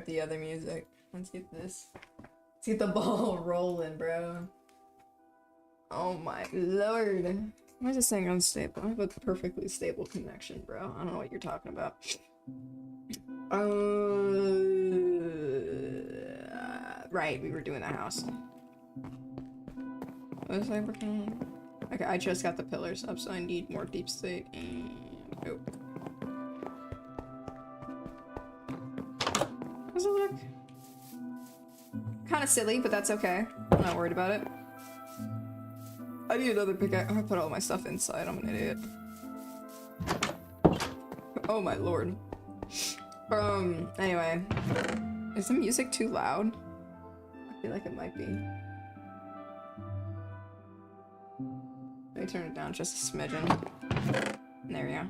up the other music. Let's get this. Let's get the ball rolling, bro. Oh my lord. Why is it saying unstable? I have a perfectly stable connection, bro. I don't know what you're talking about. Right, we were doing the house. What was I working on? Okay, I just got the pillars up, so I need more deep slate and oh. How does it look? Kind of silly, but that's okay. I'm not worried about it. I need another pickaxe. I put all my stuff inside. I'm an idiot. Oh my lord. Anyway. Is the music too loud? I feel like it might be. Let me turn it down just a smidgen. There we go.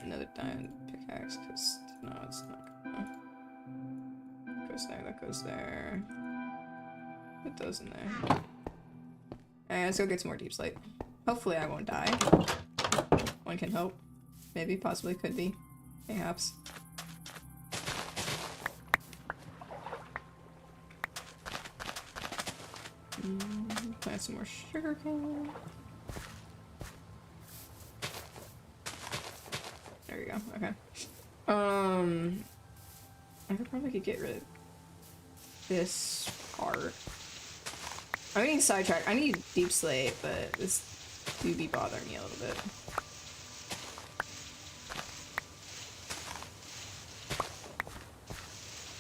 Another diamond pickaxe, because no, it's not gonna. Goes there, that goes there. It does in there. Alright, let's go get some more deep slate. Hopefully I won't die. One can hope. Maybe, possibly, could be. Perhaps. Plant some more sugar cane. There we go, okay. I could get rid of this part. I'm getting sidetracked. I need deep slate, but this do be bothering me a little bit.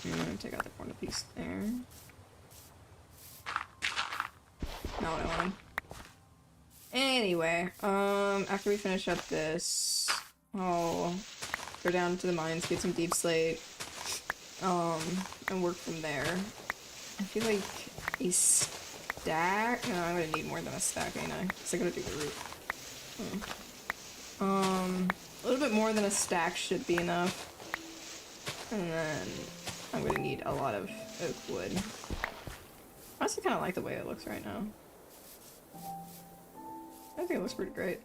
I'm gonna take out the corner piece there. Not what I wanted. Anyway, after we finish up this, I'll go down to the mines, get some deep slate, and work from there. I feel like a stack? No, I'm gonna need more than a stack, ain't I? Because I gotta do the roof. A little bit more than a stack should be enough. And then I'm gonna need a lot of oak wood. I also kind of like the way it looks right now. I think it looks pretty great.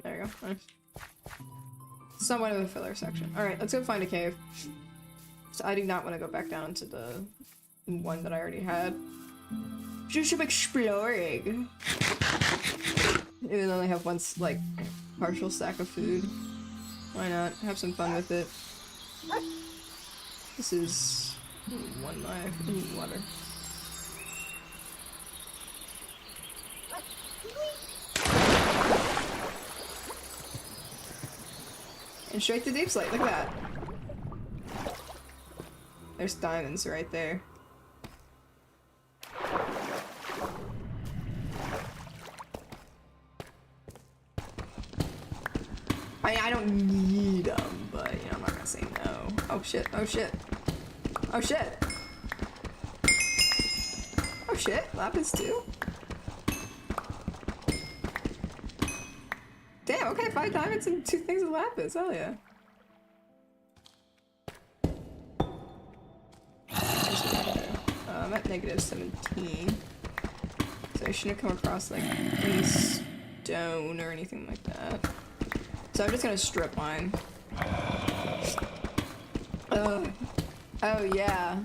There you go. Nice. Somewhat of a filler section. Alright, let's go find a cave. So I do not want to go back down to the one that I already had. Just some exploring. Even though I have one, like, partial stack of food. Why not? Have some fun with it. This is one life. Ooh, water. And straight to deep slate. Look at that. There's diamonds right there. I mean, I don't need them, but you know, I'm not gonna say no. Oh shit, oh shit. Oh shit. Oh shit, lapis too? Damn, okay, 5 diamonds and 2 things of lapis, hell yeah. I'm at -17. So I shouldn't come across like any stone or anything like that. So I'm just gonna strip mine. Oh yeah.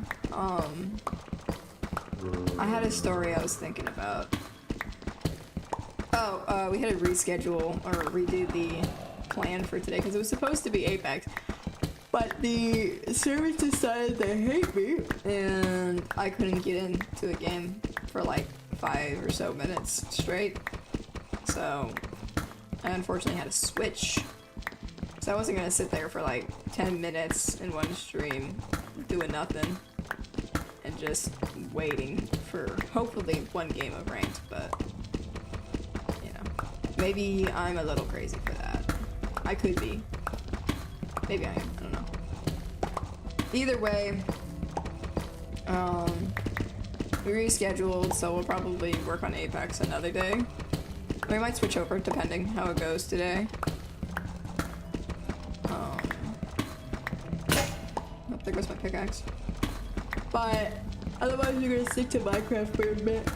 I had a story I was thinking about. Oh, we had to reschedule or redo the plan for today because it was supposed to be Apex. But the servers decided they hate me and I couldn't get into the game for like 5 or so minutes straight. So I unfortunately had to switch. So I wasn't gonna sit there for like 10 minutes in one stream doing nothing and just waiting for hopefully one game of ranked, but you know, maybe I'm a little crazy for that. I could be. Maybe I am, I don't know. Either way, we rescheduled, so we'll probably work on Apex another day. We might switch over depending how it goes today. Oh, there goes my pickaxe. But otherwise, you're gonna stick to Minecraft for a bit.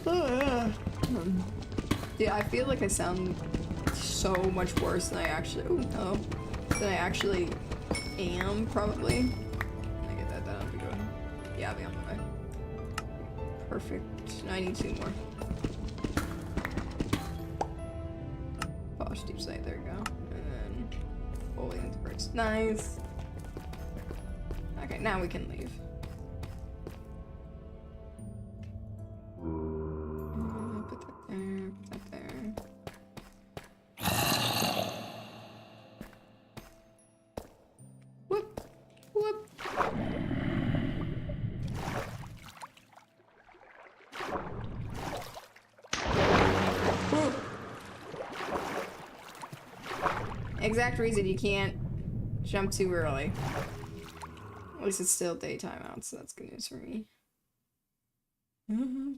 Oh, yeah. Yeah, I feel like I sound so much worse than I actually. Oh, hello. Than I actually am, probably. Can I get that down? Be good. Yeah, I'll be on my way. Perfect. I need 2 more. Posh deep sight. There we go. And then fully into bricks. Nice. Okay, now we can leave. Put that there. Put that there. Whoop. Whoop. Whoop. Exact reason you can't jump too early. At least it's still daytime out, so that's good news for me.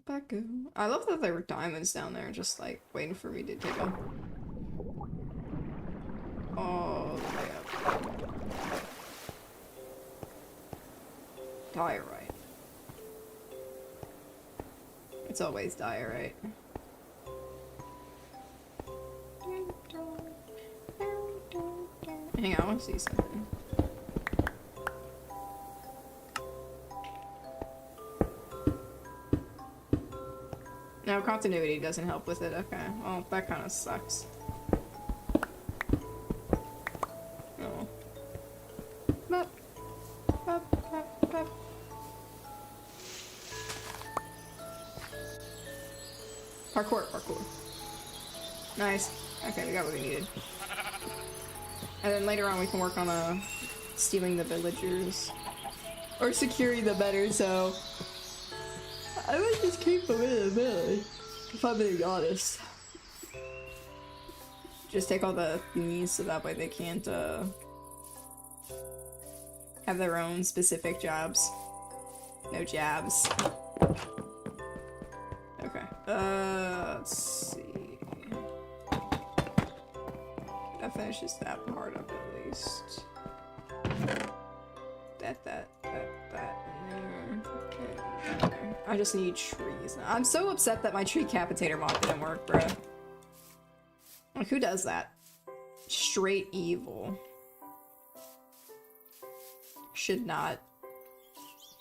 Back. I love that there were diamonds down there, just like waiting for me to take them. All the way up. Diorite. It's always diorite. Hang on, I want to see something. No, continuity doesn't help with it. Okay, well, that kind of sucks. Oh. Bop. Bop, bop, bop. Parkour, parkour. Nice. Okay, we got what we needed. And then later on we can work on stealing the villagers. Or securing them better, so I would just keep them in the village, if I'm being honest. Just take all the thingies so that way they can't have their own specific jobs. No jabs. Okay. Let's see. That finishes that part up at least. That in there. I just need trees now. I'm so upset that my tree capitator mod didn't work, bruh. Like, who does that? Straight evil. Should not.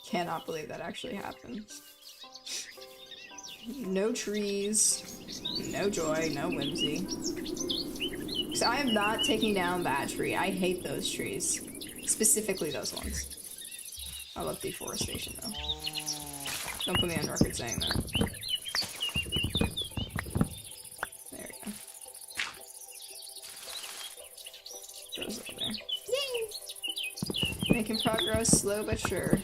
Cannot believe that actually happened. No trees. No joy. No whimsy. So I am not taking down that tree. I hate those trees. Specifically those ones. I love deforestation though. Don't put me on record saying that. There we go. Those over there. Yay! Making progress, slow but sure.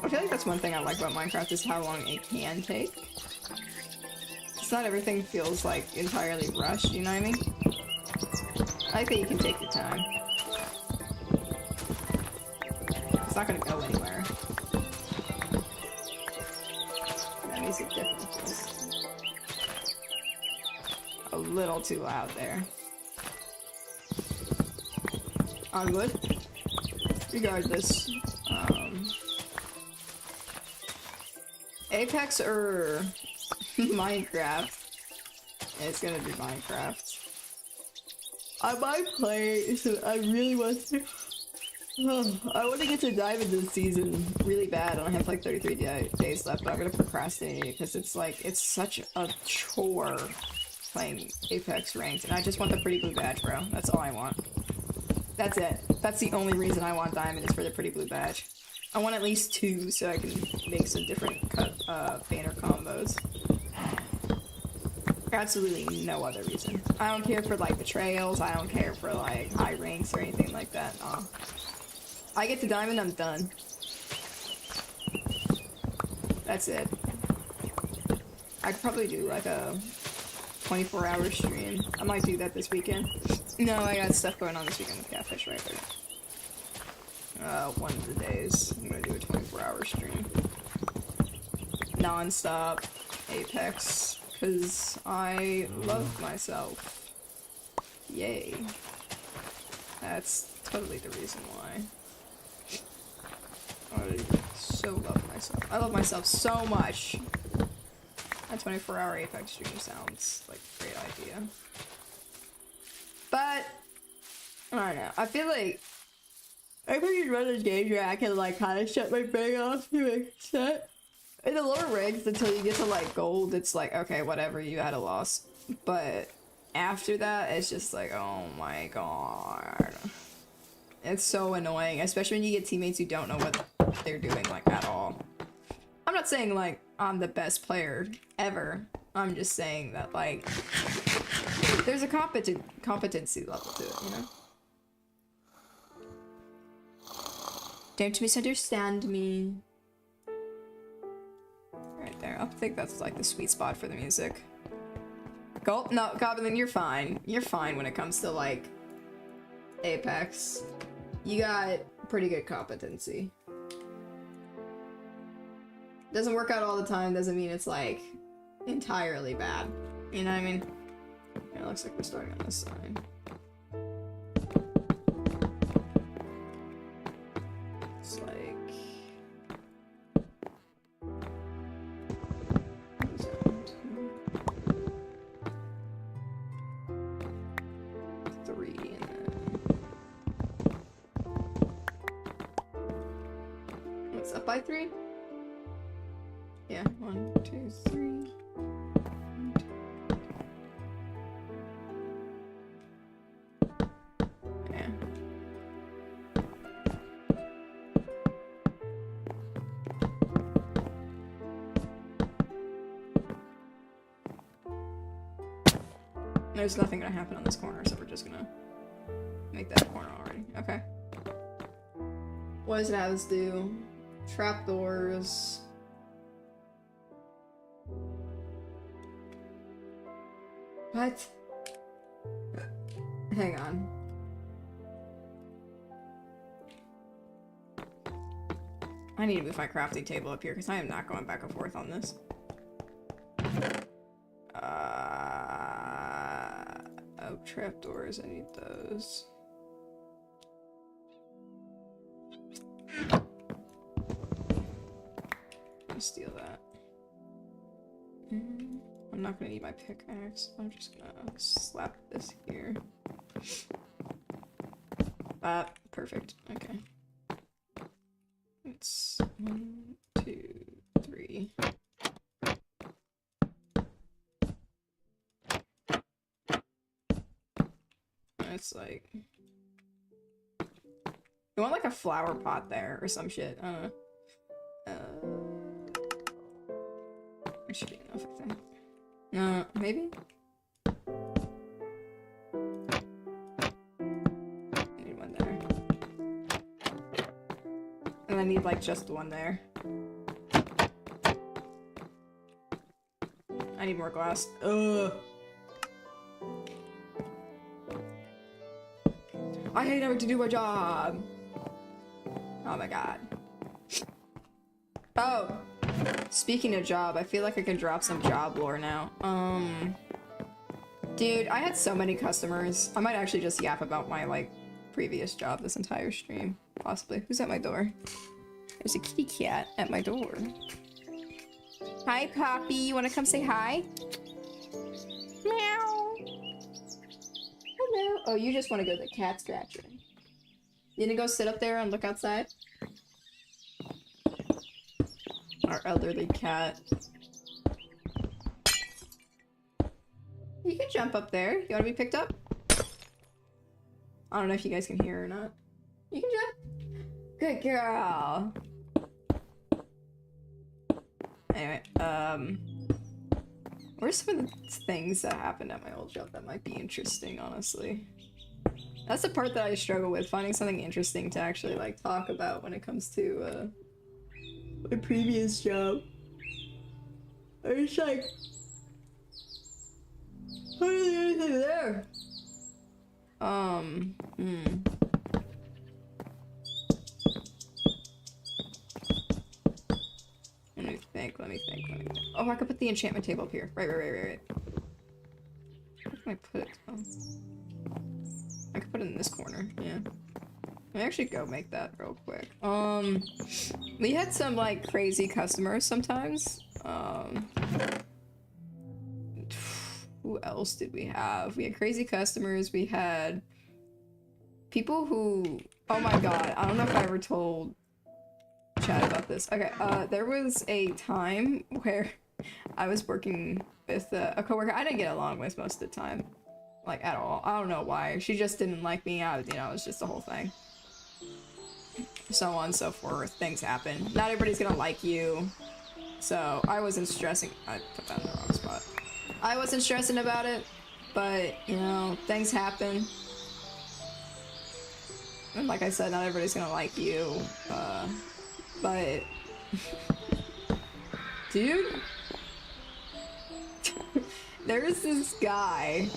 I feel like that's one thing I like about Minecraft is how long it can take. It's not everything feels like entirely rushed, you know what I mean? I like that you can take your time. It's not gonna go anywhere. That makes it different. A little too loud there. On wood. Regardless, Apex or Minecraft? It's gonna be Minecraft. I might play, so I really want to. I want to get to Diamond this season really bad, and I have like 33 days left, but I'm gonna procrastinate it because it's like, it's such a chore playing Apex Ranked, and I just want the pretty blue badge, bro. That's all I want. That's it. That's the only reason I want Diamond is for the pretty blue badge. I want at least 2 so I can make some different banner combos. Absolutely no other reason. I don't care for like betrayals, I don't care for like high ranks or anything like that. I get to Diamond, I'm done. That's it. I could probably do like a 24-hour stream. I might do that this weekend. No, I got stuff going on this weekend with Catfish right there. One of the days, I'm gonna do a 24-hour stream. Non-stop Apex, because I love myself. Yay. That's totally the reason why. I so love myself. I love myself so much A 24-hour Apex stream sounds like a great idea. But I don't know. I feel like I could run those games where I can like kind of shut my brain off to an extent. In the lower ranks, until you get to like gold, it's like okay, whatever, you had a loss. But after that, it's just like, oh my god, it's so annoying, especially when you get teammates who don't know what they're doing like at all. I'm not saying like I'm the best player ever. I'm just saying that like there's a competency level to it, you know? Don't misunderstand me. Right there. I think that's like the sweet spot for the music. Gulp? No, Goblin, you're fine. You're fine when it comes to like Apex. You got pretty good competency. Doesn't work out all the time, doesn't mean it's like entirely bad. You know what I mean? Yeah, it looks like we're starting on this side. It's like... three, and then... It's up by 3? Yeah, 1, 2, 3. Yeah. There's nothing gonna happen on this corner, so we're just gonna make that corner already. Okay. What does it have us do? Trapdoors. What? Hang on. I need to move my crafting table up here because I am not going back and forth on this. Oh, trapdoors. I need those. I'll steal that. I'm not gonna need my pickaxe. I'm just gonna slap this here. Perfect. Okay. It's 1, 2, 3. It's like... You want like a flower pot there or some shit. I don't know. It should be enough, I think. No, maybe? I need one there. And I need like just one there. I need more glass. Ugh. I hate having to do my job. Oh my god. Oh. Speaking of job, I feel like I can drop some job lore now. Dude, I had so many customers. I might actually just yap about my, like, previous job this entire stream. Possibly. Who's at my door? There's a kitty cat at my door. Hi, Poppy. You wanna come say hi? Meow. Hello. Oh, you just wanna go to the cat scratcher. You gonna go sit up there and look outside? Our elderly cat. You can jump up there. You wanna be picked up? I don't know if you guys can hear or not. You can jump. Good girl. Anyway, where's some of the things that happened at my old job that might be interesting, honestly? That's the part that I struggle with, finding something interesting to actually, like, talk about when it comes to, my previous job. I was like, what is anything there? Let me think. Oh, I could put the enchantment table up here. Right. Where can I put it? Oh. I could put it in this corner, yeah. Let me actually go make that real quick. We had some, like, crazy customers sometimes. Who else did we have? We had crazy customers. We had people who, oh my god, I don't know if I ever told Chad about this. Okay, there was a time where I was working with a coworker I didn't get along with most of the time, like at all. I don't know why. She just didn't like me. You know, it was just the whole thing. So on and so forth. Things happen. Not everybody's gonna like you. So I wasn't stressing. I put that in the wrong spot. I wasn't stressing about it, but you know, things happen. And like I said, not everybody's gonna like you. But dude, there was this guy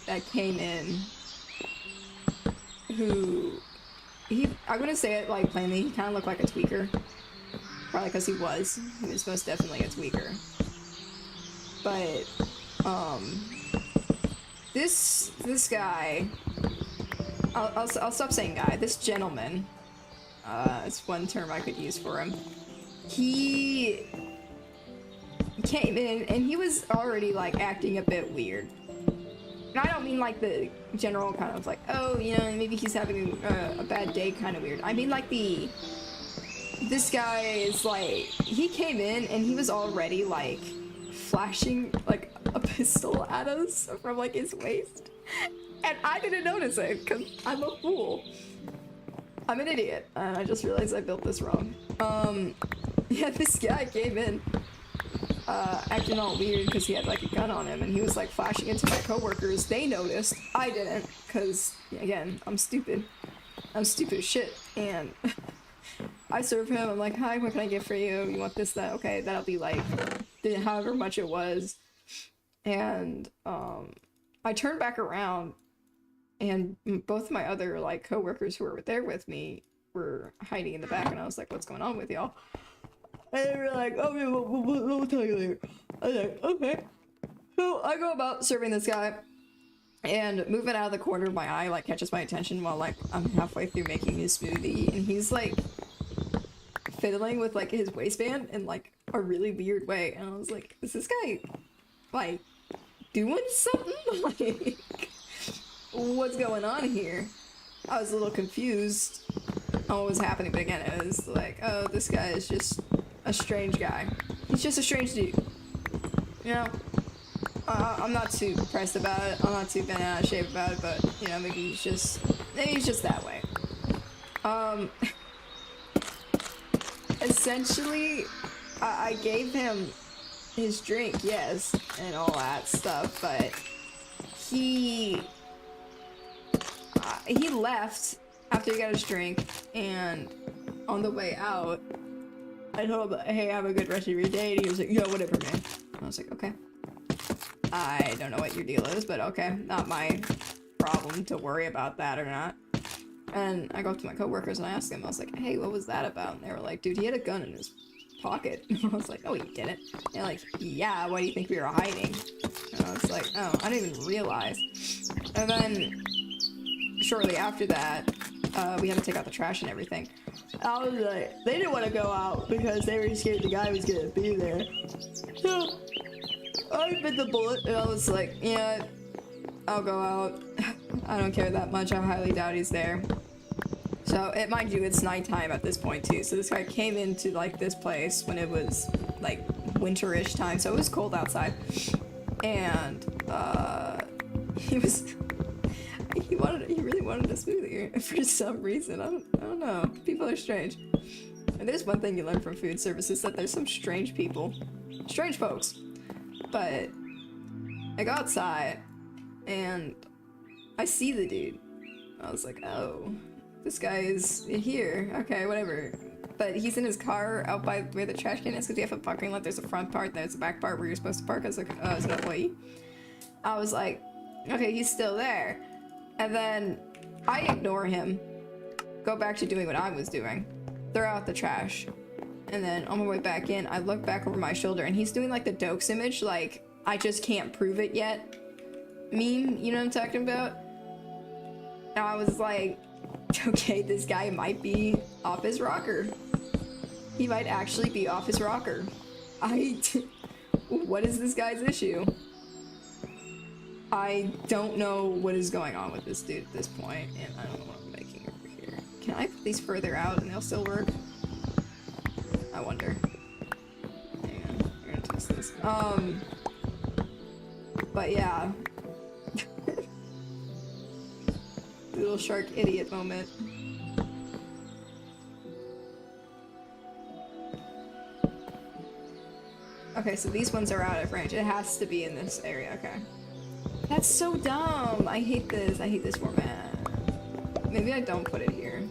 that came in who I'm gonna say it like plainly, he kind of looked like a tweaker. Probably because he was most definitely a tweaker. But this guy, I'll stop saying guy, this gentleman, it's one term I could use for him. He came in and he was already like acting a bit weird. And I don't mean like the general kind of like, oh, you know, maybe he's having a bad day kind of weird. I mean like this guy is like, he came in and he was already like flashing like a pistol at us from like his waist. And I didn't notice it because I'm a fool. I'm an idiot. And I just realized I built this wrong. Yeah, this guy came in acting all weird because he had like a gun on him and he was like flashing into my coworkers. They noticed. I didn't because, again, I'm stupid. I'm stupid as shit. And I serve him. I'm like, hi, what can I get for you? You want this, that? Okay, that'll be like however much it was. And I turned back around and both my other like coworkers who were there with me were hiding in the back and I was like, what's going on with y'all? And they were like, okay, we'll tell you later. I was like, okay. So I go about serving this guy and moving out of the corner of my eye like catches my attention while like I'm halfway through making his smoothie and he's like fiddling with like his waistband in like a really weird way and I was like, is this guy like doing something? Like, what's going on here? I was a little confused on what was happening, but again, it was like, oh, this guy is just a strange guy. He's just a strange dude. You know? I'm not too pressed about it. I'm not too bent out of shape about it, but, you know, maybe he's just that way. Essentially, I gave him his drink, yes, and all that stuff, but he left after he got his drink, and on the way out, I told him, hey, have a good rest of your day, and he was like, yo, whatever, man. I was like, okay. I don't know what your deal is, but okay, not my problem to worry about that or not. And I go up to my coworkers and I asked them, I was like, hey, what was that about? And they were like, dude, he had a gun in his pocket. And I was like, oh, he didn't? And they're like, yeah, why do you think we were hiding? And I was like, oh, I didn't even realize. And then shortly after that, we had to take out the trash and everything. I was like, they didn't want to go out because they were scared the guy was gonna be there. So I bit the bullet and I was like, yeah, I'll go out. I don't care that much. I highly doubt he's there. So, mind you, it's nighttime at this point too. So this guy came into like this place when it was like winterish time, so it was cold outside. And he really wanted a smoothie for some reason. I don't know. People are strange. And there's one thing you learn from food services, that there's some strange people. Strange folks. But I go outside and I see the dude. I was like, oh, this guy is here. Okay, whatever. But he's in his car out by where the trash can is, because you have a parking lot. There's a front part, there's a back part where you're supposed to park as an employee. I was like, okay, he's still there. And then I ignore him, go back to doing what I was doing, throw out the trash. And then on my way back in, I look back over my shoulder and he's doing like the Dokes image, like, I just can't prove it yet meme, you know what I'm talking about? And I was like, okay, this guy might be off his rocker. He might actually be off his rocker. What is this guy's issue? I don't know what is going on with this dude at this point, and I don't know what I'm making over here. Can I put these further out and they'll still work? I wonder. Hang on, we're gonna test this. But yeah. Little shark idiot moment. Okay, so these ones are out of range. It has to be in this area, okay. That's so dumb! I hate this. I hate this format. Maybe I don't put it here.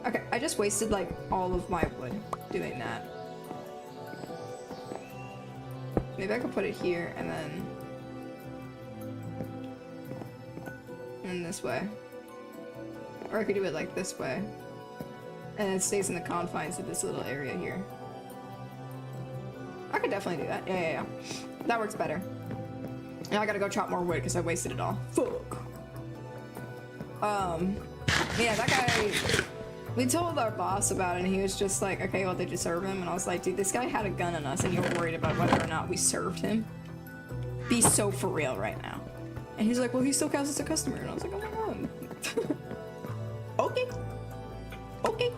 Okay, I just wasted like all of my wood doing that. Maybe I could put it here and then in this way. Or I could do it like this way. And it stays in the confines of this little area here. I could definitely do that. Yeah. That works better. Now I gotta go chop more wood because I wasted it all. Fuck. Yeah, that guy, we told our boss about it and he was just like, okay, well, did you serve him? And I was like, dude, this guy had a gun on us and you're worried about whether or not we served him? Be so for real right now. And he's like, well, he still counts as a customer. And I was like, oh my god. Okay. Okay.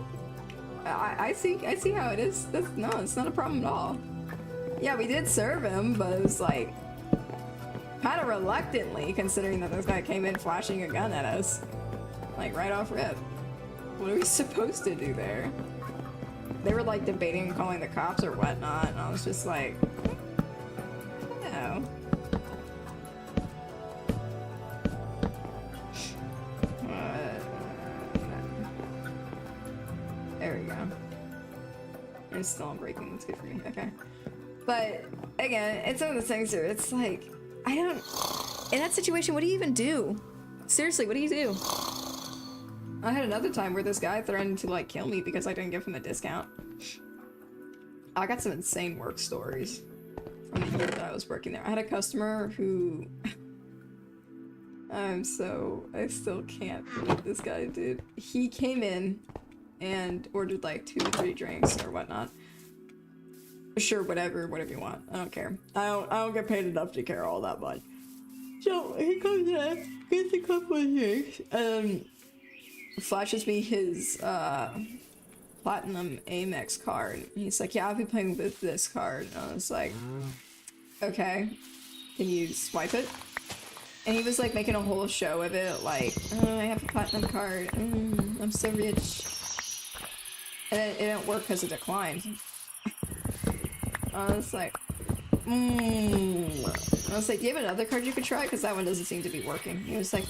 I see how it is. No, it's not a problem at all. Yeah, we did serve him, but it was like kind of reluctantly, considering that this guy came in flashing a gun at us. Like, right off rip. What are we supposed to do there? They were like debating calling the cops or whatnot, and I was just like, no. There we go. It's still unbreaking, that's good for me, okay. But, again, it's one of those things where it's like, I don't... In that situation, what do you even do? Seriously, what do you do? I had another time where this guy threatened to, like, kill me because I didn't give him a discount. I got some insane work stories from the year that I was working there. I had a customer who... I still can't believe this guy did. He came in and ordered, like, 2 or 3 drinks or whatnot. Sure, whatever you want. I don't care. I don't get paid enough to care all that much. So he comes in, gets a couple of drinks, and flashes me his platinum Amex card. He's like, yeah, I'll be playing with this card. And I was like, okay, can you swipe it? And he was like making a whole show of it, like, oh, I have a platinum card. I'm so rich. And then it didn't work because it declined. I was like, I was like, do you have another card you could try? Because that one doesn't seem to be working. He was like,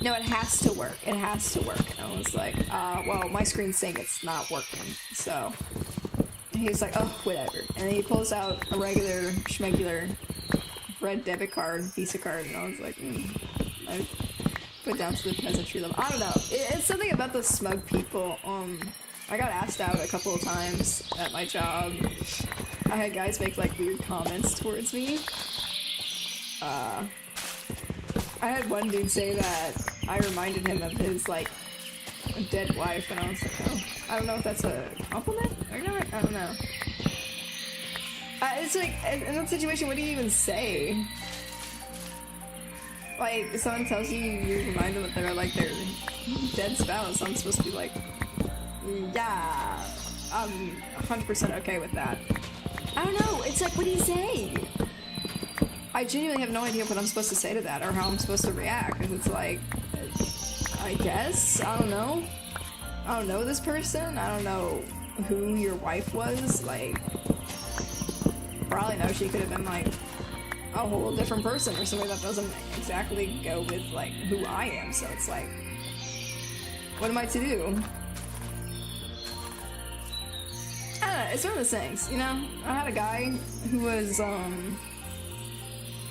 no, it has to work. It has to work. And I was like, well, my screen's saying it's not working. So he's like, oh, whatever. And then he pulls out a regular, schmegular red debit card, Visa card. And I was like, I put down to the peasantry level. I don't know. It's something about the smug people. I got asked out a couple of times at my job. I had guys make like weird comments towards me. I had one dude say that I reminded him of his like dead wife, and I was like, oh, I don't know if that's a compliment or not. I don't know. It's like in that situation, what do you even say? Like, if someone tells you, you remind them that they're like their dead spouse. I'm supposed to be like, yeah, I'm 100% okay with that. I don't know, it's like, what do you say? I genuinely have no idea what I'm supposed to say to that or how I'm supposed to react, because it's like, I guess, I don't know. I don't know this person, I don't know who your wife was, like, probably know she could have been like a whole different person or something that doesn't exactly go with like who I am, so it's like, what am I to do? I don't know, it's one of those things, you know? I had a guy who was, I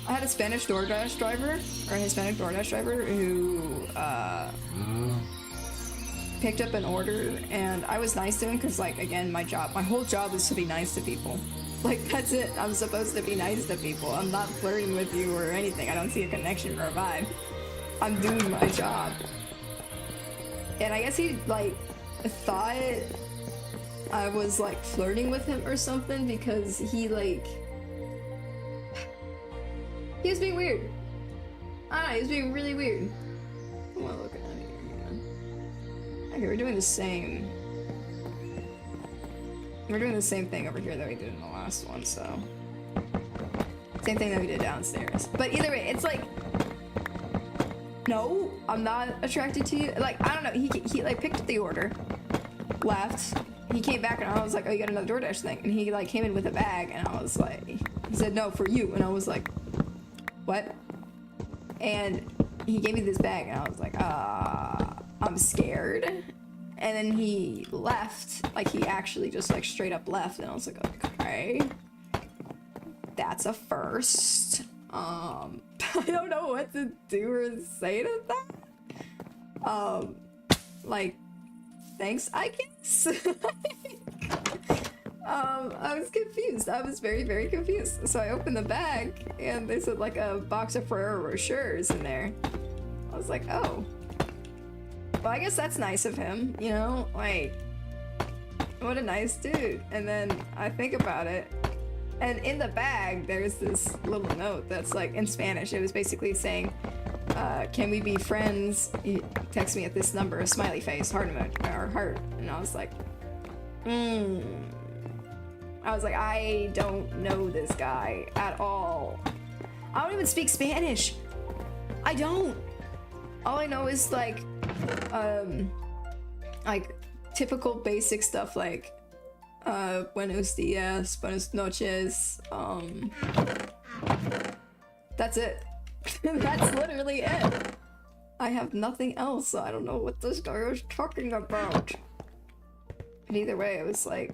had a Spanish DoorDash driver, or a Hispanic DoorDash driver, who, picked up an order, and I was nice to him, because, like, again, my whole job is to be nice to people. Like, that's it, I'm supposed to be nice to people. I'm not flirting with you or anything, I don't see a connection or a vibe. I'm doing my job. And I guess he, like, thought I was like flirting with him or something, because he like He was being weird. I don't know, he was being really weird. What am I looking at here? Okay, we're doing the same. We're doing the same thing over here that we did in the last one, so. Same thing that we did downstairs. But either way, it's like, no, I'm not attracted to you. Like, I don't know, he like picked up the order, left, he came back and I was like, oh, you got another DoorDash thing. And he like came in with a bag and I was like, he said, no, for you. And I was like, what? And he gave me this bag and I was like, I'm scared. And then he left, like he actually just like straight up left and I was like, okay, that's a first. I don't know what to do or say to that. Like, thanks, I guess. I was confused. I was very, very confused. So I opened the bag and they said like a box of Ferrero Rochers in there. I was like, oh. Well, I guess that's nice of him, you know? Like, what a nice dude. And then I think about it, and in the bag, there's this little note that's like in Spanish. It was basically saying, can we be friends? Text me at this number, a smiley face, heart emoji, or heart. And I was like, I don't know this guy at all. I don't even speak Spanish. I don't. All I know is like typical basic stuff like buenos dias, buenas noches, that's it. That's literally it. I have nothing else, so I don't know what this guy was talking about. But either way, it was like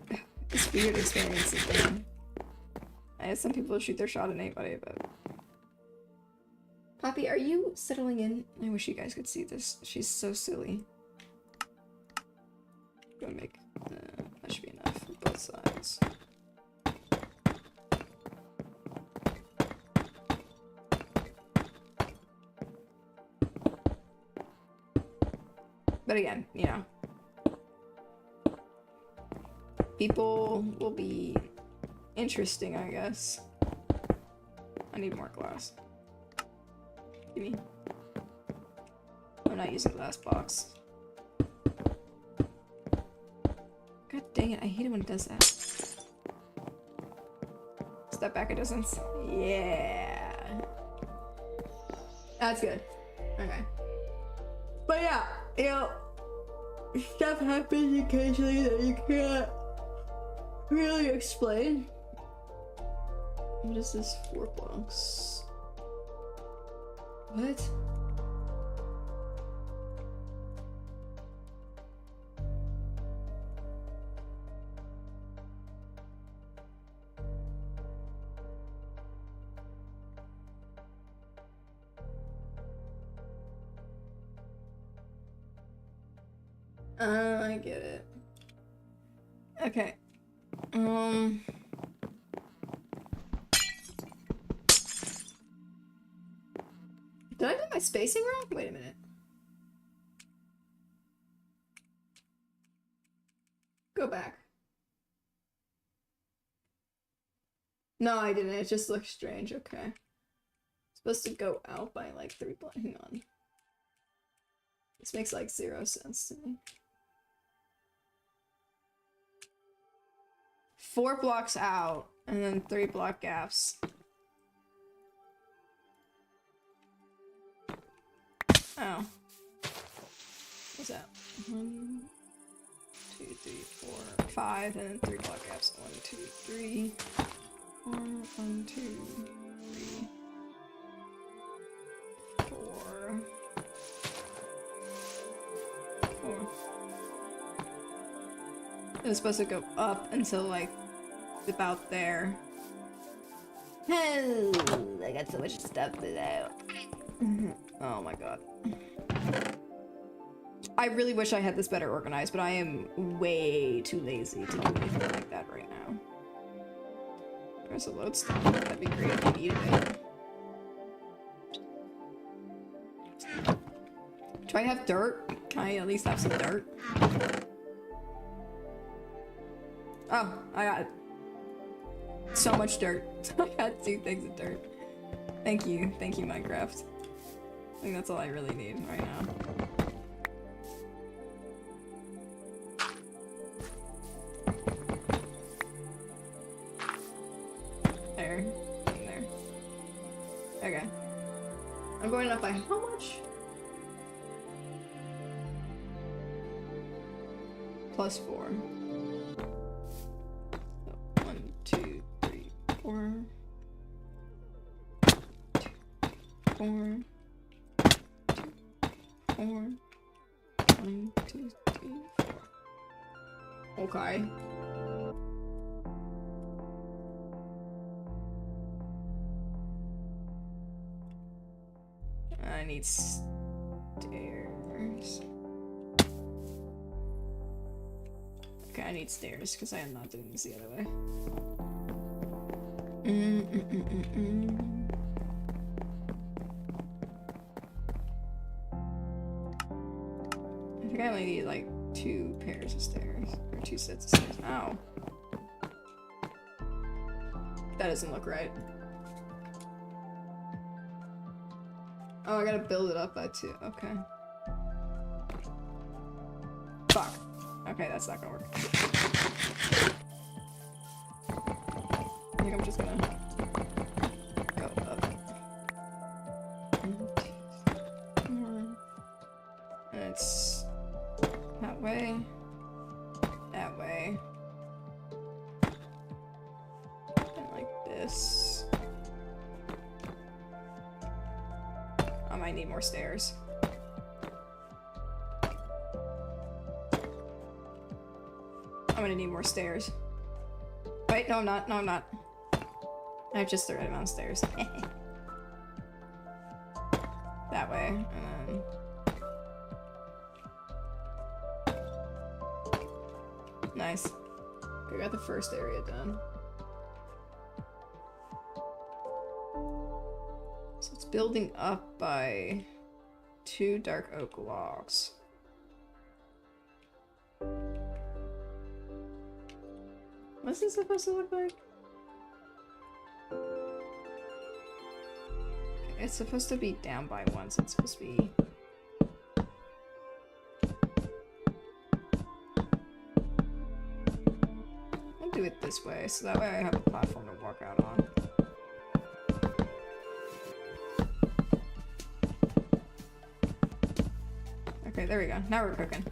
this weird experience again. I had some people shoot their shot at anybody, but Poppy, are you settling in? I wish you guys could see this. She's so silly. Gonna make that should be enough for both sides. But again, you know, people will be interesting, I guess. I need more glass. Give me. I'm not using glass box. God dang it, I hate it when it does that. Step back a distance. Yeah. That's good. Okay. But yeah, you know, stuff happens occasionally that you can't really explain. What is this? 4 blocks. What? I get it. Okay. Did I do my spacing wrong? Wait a minute. Go back. No, I didn't. It just looks strange. Okay. It's supposed to go out by like 3 blocks. Hang on. This makes like 0 sense to me. 4 blocks out, and then 3 block gaps. Oh. What's that? 1, 2, 3, 4, 5, and then 3 block gaps. 1, 2, 3, 4, 1, 2, 3, 4. 4. It was supposed to go up until like about there. Oh, I got so much stuff to do. Oh my god. I really wish I had this better organized, but I am way too lazy to do anything like that right now. There's a lodestone. That'd be great if you needed it. Do I have dirt? Can I at least have some dirt? Oh, I got so much dirt. I got 2 things of dirt. Thank you, Minecraft. I think that's all I really need right now. There. And there. Okay. I'm going up by how much? +4. So 1, 2, 3, 4. 4. 4. 1, 2, 3, 4. Okay. I need stairs. Okay, I need stairs because I am not doing this the other way. I think I only need like 2 pairs of stairs, or 2 sets of stairs. Ow. That doesn't look right. Oh, I gotta build it up by 2. Okay. Fuck. Okay, that's not gonna work. I think I'm just gonna go up. 1, 2, 3, 4. And it's that way. That way. And like this. I might need more stairs. I'm gonna need more stairs. Wait, no, I'm not. No, I'm not. I have just the right amount of stairs. That way, and then... Nice. We got the first area done. So it's building up by 2 dark oak logs. What's this supposed to look like? It's supposed to be down by 1, so it's supposed to be... I'll do it this way, so that way I have a platform to walk out on. Okay, there we go. Now we're cooking.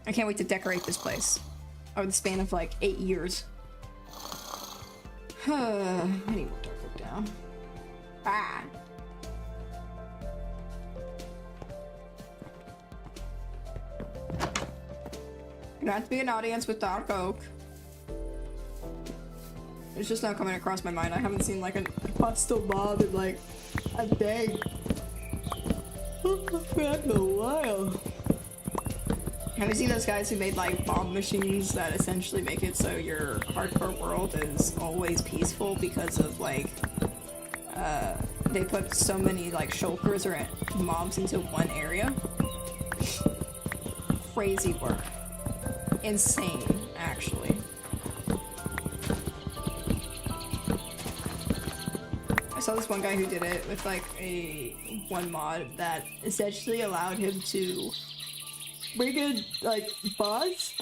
I can't wait to decorate this place over the span of like 8 years. I need more dark oak down. Ah! You don't have to be an audience with dark oak. It's just not coming across my mind. I haven't seen like a hostile mob in like a day. Back in a while. Have you seen those guys who made like bomb machines that essentially make it so your hardcore world is always peaceful because of like they put so many like shulkers or mobs into one area? Crazy work. Insane, actually. I saw this one guy who did it with like one mod that essentially allowed him to bring in like bots.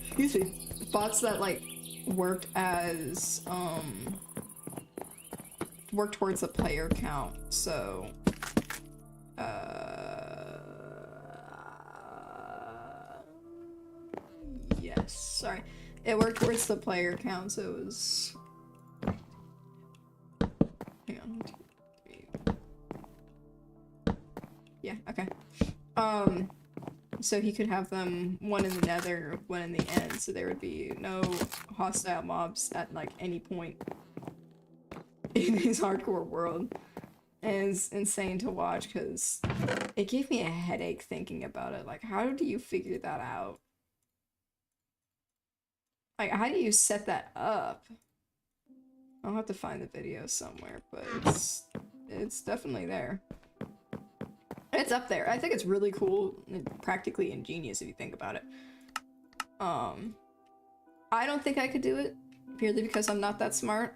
Excuse me. Bots that like worked as work towards the player count. So yes, sorry. It worked towards the player count, so it was hang on, 1, 2, 3. Yeah, okay. So he could have them one in the nether, one in the end, so there would be no hostile mobs at like any point in his hardcore world. And it's insane to watch because it gave me a headache thinking about it. Like, how do you figure that out? Like, how do you set that up? I'll have to find the video somewhere, but it's definitely there. It's up there. I think it's really cool and practically ingenious if you think about it. I don't think I could do it, purely because I'm not that smart.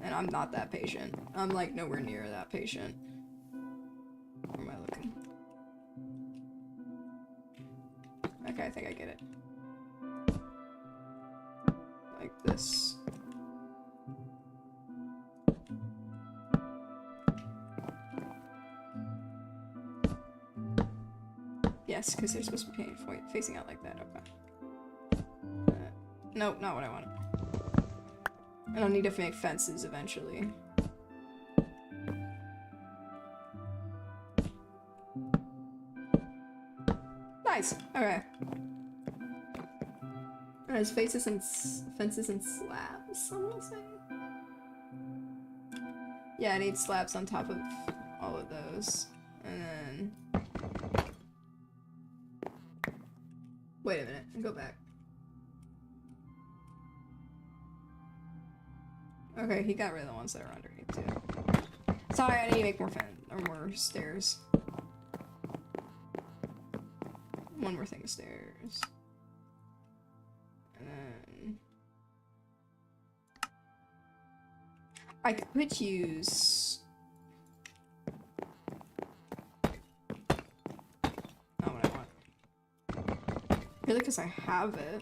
And I'm not that patient. I'm like nowhere near that patient. Where am I looking? Okay, I think I get it. Like this. Yes, because they're supposed to be facing out like that. Okay. Nope, not what I want. I don't need to make fences eventually. Nice. Okay. There's fences and slabs. I'm gonna say. Yeah, I need slabs on top of all of those, and then. Wait a minute. Go back. Okay, he got rid of the ones that are underneath too. Sorry, I need to make more more stairs. One more thing of stairs. And then I could use not what I want. Really, because I have it.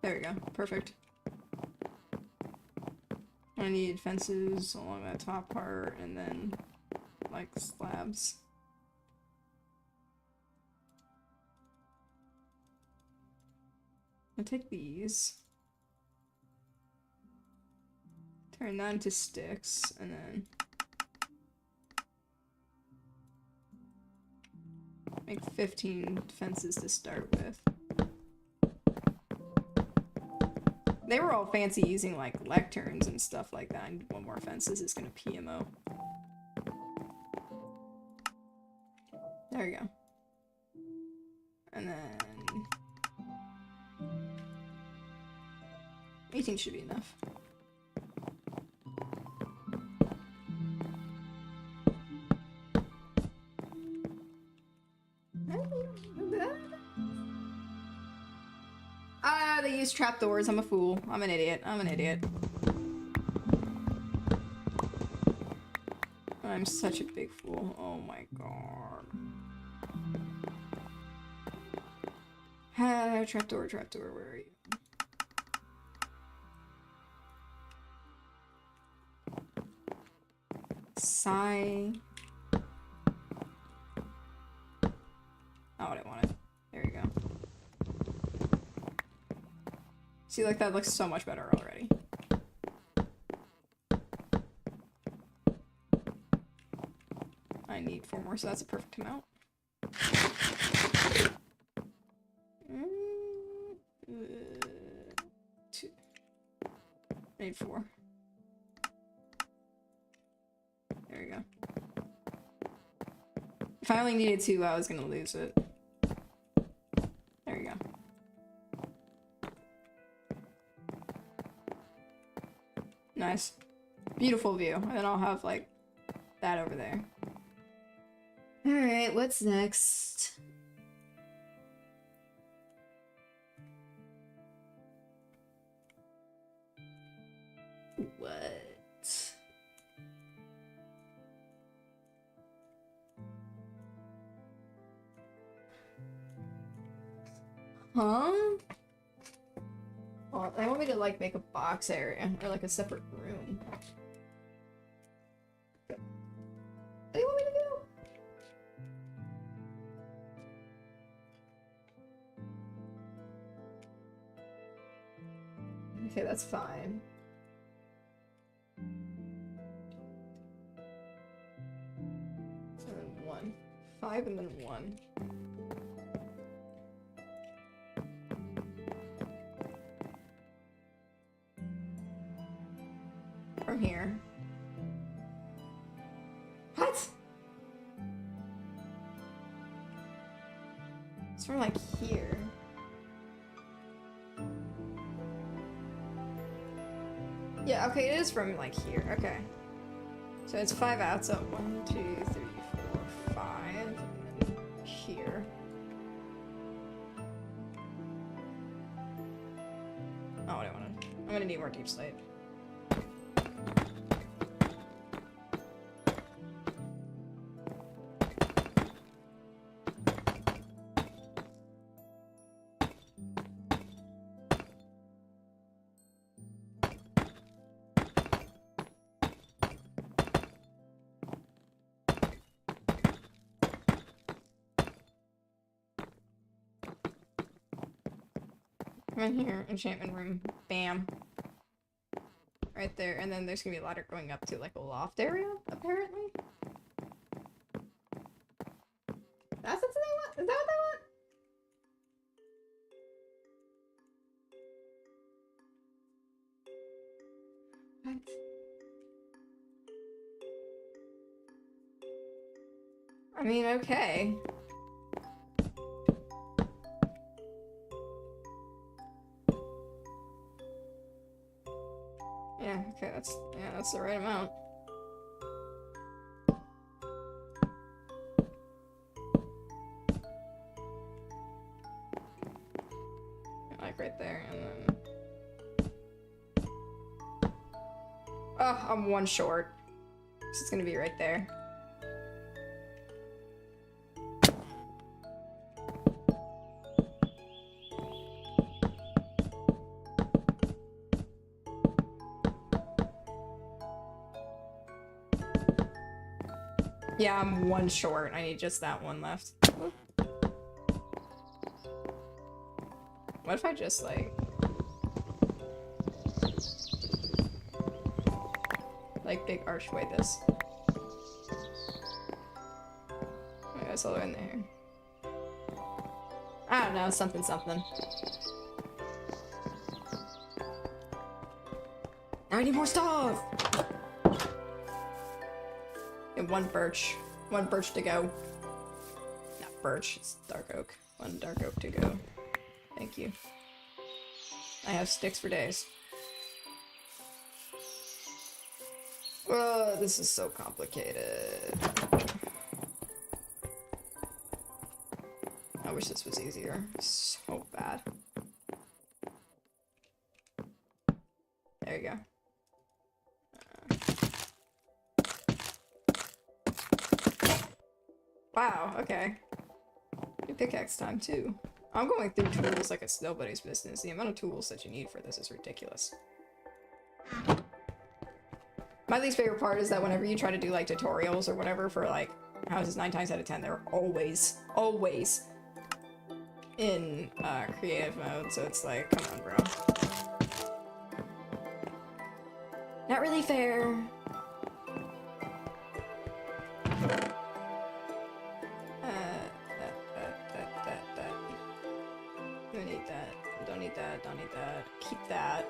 There we go. Perfect. I need fences along that top part and then like slabs. I'll take these. Turn that into sticks and then make 15 fences to start with. They were all fancy using like lecterns and stuff like that. I need one more fence. This is gonna PMO. There we go. And then 18 should be enough. They use trapdoors. I'm a fool. I'm an idiot. I'm an idiot. I'm such a big fool. Oh my god. Trapdoor, where are you? Sigh. Not what I wanted. There you go. See, like, that looks so much better already. I need 4 more, so that's a perfect amount. Two. I need 4. There we go. If I only needed 2, I was gonna lose it. There you go. Nice. Beautiful view. And then I'll have, like, that over there. Alright, what's next? What? Huh? Well, they want me to, like, make a box area, or, like, a separate room. What do you want me to do? Okay, that's fine. So then 1. 5 and then 1. From here. What? It's from like here. Yeah, okay, it is from like here. Okay. So it's 5 outs up. 1, 2, 3, 4, 5. And then here. gonna need more deep slate. Right here, enchantment room. Bam. Right there, and then there's gonna be a ladder going up to like a loft area, apparently. That's what they want? Is that what they want? What? I mean, okay. Yeah, okay, that's the right amount. Like right there, and then... Oh, I'm one short. So it's gonna be right there. Yeah, I'm one short. I need just that one left. What if I just, like big archway this? I guess I'll go in there. I don't know, something. Now I need more stuff! And one birch to go. Not birch, it's dark oak. One dark oak to go. Thank you. I have sticks for days. Oh, this is so complicated. I wish this was easier. So bad. There you go. Wow, okay. Good pickaxe time, too. I'm going through tools like it's nobody's business. The amount of tools that you need for this is ridiculous. My least favorite part is that whenever you try to do, like, tutorials or whatever for, like, houses 9 times out of 10, they're always in, creative mode, so it's like, come on, bro. Not really fair. Don't need that. Don't need that. Don't need that. Keep that.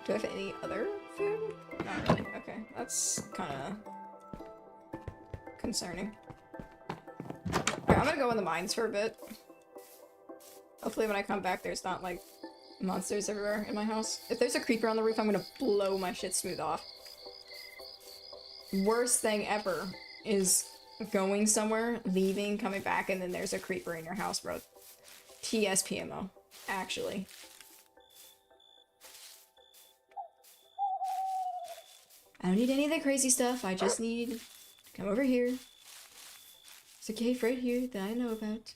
Do I have any other food? Not really. Okay, that's kind of concerning. Alright, I'm gonna go in the mines for a bit. Hopefully when I come back there's not, like, monsters everywhere in my house. If there's a creeper on the roof, I'm gonna blow my shit smooth off. Worst thing ever is going somewhere, leaving, coming back, and then there's a creeper in your house, bro. TSPMO, actually. I don't need any of that crazy stuff, I just need to come over here. There's a cave right here that I know about.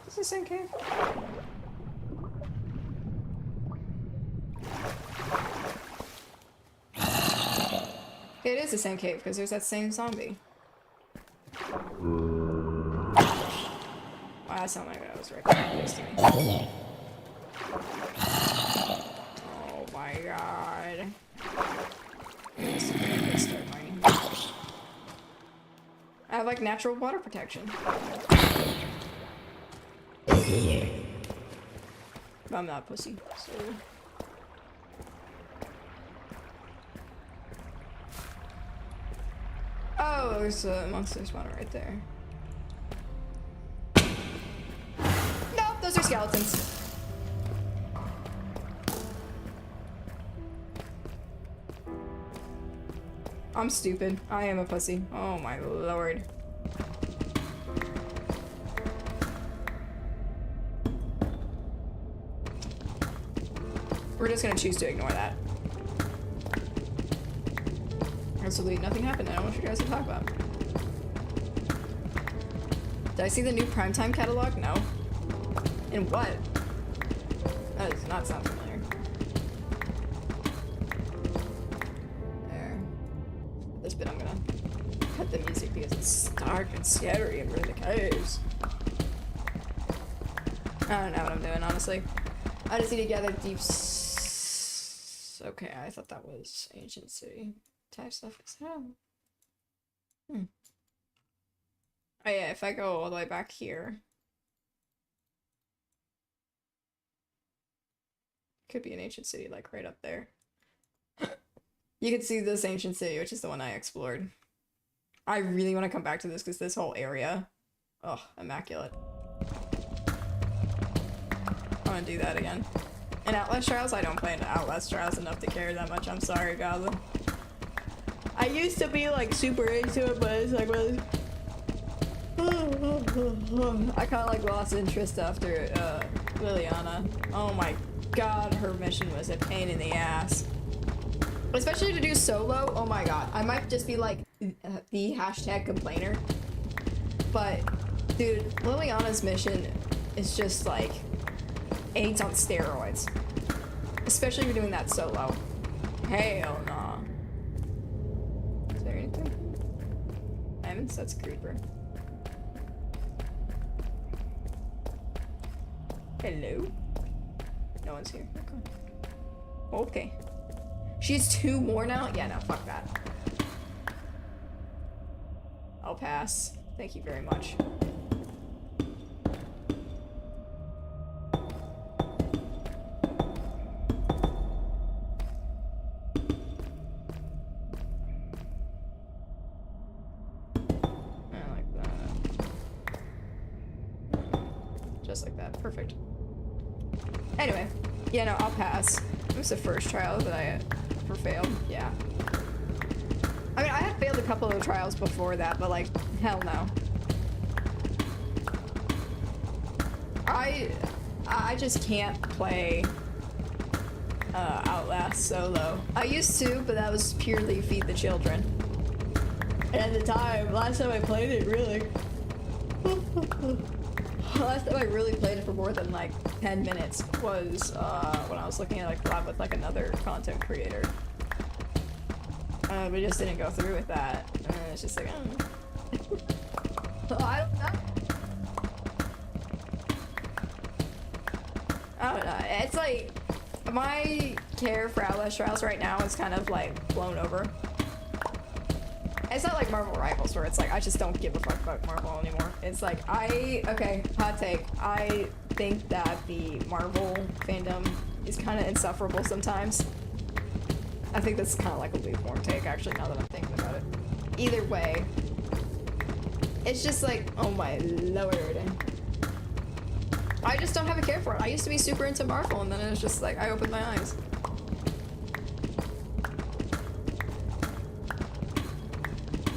Is this the same cave? It is the same cave, because there's that same zombie. Wow, that sounded like that was right next to me. Oh my god. Start mining. I have, like, natural water protection. But I'm not a pussy, so... Oh, there's a monster spawner right there. Nope, those are skeletons. I'm stupid. I am a pussy. Oh my lord. We're just gonna choose to ignore that. Absolutely nothing happened. I don't want you guys to talk about. Did I see the new primetime catalog? No. In what? That does not sound familiar. There. This bit I'm gonna cut the music because it's dark and scary and really caves. I don't know what I'm doing, honestly. I just need to gather deep. Okay, I thought that was ancient city type stuff. Oh, yeah, if I go all the way back here, could be an ancient city, like right up there. You can see this ancient city, which is the one I explored. I really want to come back to this because this whole area, oh, immaculate. I want to do that again. In Outlast Trials, I don't play into Outlast Trials enough to care that much. I'm sorry, Goblin. I used to be like super into it, but it's like really. I kind of like lost interest after Liliana. Oh my god, her mission was a pain in the ass. Especially to do solo. Oh my god, I might just be like the hashtag complainer. But dude, Liliana's mission is just like AIDS on steroids. Especially if you're doing that solo. Hell nah. Is there anything? Diamonds? That's a creeper. Hello? No one's here. Okay. Okay. She has 2 more now? Yeah, no, fuck that. I'll pass. Thank you very much. Just like that. Perfect. Anyway, yeah, no, I'll pass. It was the first trial that I ever failed. Yeah. I mean, I had failed a couple of trials before that, but like, hell no. I just can't play Outlast solo. I used to, but that was purely feed the children. And at the time, last time I played it, really. Last time I really played it for more than like 10 minutes was when I was looking at like collab with like another content creator. We just didn't go through with that. And it's just like, I don't know. I don't know. I don't know. It's like my care for Outlast Trials right now is kind of like blown over. It's not like Marvel Rivals where it's like I just don't give a fuck about Marvel anymore. It's like okay, hot take. I think that the Marvel fandom is kind of insufferable sometimes. I think that's kind of like a lukewarm take actually now that I'm thinking about it. Either way, it's just like, oh my lord. I just don't have a care for it. I used to be super into Marvel and then it was just like I opened my eyes.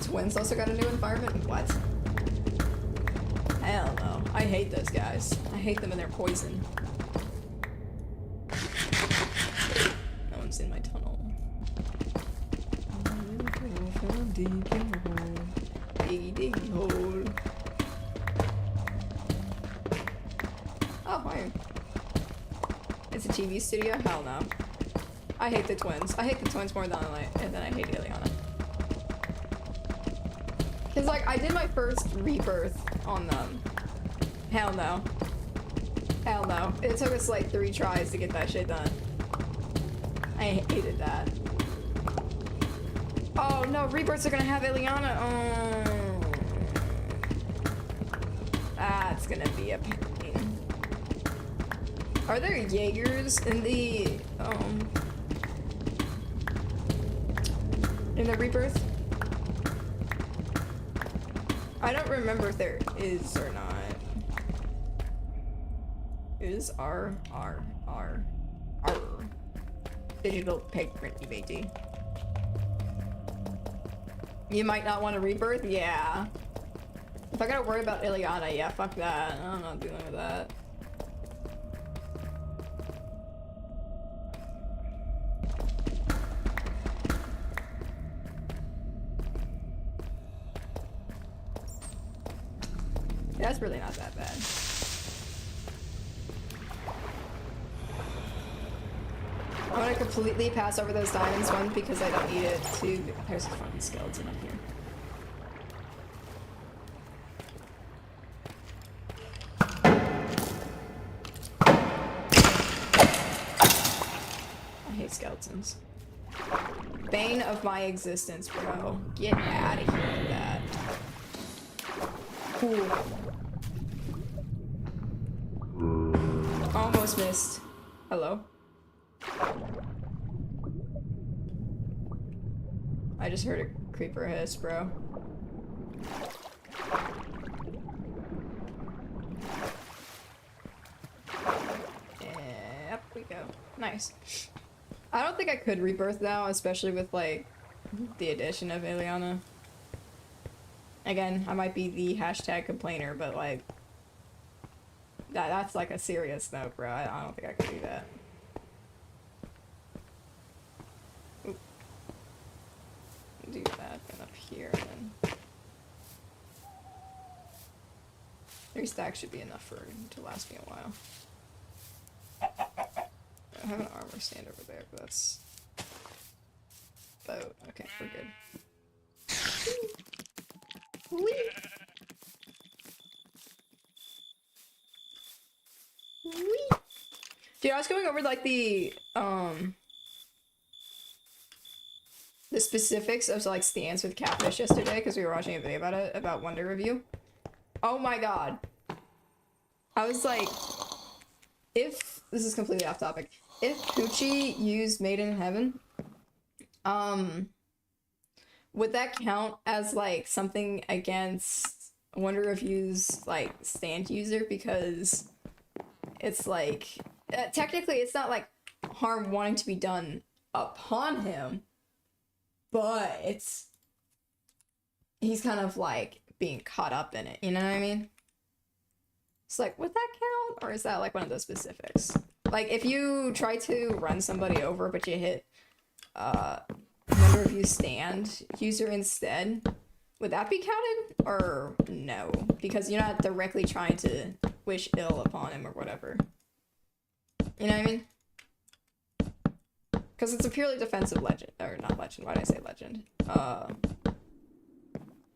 Twins also got a new environment? What? Hell no. I hate those guys. I hate them and their poison. No one's in my tunnel. Diggy hole. Oh, iron. It's a TV studio? Hell no. I hate the twins. I hate the twins more than I hate Ileana. Cause like I did my first rebirth on them. Hell no. Hell no. It took us like 3 tries to get that shit done. I hated that. Oh no, rebirths are gonna have Ileana. Oh. That's gonna be a pain. Are there Jaegers in the rebirth? I don't remember if there is or not. Is R digital pigment UAD. You might not want to rebirth? Yeah. If I gotta worry about Ileana, yeah, fuck that. I'm not dealing with that. Yeah, that's really not that bad. I'm gonna completely pass over those diamonds, one, because I don't need it, two, there's a fucking skeleton up here. I hate skeletons. Bane of my existence, bro. Get out of here with that. Cool. Almost missed. Hello? I just heard a creeper hiss, bro. Up we go. Nice. I don't think I could rebirth now, especially with, like, the addition of Ileana. Again, I might be the hashtag complainer, but, like, that's, like, a serious note, bro. I don't think I could do that. Oop. Do that, and up here, and then... 3 stacks should be enough for it to last me a while. I have an armor stand over there, but that's... boat. Okay, we're good. Whee! Whee! Dude, I was going over, like, the specifics of, like, stands with catfish yesterday, because we were watching a video about it, about Wonder Review. Oh my god. I was like, if... This is completely off topic. If Poochie used Made in Heaven, would that count as, like, something against Wonder Review's, like, stand user? Because it's, like, technically it's not, like, harm wanting to be done upon him, but it's... he's kind of, like, being caught up in it, you know what I mean? It's like, would that count? Or is that, like, one of those specifics? Like, if you try to run somebody over, but you hit, Wonder Review stand user instead, would that be counted? Or no? Because you're not directly trying to wish ill upon him or whatever. You know what I mean? Because it's a purely defensive legend. Or not legend, why did I say legend?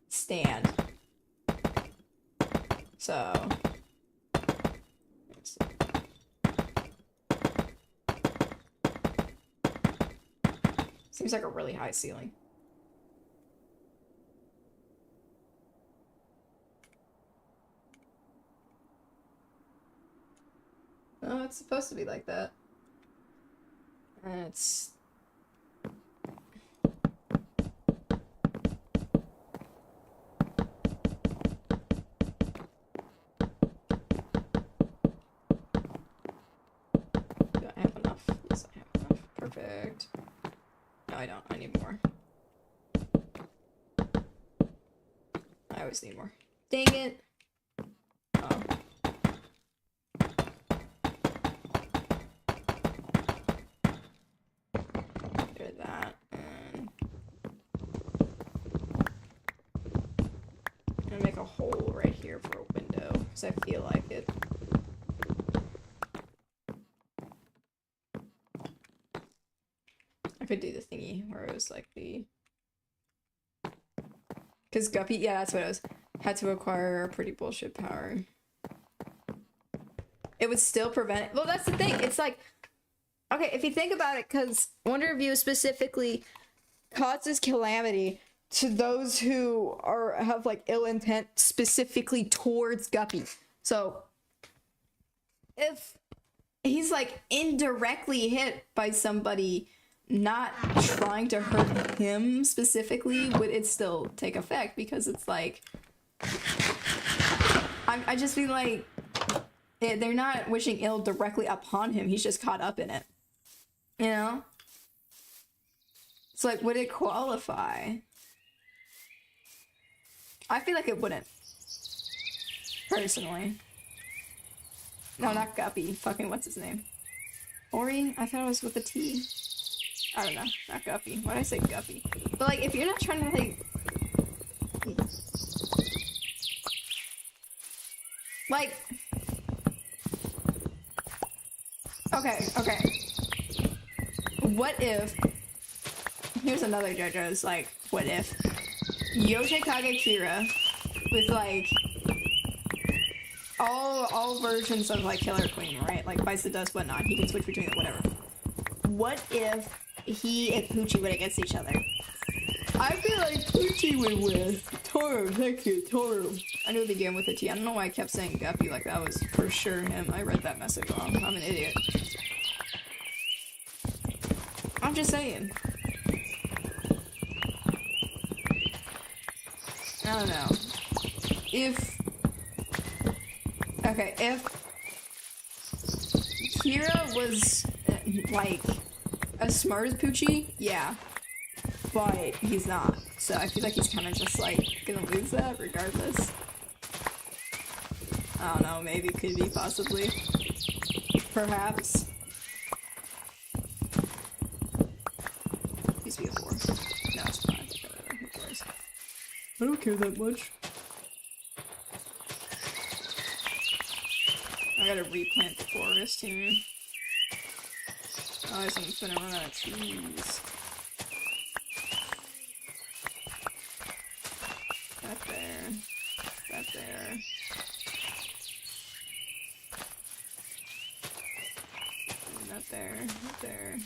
Stand. So... let's see. Seems like a really high ceiling. Oh, it's supposed to be like that. And it's... do I have enough? Yes, I have enough. Perfect. No, I don't. I need more. I always need more. Dang it! Oh. Do that, and... I'm gonna make a hole right here for a window, because I feel like it. I could do the thingy where it was like the... because Guppy, yeah, that's what it was. Had to acquire a pretty bullshit power. It would still prevent it. Well, that's the thing. It's like, okay, if you think about it, because Wonder Review specifically causes calamity to those who have like ill intent specifically towards Guppy. So if he's like indirectly hit by somebody not trying to hurt him specifically, would it still take effect? Because it's like, I just feel like they're not wishing ill directly upon him. He's just caught up in it. You know? It's like, would it qualify? I feel like it wouldn't. Personally. No, not Guppy. Fucking what's his name? Ori? I thought it was with a T. I don't know. Not Guppy. Why did I say Guppy? But like, if you're not trying to like, okay. What if, here's another JoJo's, like, what if Yoshikage Kira with like all versions of like Killer Queen, right? Like bites the dust, whatnot. He can switch between it, whatever. What if he and Poochie went against each other? I feel like Poochie would win. Toro, thank you, Toro. I knew it began with a T. I don't know why I kept saying Guppy, like that was for sure him. I read that message wrong. I'm an idiot. I'm just saying. I don't know. If Kira was like as smart as Poochie, yeah, but he's not. So I feel like he's kind of just like gonna lose that regardless. I don't know. Maybe, could be, possibly, perhaps. Used to be a 4. No, it's 5. Whatever. Who cares? I don't care that much. I gotta replant the forest here. Otherwise I'm gonna run out of trees. That there. That there. And that there. That there.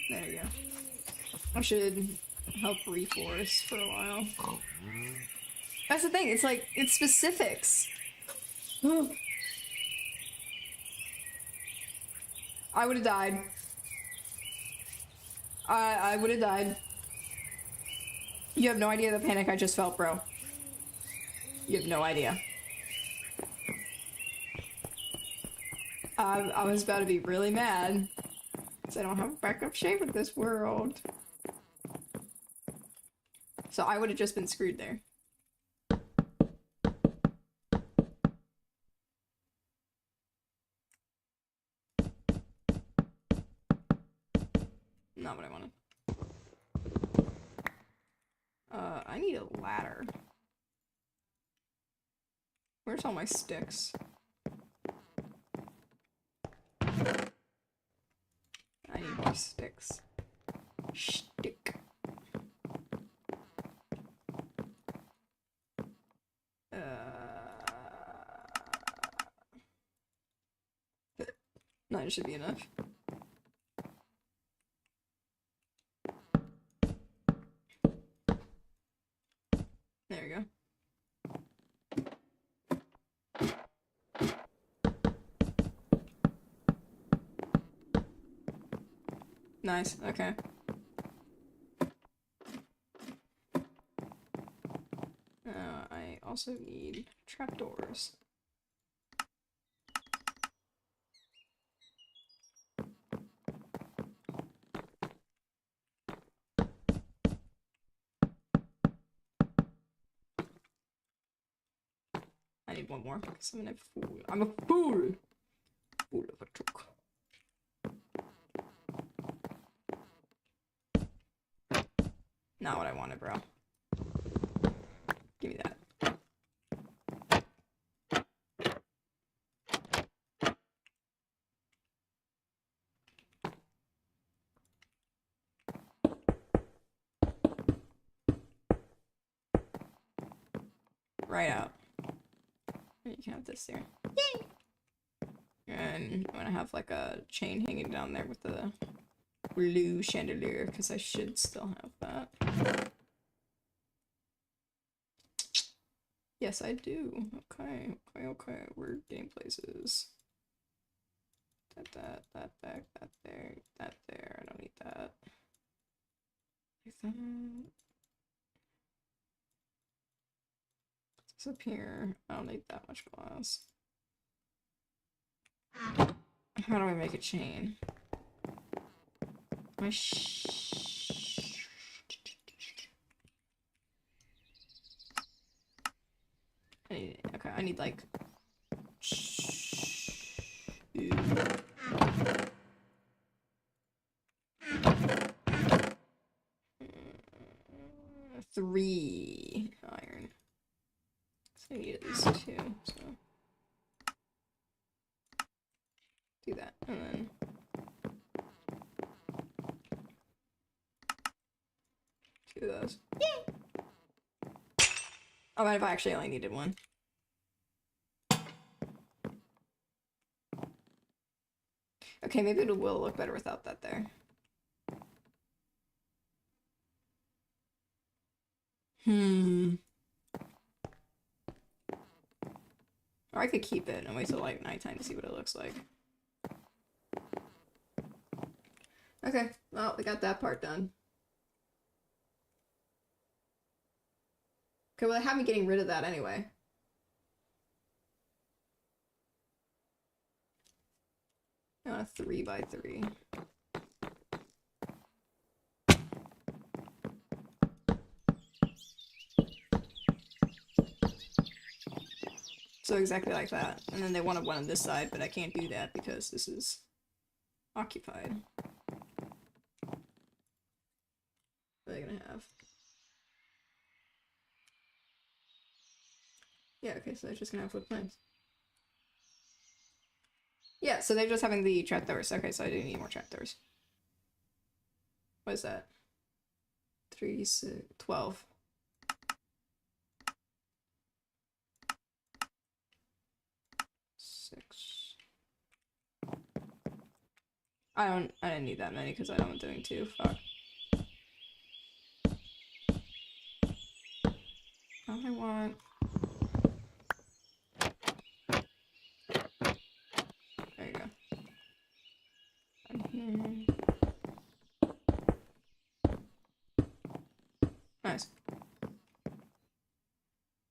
There you go. I should help reforest for a while. That's the thing, it's like, it's specifics. I would've died. I would've died. You have no idea the panic I just felt, bro. You have no idea. I was about to be really mad. Because I don't have a backup shape in this world. So I would've just been screwed there. Not what I wanted. I need a ladder. Where's all my sticks? I need more sticks. Stick. No, it should be enough. There we go. Nice, okay. I also need trapdoors. I need one more because I'm a fool. I'm a fool! Fool of a truck. Not what I wanted, bro. Give me that. Right out. You can have this there. Yay! And I'm gonna have like a chain hanging down there with the blue chandelier because I should still have that. Yes, I do. Okay. We're getting places. That there, that there. I don't need that. Like that. This up here. I don't need that much glass. How do I make a chain? Okay, I need like 3 iron. So I need at least 2, so do that, and then two of those. Yay! Oh, what if I actually only needed 1? Okay, maybe it will look better without that there. Or I could keep it and wait till like nighttime to see what it looks like. Okay, well, we got that part done. Okay, well, they have me getting rid of that anyway. I want a 3x3. So exactly like that. And then they wanted one on this side, but I can't do that because this is occupied. What are they gonna have? Yeah, okay, so they're just gonna have wood planks. Yeah, so they're just having the trapdoors. Okay, so I do need more trapdoors. What is that? 3, 6, 12. I didn't need that many because I don't doing 2. Fuck. All I want. There you go. Here. Nice.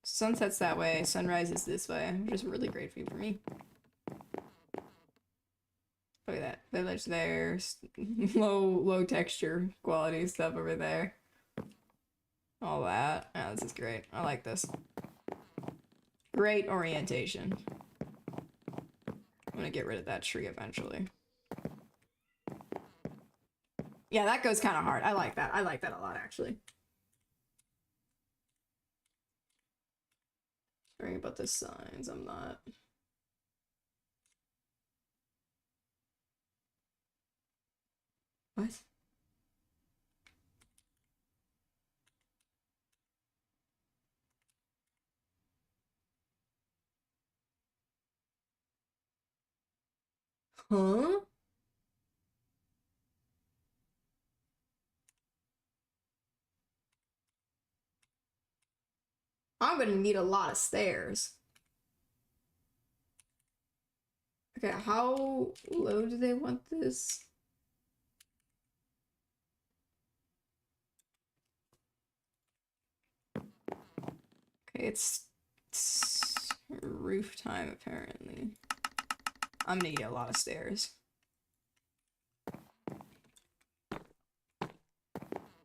Sunset's that way, sunrise is this way, which is really great for me. Look at that. Village there. Low texture quality stuff over there. All that. Oh, this is great. I like this. Great orientation. I'm gonna get rid of that tree eventually. Yeah, that goes kind of hard. I like that. I like that a lot, actually. Sorry about the signs. I'm not. What? Huh? I'm gonna need a lot of stairs. Okay, how low do they want this? Okay, it's roof time apparently. I'm gonna need a lot of stairs.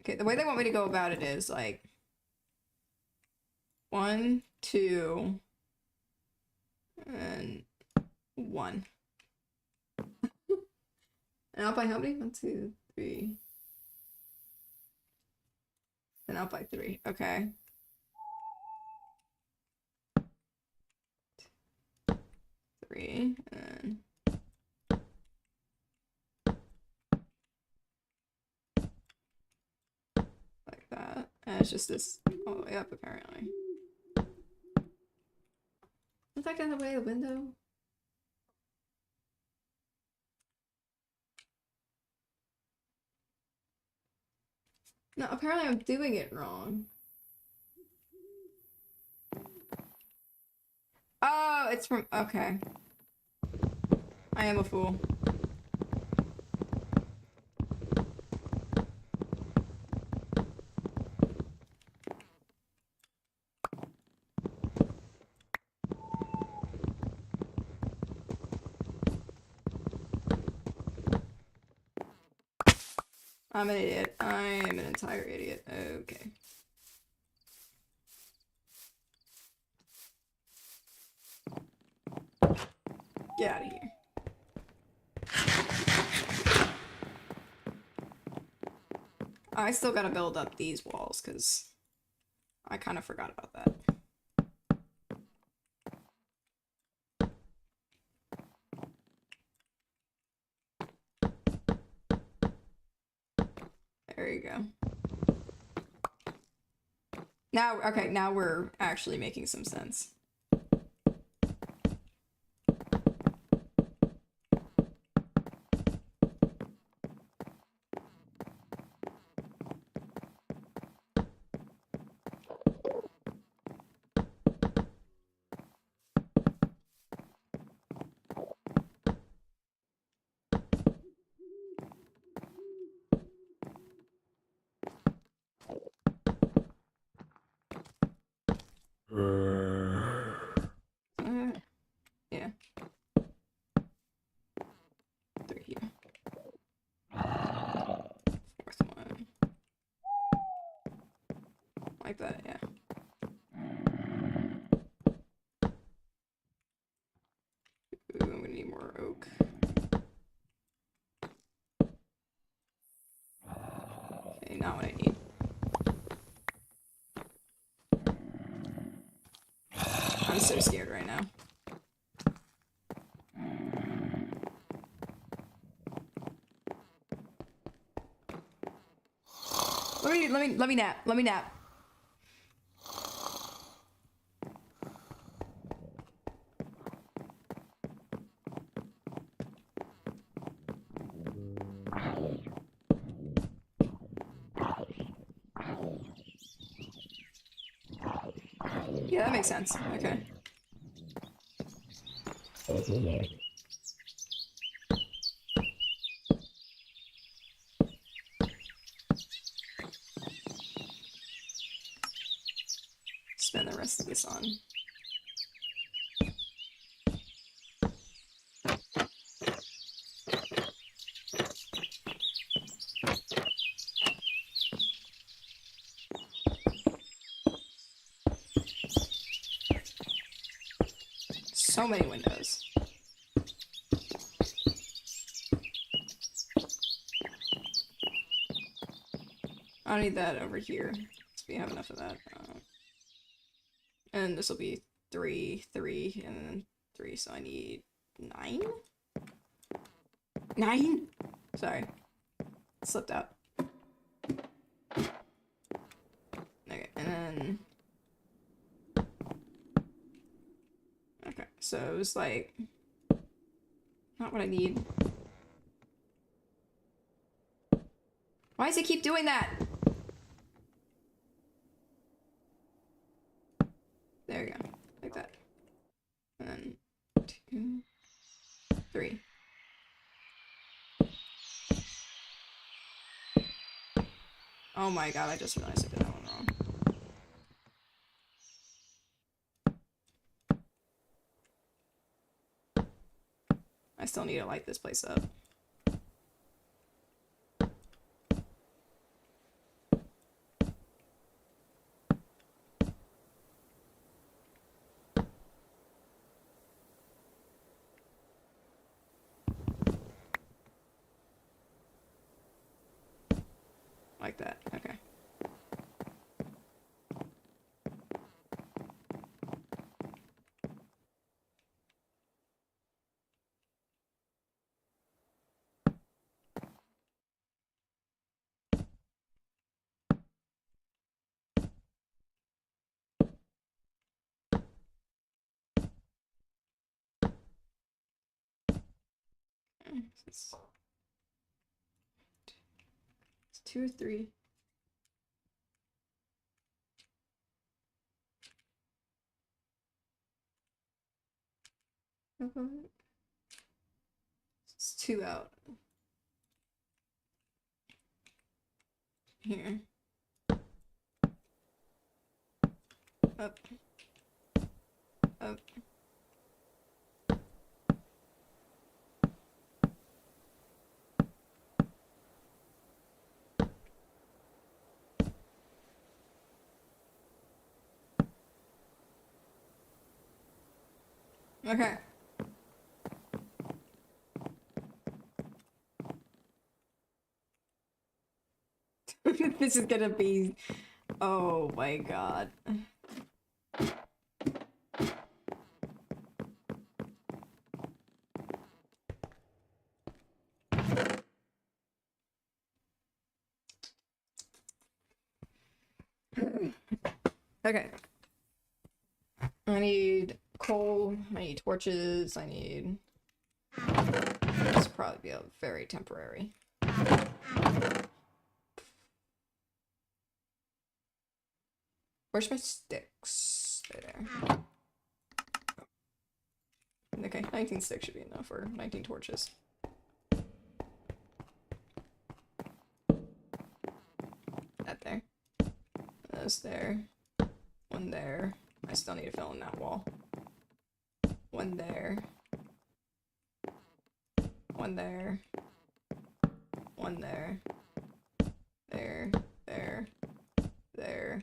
Okay, the way they want me to go about it is like 1, 2, and 1. And out by how many? 1, 2, 3. And out by 3. Okay. 3 and like that. And it's just this all the way up apparently. Is that kind of way the window? No, apparently I'm doing it wrong. Oh, it's from, okay. I am a fool. I'm an idiot. I am an entire idiot. Okay. Get out of here. I still gotta build up these walls, because I kind of forgot about that. There you go. Now, okay, now we're actually making some sense. Yeah. 3 here. 4th one. Like that, yeah. Ooh, I'm gonna need more oak. Okay, not what I need. I'm so scared right now. Let me nap. Let me nap. Yeah, that makes sense. Okay. Spend the rest of this on. So many windows. I don't need that over here. So we have enough of that. And this will be 3, 3, and then 3, so I need 9? 9? Sorry. Slipped out. Okay, and then... Okay, so it was like... Not what I need. Why does it keep doing that? There we go. Like that. And then 2, 3. Oh my god, I just realized I did that one wrong. I still need to light this place up. Like that, okay. It's 2 or 3. It's 2 out. Here. Up. Up. Okay. This is gonna be... Oh my god. Okay. I need coal, I need torches, I need... This will probably be a very temporary. Where's my sticks? There. Okay, 19 sticks should be enough, or 19 torches. That there. Those there. One there. I still need to fill in that wall. One there. One there. One there. There. There. There.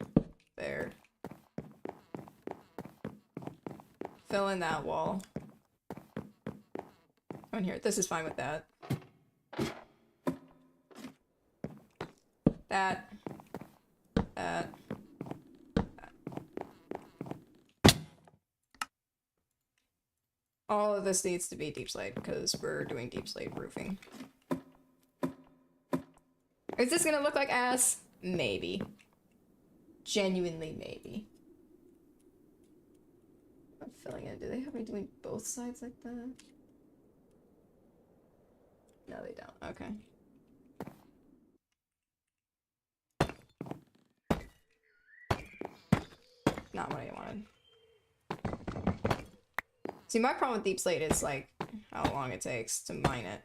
There. Fill in that wall. On here. This is fine with that. That. That. All of this needs to be deep slate because we're doing deep slate roofing. Is this gonna look like ass? Maybe. Genuinely, maybe. I'm filling in. Do they have me doing both sides like that? No, they don't. Okay. Not what I wanted. See, my problem with deep slate is, like, how long it takes to mine it.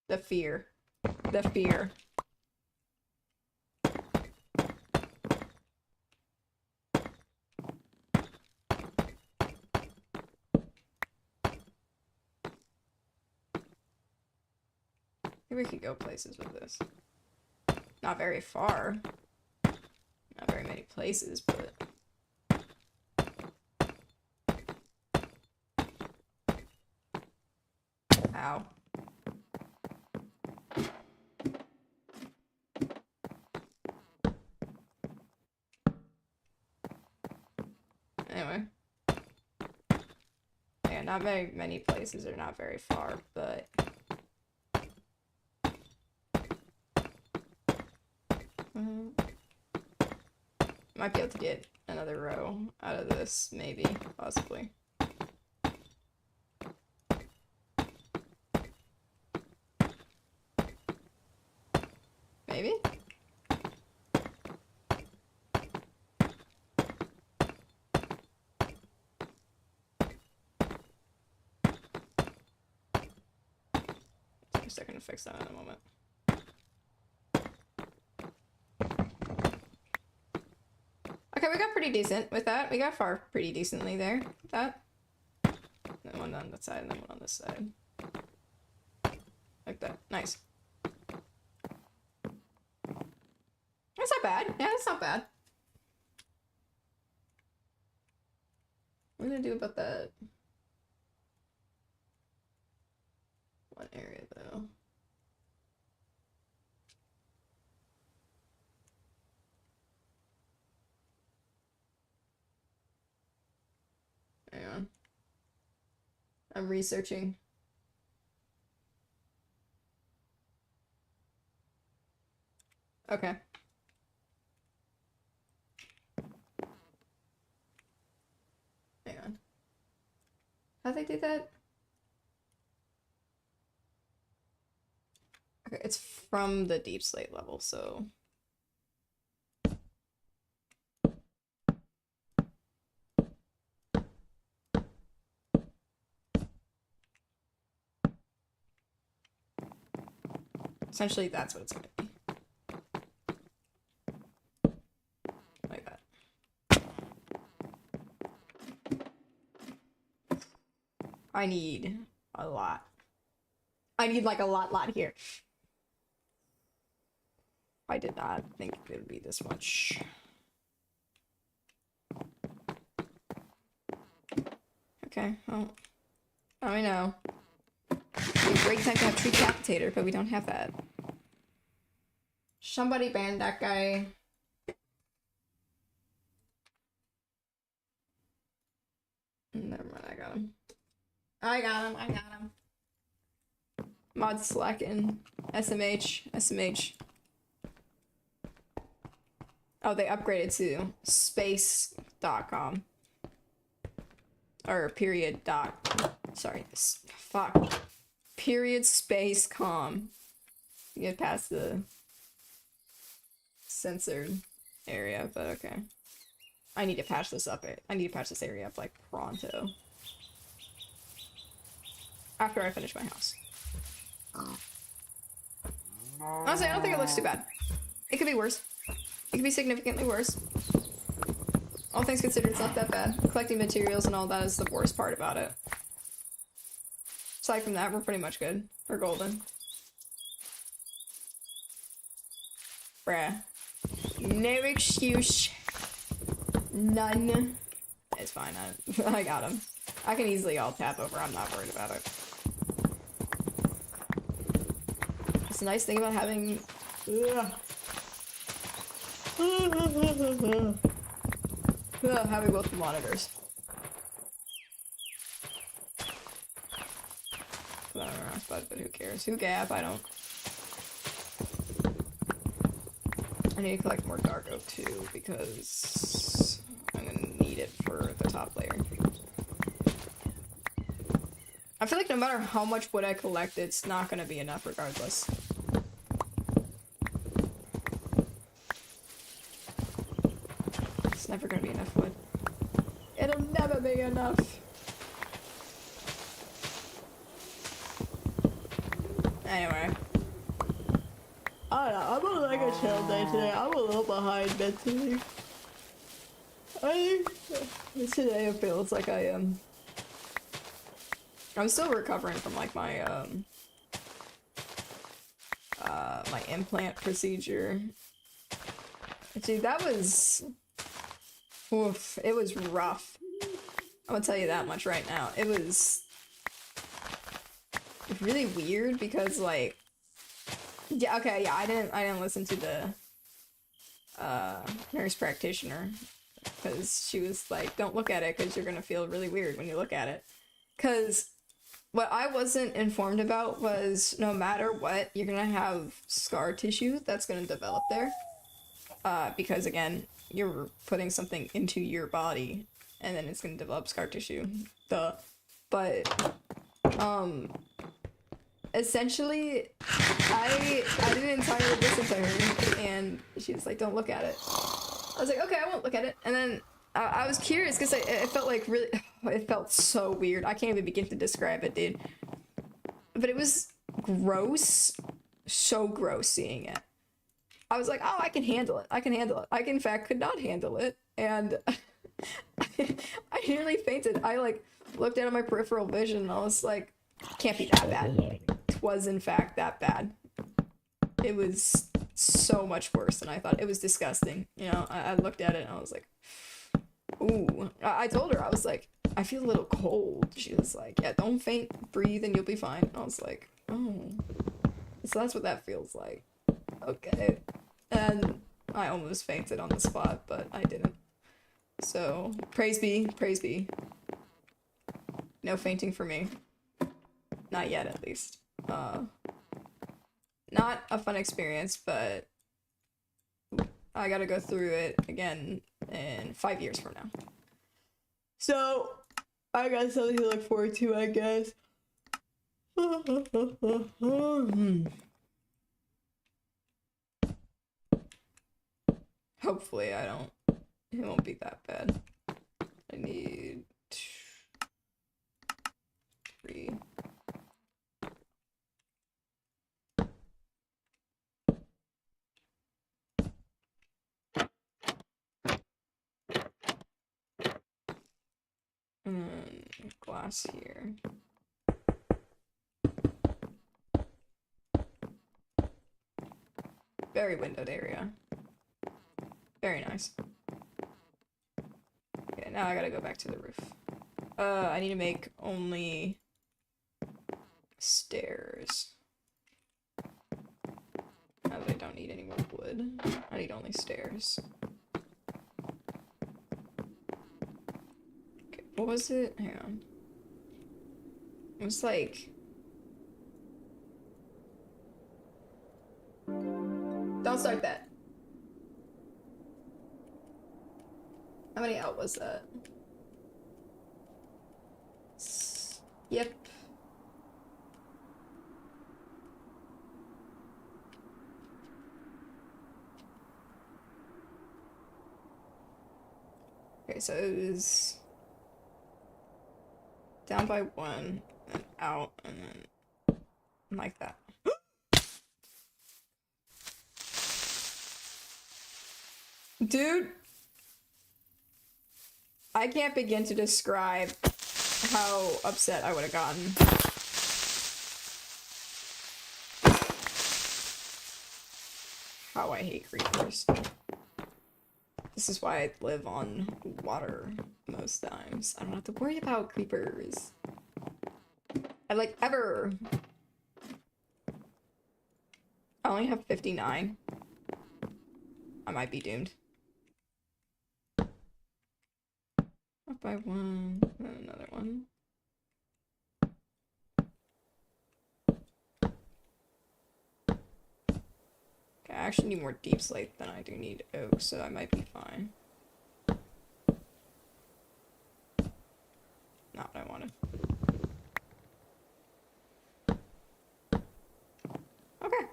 The fear. The fear. Maybe we could go places with this. Not very far. Not very many places, but... Ow. Anyway. Yeah, not very many places are not very far, but... Might be able to get another row out of this, maybe, possibly. Maybe? Take a second to fix that in a moment. Okay, we got pretty decent with that. We got far pretty decently there with that. Then one on that side and then one on this side. Like that. Nice. That's not bad. Yeah, that's not bad. What are we gonna do about that one area though? Hang on. I'm researching. Okay. Hang on. How'd they do that? Okay, it's from the deep slate level, so... Essentially, that's what it's gonna be. Like that. I need a lot. I need like a lot here. I did not think it would be this much. Okay, well, I know. It'd be a great time to have Tree Capitator, but we don't have that. Somebody ban that guy. Never mind, I got him. I got him. Mod slacking. SMH. Oh, they upgraded to space.com. Or period dot. Sorry. Fuck. Period space com. You get past the censored area, but okay. I need to patch this up. I need to patch this area up like pronto. After I finish my house. Honestly, I don't think it looks too bad. It could be worse. It could be significantly worse. All things considered, it's not that bad. Collecting materials and all that is the worst part about it. Aside from that, we're pretty much good. We're golden. Bruh. No excuse. None. It's fine. I got him. I can easily alt tab over. I'm not worried about it. It's a nice thing about having... having both monitors. I don't know, but who cares? Who gap? I don't. I need to collect more Dargo too, because I'm gonna need it for the top layer. I feel like no matter how much wood I collect, it's not gonna be enough regardless. It's never gonna be enough wood. It'll never be enough. Anyway. I don't know, I'm on like a chill day today. I'm a little behind mentally. I think today it feels like I am. I'm still recovering from like my my implant procedure. Dude, that was oof, it was rough. I'm gonna tell you that much right now. It was really weird because like yeah, okay, yeah, I didn't listen to the nurse practitioner because she was like, don't look at it because you're gonna feel really weird when you look at it. Because what I wasn't informed about was no matter what, you're gonna have scar tissue that's gonna develop there. Because again, you're putting something into your body and then it's gonna develop scar tissue. Duh. But essentially I did an entire listen to her and she was like, don't look at it. I was like, okay, I won't look at it. And then I was curious because it felt like really, it felt so weird. I can't even begin to describe it, dude. But it was gross, so gross seeing it. I was like, oh, I can handle it. I can handle it. I, in fact, could not handle it. And I nearly fainted. I, like, looked out of my peripheral vision and I was like, can't be that bad. It was, in fact, that bad. It was so much worse than I thought. It was disgusting. You know, I looked at it and I was like, ooh. I told her, I was like, I feel a little cold. She was like, yeah, don't faint, breathe, and you'll be fine. And I was like, oh. So that's what that feels like. Okay. And I almost fainted on the spot, but I didn't. So, praise be, praise be. No fainting for me. Not yet, at least. Not a fun experience, but I gotta go through it again in 5 years from now. So, I got something to look forward to, I guess. Hopefully it won't be that bad. I need 3. And then glass here. Very windowed area. Very nice. Okay, now I gotta go back to the roof. I need to make only stairs. Now that I don't need any more wood, I need only stairs. Okay, what was it? Hang on. It was like... Don't start that. How many out was that? Yep. Okay, so it was down by 1, and out, and then like that. Dude, I can't begin to describe how upset I would have gotten. How I hate creepers. This is why I live on water most times. I don't have to worry about creepers. Ever. I only have 59. I might be doomed. Up by 1, and another one. Okay, I actually need more deep slate than I do need oak, so I might be fine. Not what I wanted. Okay.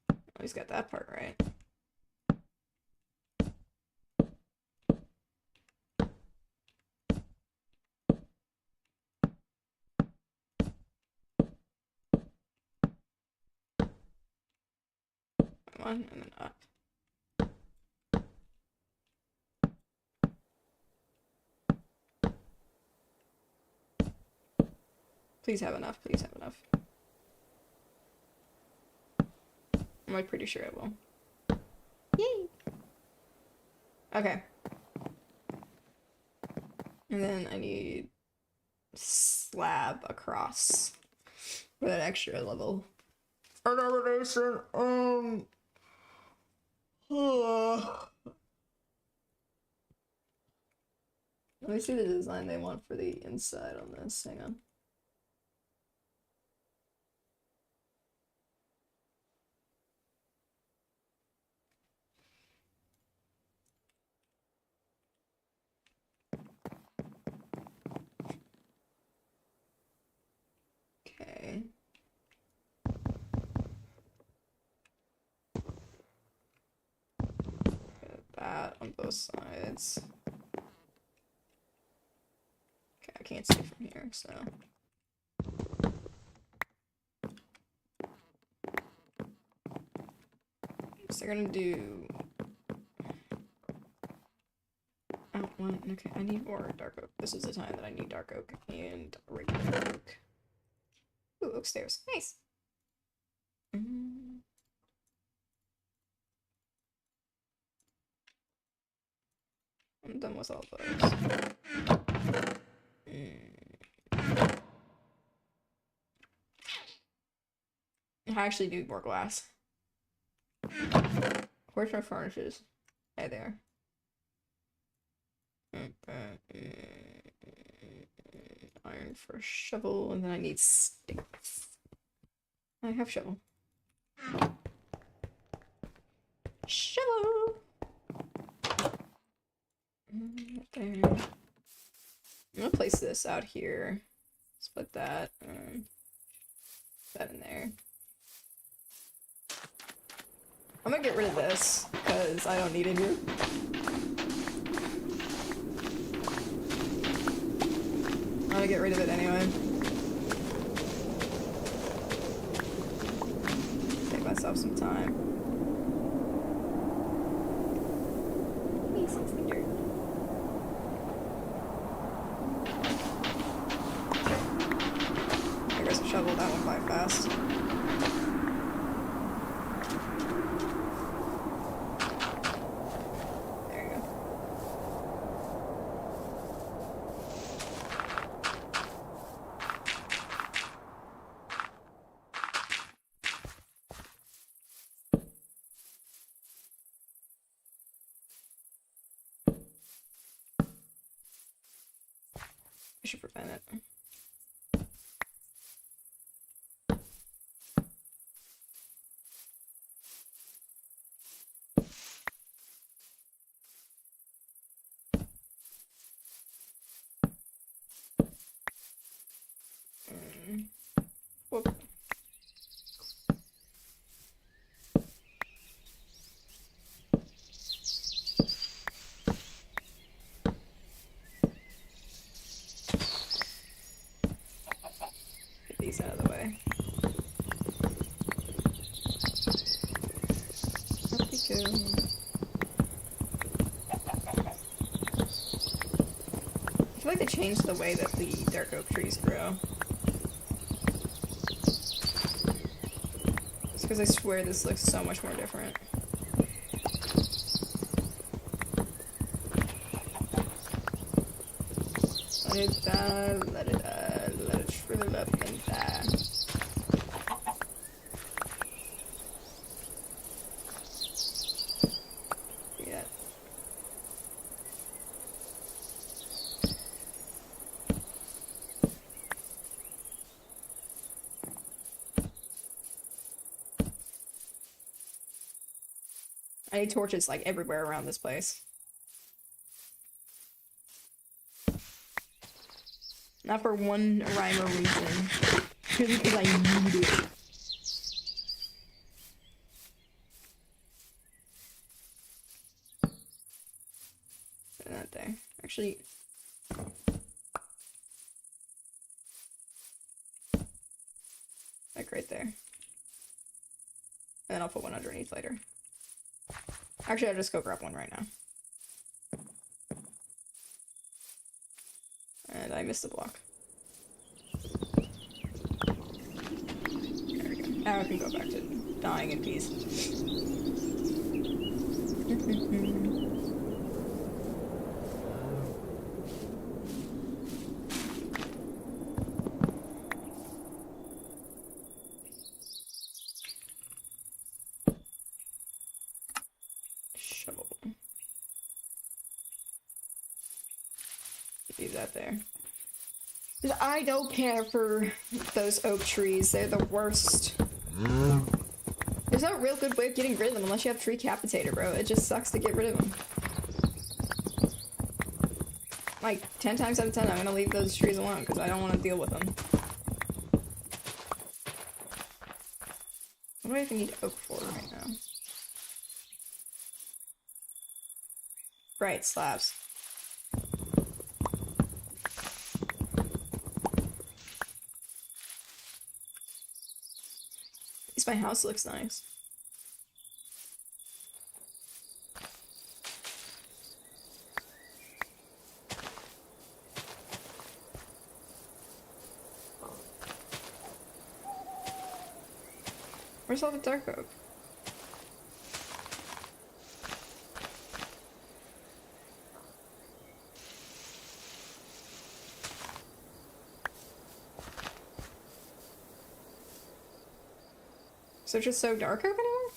At least got that part right. One, and then up. Please have enough, please have enough. I'm like pretty sure it will. Yay! Okay. And then I need slab across for that extra level. An elevation, Let me see the design they want for the inside on this. Hang on. Okay. Get that on both sides. Okay, I can't see from here, so. So they're gonna do. Oh, one. Okay, I need more dark oak. This is the time that I need dark oak and regular oak. Ooh, oak stairs. Nice. I'm done with all those. I actually need more glass. Where's my furnaces? Hey there. Iron for a shovel, and then I need sticks. I have shovel. Shovel! There. I'm gonna place this out here. Split that. That in there. I'm gonna get rid of this, because I don't need it here. I'm gonna get rid of it anyway. Take myself some time. Please, some dirt. I guess I shoveled that one quite fast. I should prevent it. Whoop. Get these out of the way. Up we go. I feel like they changed the way that the dark oak trees grow. It's because I swear this looks so much more different. Let it die, let it shrivel up and die. Yeah. I need torches like everywhere around this place. Not for one rhyme or reason. Purely because I need it. Put that there. Actually. Like right there. And then I'll put one underneath later. Actually, I'll just go grab one right now. And I missed the block. There we go. Now I can go back to dying in peace. Shovel. Leave that there. I don't care for those oak trees. They're the worst. There's no real good way of getting rid of them unless you have tree capitator, bro. It just sucks to get rid of them. Like, 10 times out of 10, I'm gonna leave those trees alone because I don't want to deal with them. What do I even need oak for right now? Right, slabs. At least my house looks nice. Where's all the dark oak? So just so dark oak anymore?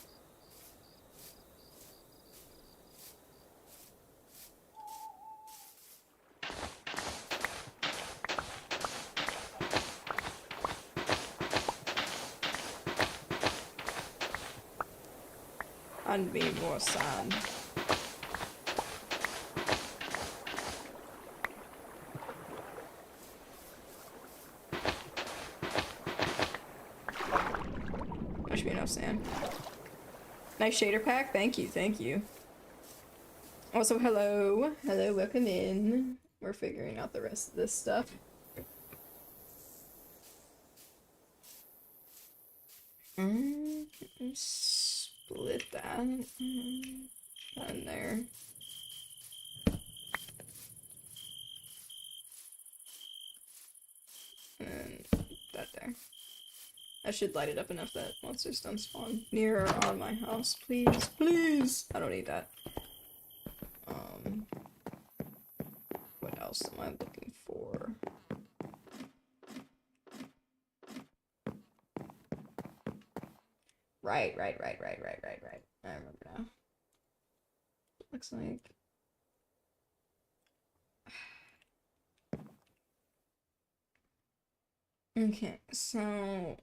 I'd be more sad. There should be enough sand. Nice shader pack. Thank you, thank you. Also, hello. Hello, welcome in. We're figuring out the rest of this stuff. Split that. Down there. And that there. I should light it up enough that monsters don't spawn near or on my house. Please, please! I don't need that. What else am I looking for? Right. I remember now. Looks like... Okay, so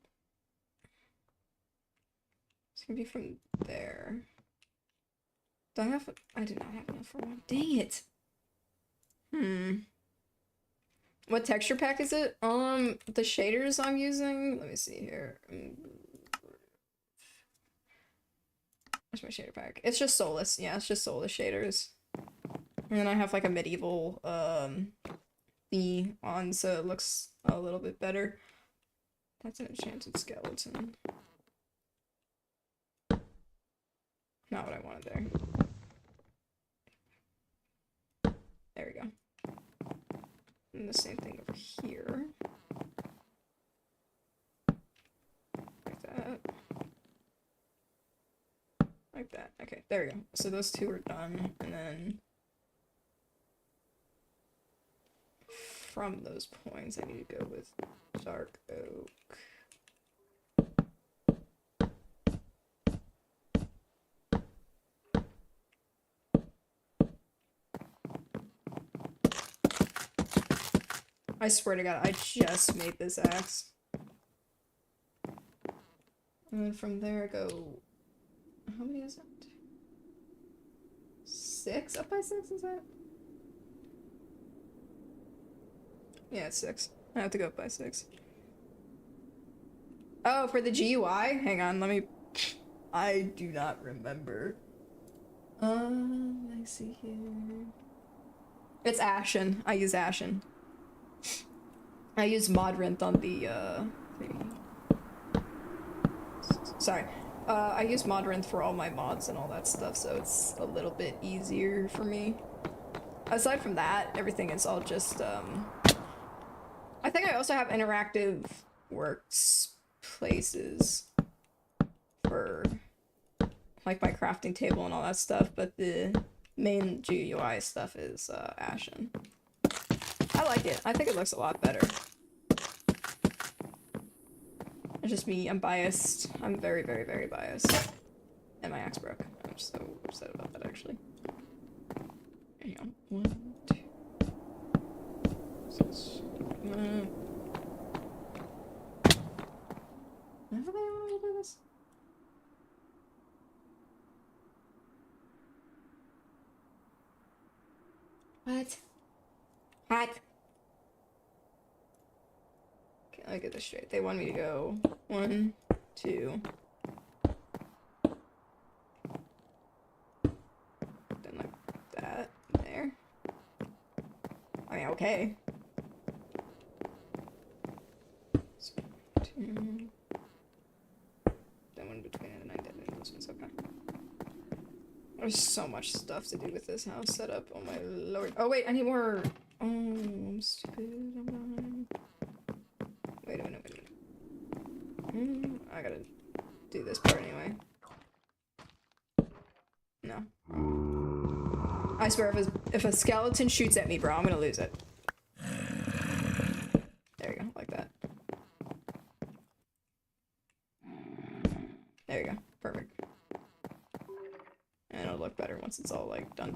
it's gonna be from there. Do I have? I do not have enough for one. Dang it. What texture pack is it? The shaders I'm using. Let me see here. Where's my shader pack? It's just Solus. Yeah, it's just Solus shaders. And then I have like a medieval B on, so it looks a little bit better. That's an enchanted skeleton. Not what I wanted there. There we go. And the same thing over here. Like that. Like that. Okay, there we go. So those two are done, and then from those points I need to go with dark oak. I swear to God, I just made this axe. And then from there I go... How many is it? 6? Up by 6, is that? Yeah, it's 6. I have to go up by 6. Oh, for the GUI? Hang on, let me... I do not remember. Let me see here. It's Ashen. I use Ashen. I use Modrinth on the, Sorry. I use Modrinth for all my mods and all that stuff, so it's a little bit easier for me. Aside from that, everything is all just, I think I also have interactive workspaces for, like, my crafting table and all that stuff, but the main GUI stuff is, Ashen. I like it. I think it looks a lot better. It's just me. I'm biased. I'm very, very, very biased. And my axe broke. I'm so upset about that, actually. Hang on. 1, 2, 6. Never they want me to do this? What? What? Okay, let me get this straight. They want me to go 1, 2. Then like that. There. I mean, okay. So, 2. Then one between it and I did it. This one's okay. There's so much stuff to do with this house setup. Oh my lord. Oh wait, I need more. Oh, I'm stupid. I'm behind. Wait a minute, wait a minute. I gotta do this part anyway. No. I swear, if a skeleton shoots at me, bro, I'm gonna lose it. There you go, like that. There you go, perfect. And it'll look better once it's all, like, done.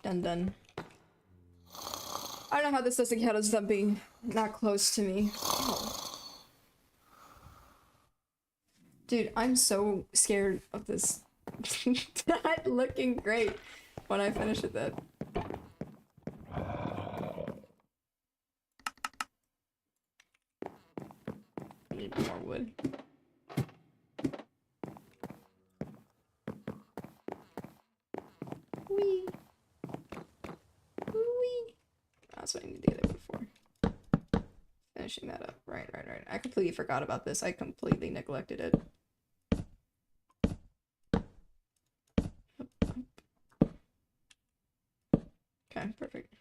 Done. I don't know how this doesn't count as them being not close to me. Oh. Dude, I'm so scared of this not looking great when I finish it then. I need more wood. Wee. Wee. That's what I need to do there before. Finishing that up. Right. I completely forgot about this. I completely neglected it. Okay, perfect.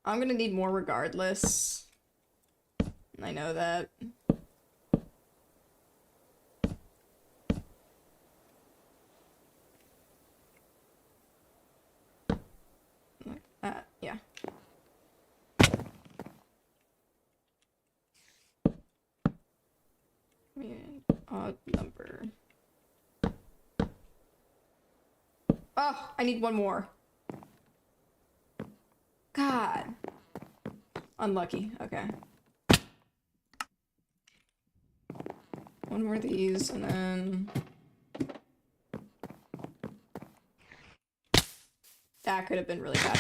I'm gonna need more regardless. I know that. Like that, yeah. Odd number. Oh, I need one more. God. Unlucky. Okay. One more of these, and then... That could have been really bad.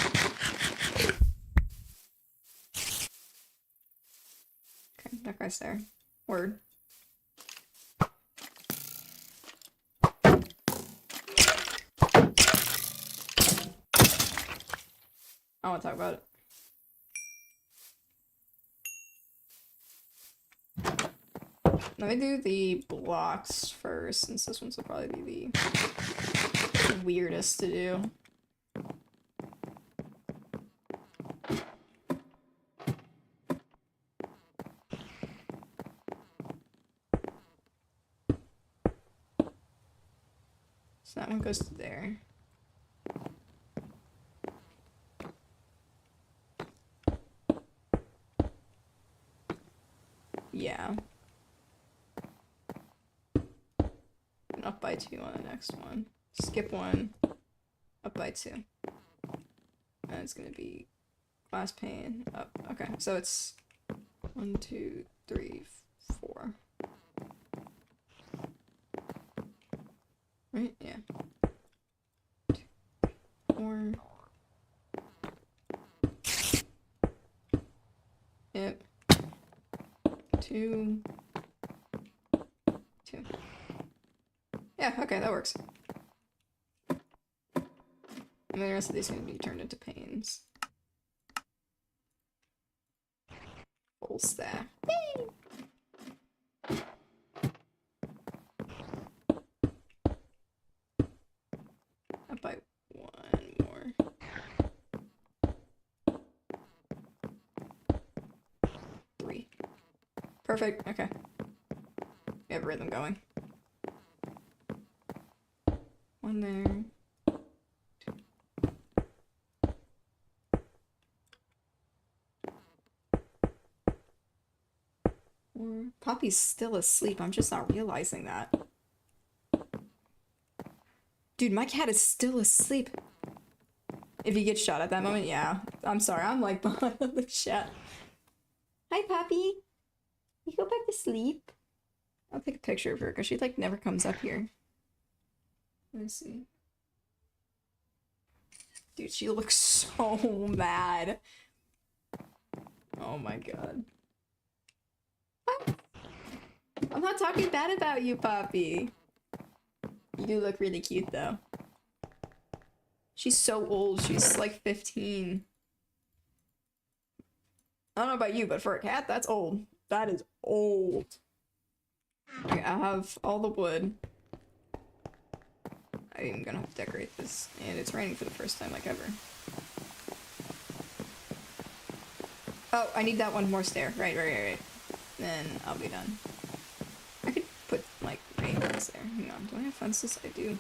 Okay, that guy's there. Word. I want to talk about it. Let me do the blocks first, since this one's will probably be the weirdest to do. So that one goes to there. Yeah. And up by 2 on the next one. Skip 1. Up by 2. And it's gonna be glass pane up. Okay, so it's 1, 2, 3, 4. Right? Yeah. 2, 4. Yep. 2. 2. Yeah, okay, that works. And the rest of these are going to be turned into panes. Full stack. Up by 1 more. 3. Perfect, okay. We have rhythm going. 1 there. 4. Poppy's still asleep. I'm just not realizing that. Dude, my cat is still asleep. If you get shot at that moment, yeah. I'm sorry, I'm like behind the chat. Hi, Poppy. You go back to sleep? I'll take a picture of her because she like never comes up here. Let me see. Dude, she looks so mad. Oh my god. What? I'm not talking bad about you, Poppy. You do look really cute though. She's so old, she's like 15. I don't know about you, but for a cat, that's old. That is old. Okay, I have all the wood. I'm gonna have to decorate this, and it's raining for the first time like ever. Oh, I need that one more stair. Right. Then I'll be done. I could put, like, railings there. Hang on, do I have fences? I do.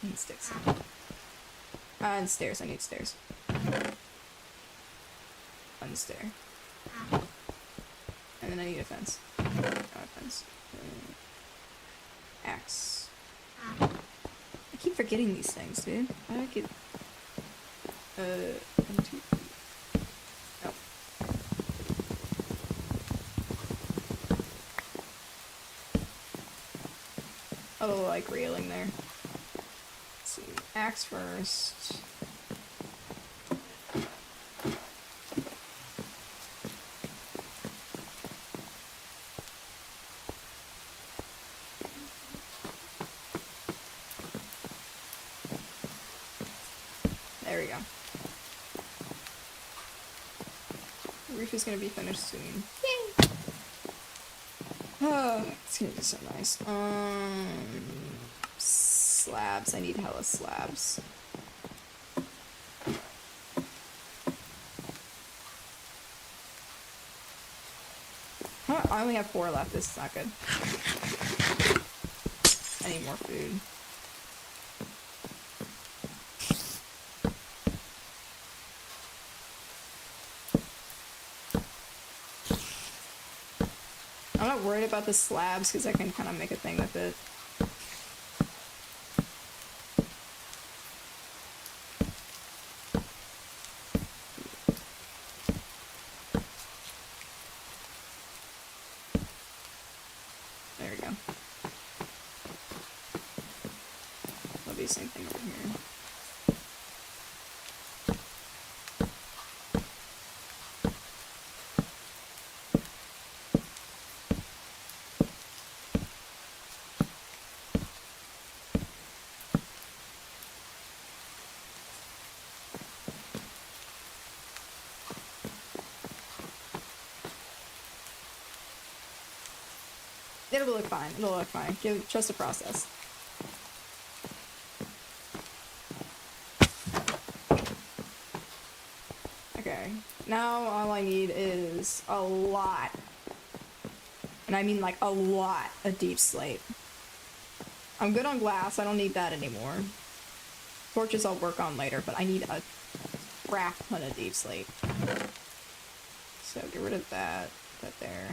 I need sticks. And stairs, I need stairs. One stair. And then I need a fence. Oh, a fence. Axe. I keep forgetting these things, dude. How do I get... 1, 2, 3. Oh. A little, like, railing there. Let's see. Axe first. There we go. The roof is gonna be finished soon. Yay! Oh, it's gonna be so nice. Slabs. I need hella slabs. Huh, I only have 4 left. This is not good. I need more food. I'm not worried about the slabs because I can kind of make a thing with it. be the same thing over here. It'll look fine. It'll look fine. Trust the process. Okay. Now all I need is a lot. And I mean like a lot of deep slate. I'm good on glass. I don't need that anymore. Torches I'll work on later, but I need a crap ton of deep slate. So get rid of that. That there.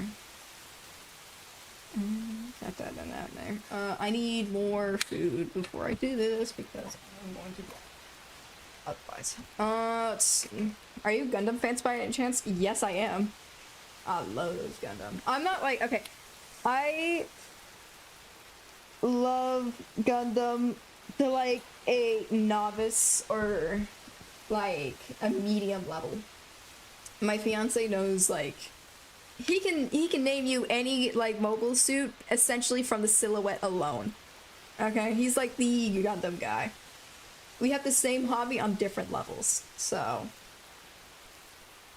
Got that and that in there. I need more food before I do this because I'm going to otherwise. Let's see. Are you Gundam fans by any chance? Yes, I am. I love those Gundam. I'm not like, okay, I love Gundam to like a novice or like a medium level. My fiance knows like he can name you any like mobile suit essentially from the silhouette alone. Okay, he's like the Gundam guy. We have the same hobby on different levels, so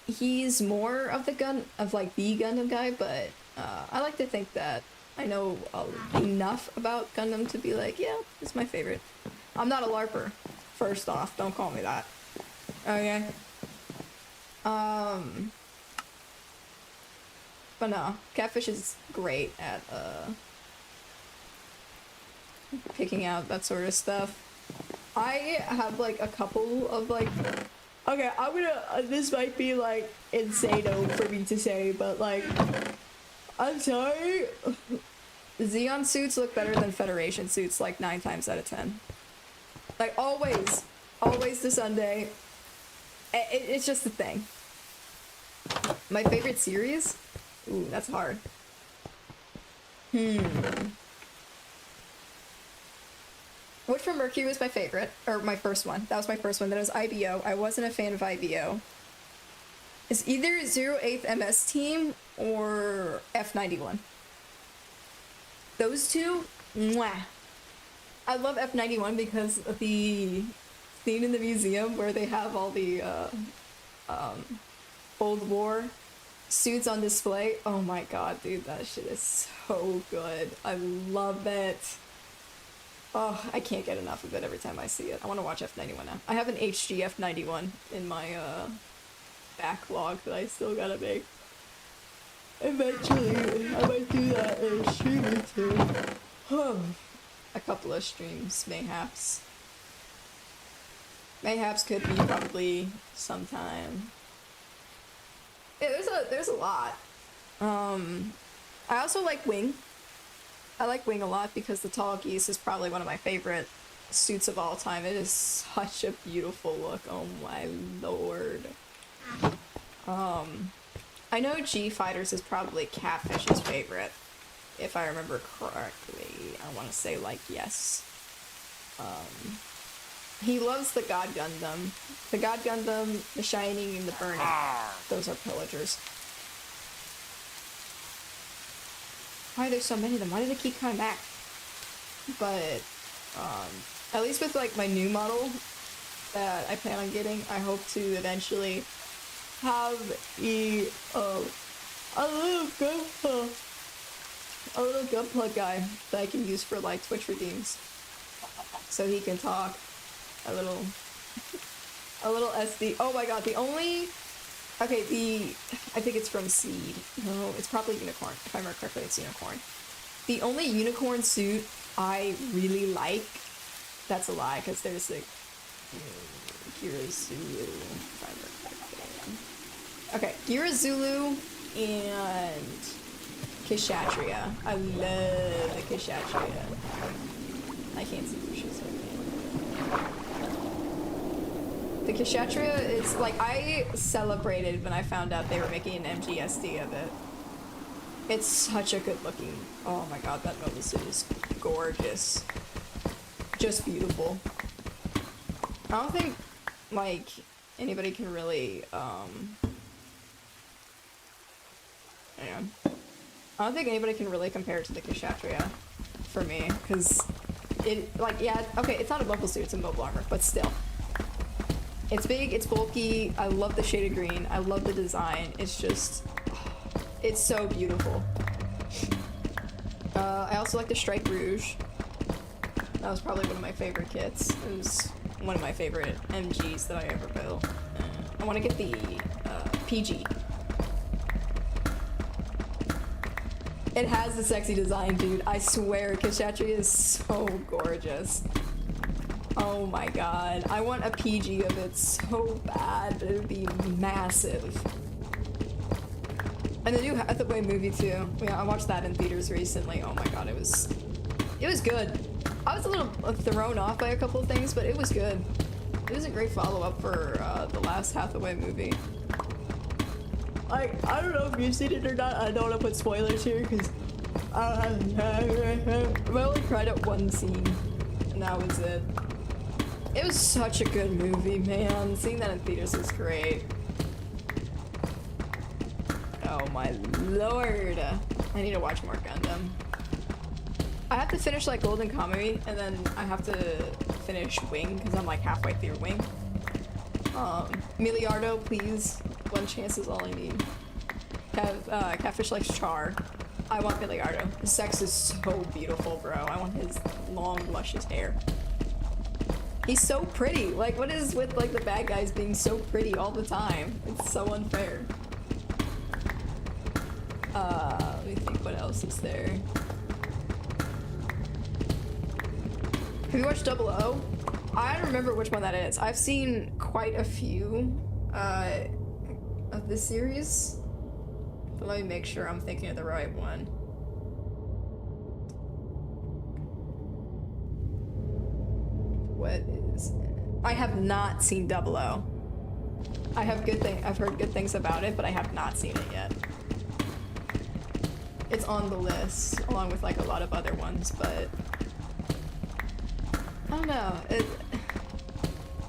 he's more of the Gundam guy, but I like to think that I know enough about Gundam to be like, yeah, it's my favorite. I'm not a LARPer. First off, don't call me that. Okay. But no, Catfish is great at picking out that sort of stuff. I have like a couple of like, okay, I'm gonna, this might be like insane for me to say, but like, I'm sorry, Zeon suits look better than Federation suits like 9 times out of 10. Like always to Sunday. It's just a thing. My favorite series? Ooh, that's hard. Witch from Mercury was my favorite, or my first one. That was my first one. That was IBO. I wasn't a fan of IBO. It's either 08th MS Team or F91. Those two, mwah. I love F91 because of the scene in the museum where they have all the Cold War suits on display. Oh my god, dude, that shit is so good. I love it. Oh, I can't get enough of it every time I see it. I want to watch F91 now. I have an HD F91 in my backlog that I still gotta make. Eventually, I might do that in a stream or two. A couple of streams, mayhaps. Mayhaps could be probably sometime. Yeah, there's a lot. I also like Wing. I like Wing a lot because the Tall Geese is probably one of my favorite suits of all time. It is such a beautiful look. Oh my lord. I know G Fighters is probably Catfish's favorite, if I remember correctly. I want to say like yes. He loves the God Gundam. The God Gundam, the Shining, and the Burning. Those are pillagers. Why are there so many of them? Why do they keep coming back? But, at least with, like, my new model that I plan on getting, I hope to eventually have a little gunplug guy that I can use for, like, Twitch redeems. So he can talk. A little SD. Oh my god, the only... Okay, I think it's from Seed. No, it's probably Unicorn. If I remember correctly, it's Unicorn. The only Unicorn suit I really like, that's a lie, because there's like Gira Zulu. If I remember correctly. Okay, Gira Zulu and Kshatriya. I love the Kshatriya. I can't see who she's looking. The Kshatriya is, like, I celebrated when I found out they were making an MGSD of it. It's such a good looking, oh my god, that mobile suit is gorgeous. just beautiful. I don't think, like, anybody can really, hang on. I don't think anybody can really compare it to the Kshatriya for me, because it, like, yeah, okay, it's not a mobile suit, it's a mobile armor, but still. It's big, it's bulky, I love the shade of green, I love the design, it's just, it's so beautiful. I also like the Stripe Rouge. That was probably one of my favorite kits. It was one of my favorite MGs that I ever built. I want to get the PG. It has the sexy design, dude. I swear, Kshatriya is so gorgeous. Oh my god. I want a PG of it so bad, but it would be massive. And the new Hathaway movie too. Yeah, I watched that in theaters recently. Oh my god, it was good. I was a little thrown off by a couple of things, but it was good. It was a great follow-up for the last Hathaway movie. I don't know if you've seen it or not. I don't want to put spoilers here because I only cried at one scene, and that was it. It was such a good movie, man. Seeing that in theaters was great. Oh my lord. I need to watch more Gundam. I have to finish like Golden Kamuy, and then I have to finish Wing, because I'm like halfway through Wing. Miliardo, please. One chance is all I need. Catfish likes Char. I want Miliardo. His sex is so beautiful, bro. I want his long, luscious hair. He's so pretty. Like, what is with like the bad guys being so pretty all the time? It's so unfair. Let me think what else is there. Have you watched Double O? I don't remember which one that is. I've seen quite a few of this series. But let me make sure I'm thinking of the right one. What is it? I have not seen Double O. I've heard good things about it, but I have not seen it yet. It's on the list, along with like a lot of other ones, but I don't know.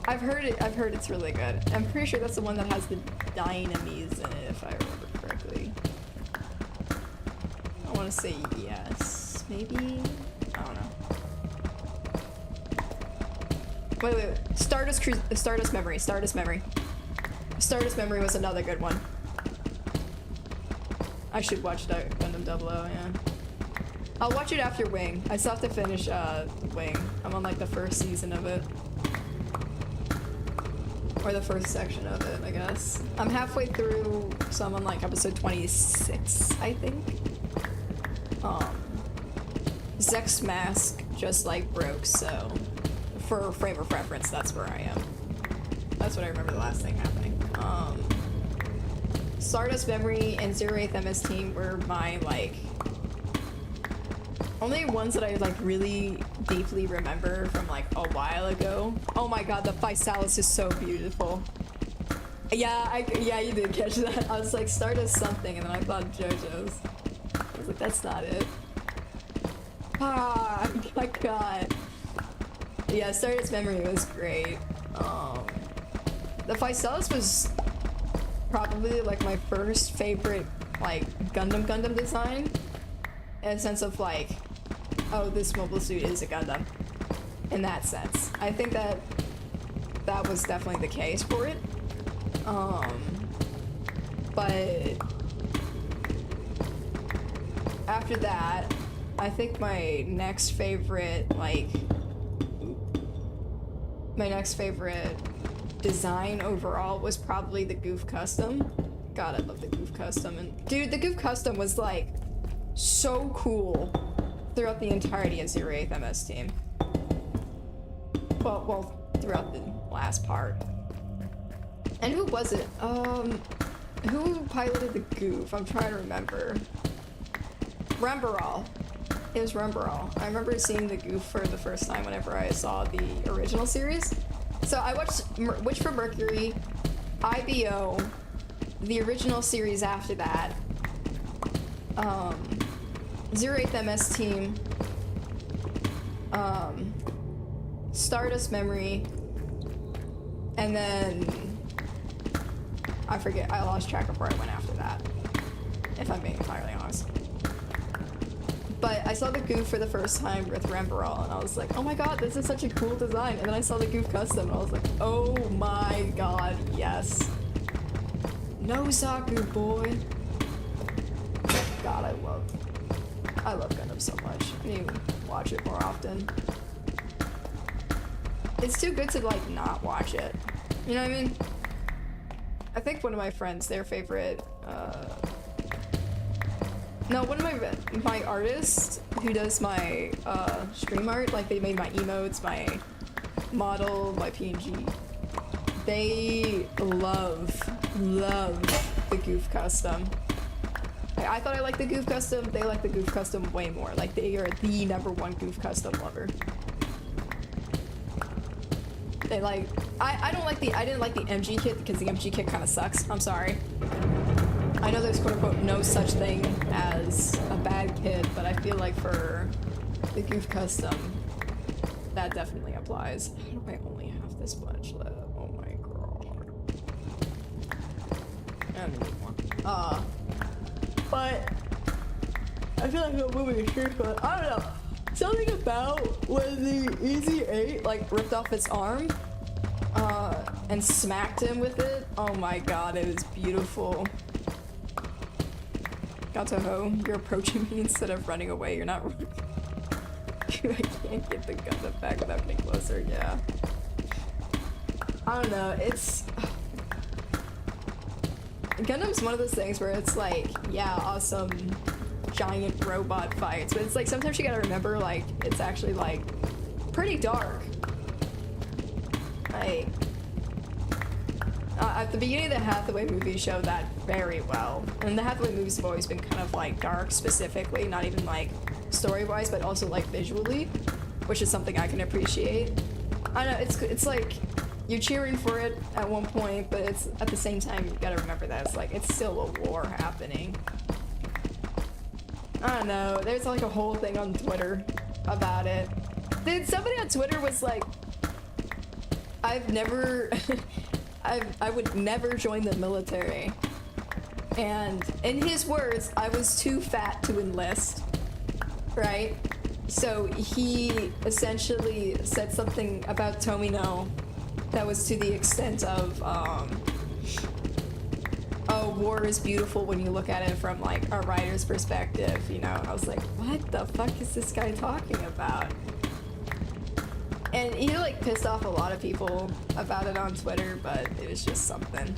I've heard it's really good. I'm pretty sure that's the one that has the Dynames in it, if I remember correctly. I want to say yes, maybe? I don't know. Wait. Stardust Memory. Stardust Memory was another good one. I should watch that Gundam 00, yeah. I'll watch it after Wing. I still have to finish Wing. I'm on like the first season of it. Or the first section of it, I guess. I'm halfway through, so I'm on like episode 26, I think. Zex Mask just like broke, so for frame of reference, that's where I am. That's what I remember the last thing happening. Stardust Memory and 08th MS Team were my like only ones that I like really deeply remember from like a while ago. Oh my god, the Physalis is so beautiful. Yeah, you did catch that. I was like Stardust something, and then I thought JoJo's. I was like, that's not it. Ah, my god. Yeah, Stardust Memory was great. The Physalis was probably like my first favorite like Gundam design, in a sense of like, oh, this mobile suit is a Gundam. In that sense, I think that was definitely the case for it. But after that, I think my next favorite design overall was probably the Goof Custom. God, I love the Goof Custom. And dude, the Goof Custom was like so cool throughout the entirety of 08th MS Team. Well, throughout the last part. And who was it? Who piloted the Goof? I'm trying to remember. Rambaral. It was Rambaral. I remember seeing the Goof for the first time whenever I saw the original series. So I watched Witch from Mercury, IBO, the original series after that, 08th MS Team, Stardust Memory, and then I forget. I lost track of where I went after that, if I'm being entirely honest. But I saw the Goof for the first time with Rambaral, and I was like, oh my god, this is such a cool design. And then I saw the Goof custom, and I was like, oh my god, yes. No Zaku, boy. God, I love Gundam so much. I need to watch it more often. It's too good to, like, not watch it. You know what I mean? I think one of my friends, their favorite, no, one of my artists who does my, stream art, like, they made my emotes, my model, my PNG. They love the Goof custom. I thought I liked the Goof custom, they like the Goof custom way more. Like, they are the #1 Goof custom lover. They like, I didn't like the MG kit because the MG kit kind of sucks. I'm sorry. I know there's quote unquote no such thing as a bad kit, but I feel like for the Goof custom, that definitely applies. How do I only have this much left? Oh my god. I need more. But I feel like I'm moving a shirt, but I don't know. Something about when the Easy 8 like ripped off its arm and smacked him with it. Oh my god, it was beautiful. Gatoho, you're approaching me instead of running away. You're not running. I can't get the gun back without getting closer. Yeah. I don't know. It's Gundam's one of those things where it's like, yeah, awesome giant robot fights, but it's like sometimes you gotta remember, like, it's actually like pretty dark. Like at the beginning of the Hathaway movie showed that very well, and the Hathaway movies have always been kind of like dark specifically, not even like story-wise, but also like visually, which is something I can appreciate. I know it's like you're cheering for it at one point, but it's at the same time you gotta remember that it's like it's still a war happening. I don't know, there's like a whole thing on Twitter about it. Dude, somebody on Twitter was like, I've never, I would never join the military. And in his words, I was too fat to enlist, right? So he essentially said something about Tomino that was to the extent of, oh, war is beautiful when you look at it from like a writer's perspective, you know? I was like, what the fuck is this guy talking about? And he like pissed off a lot of people about it on Twitter, but it was just something.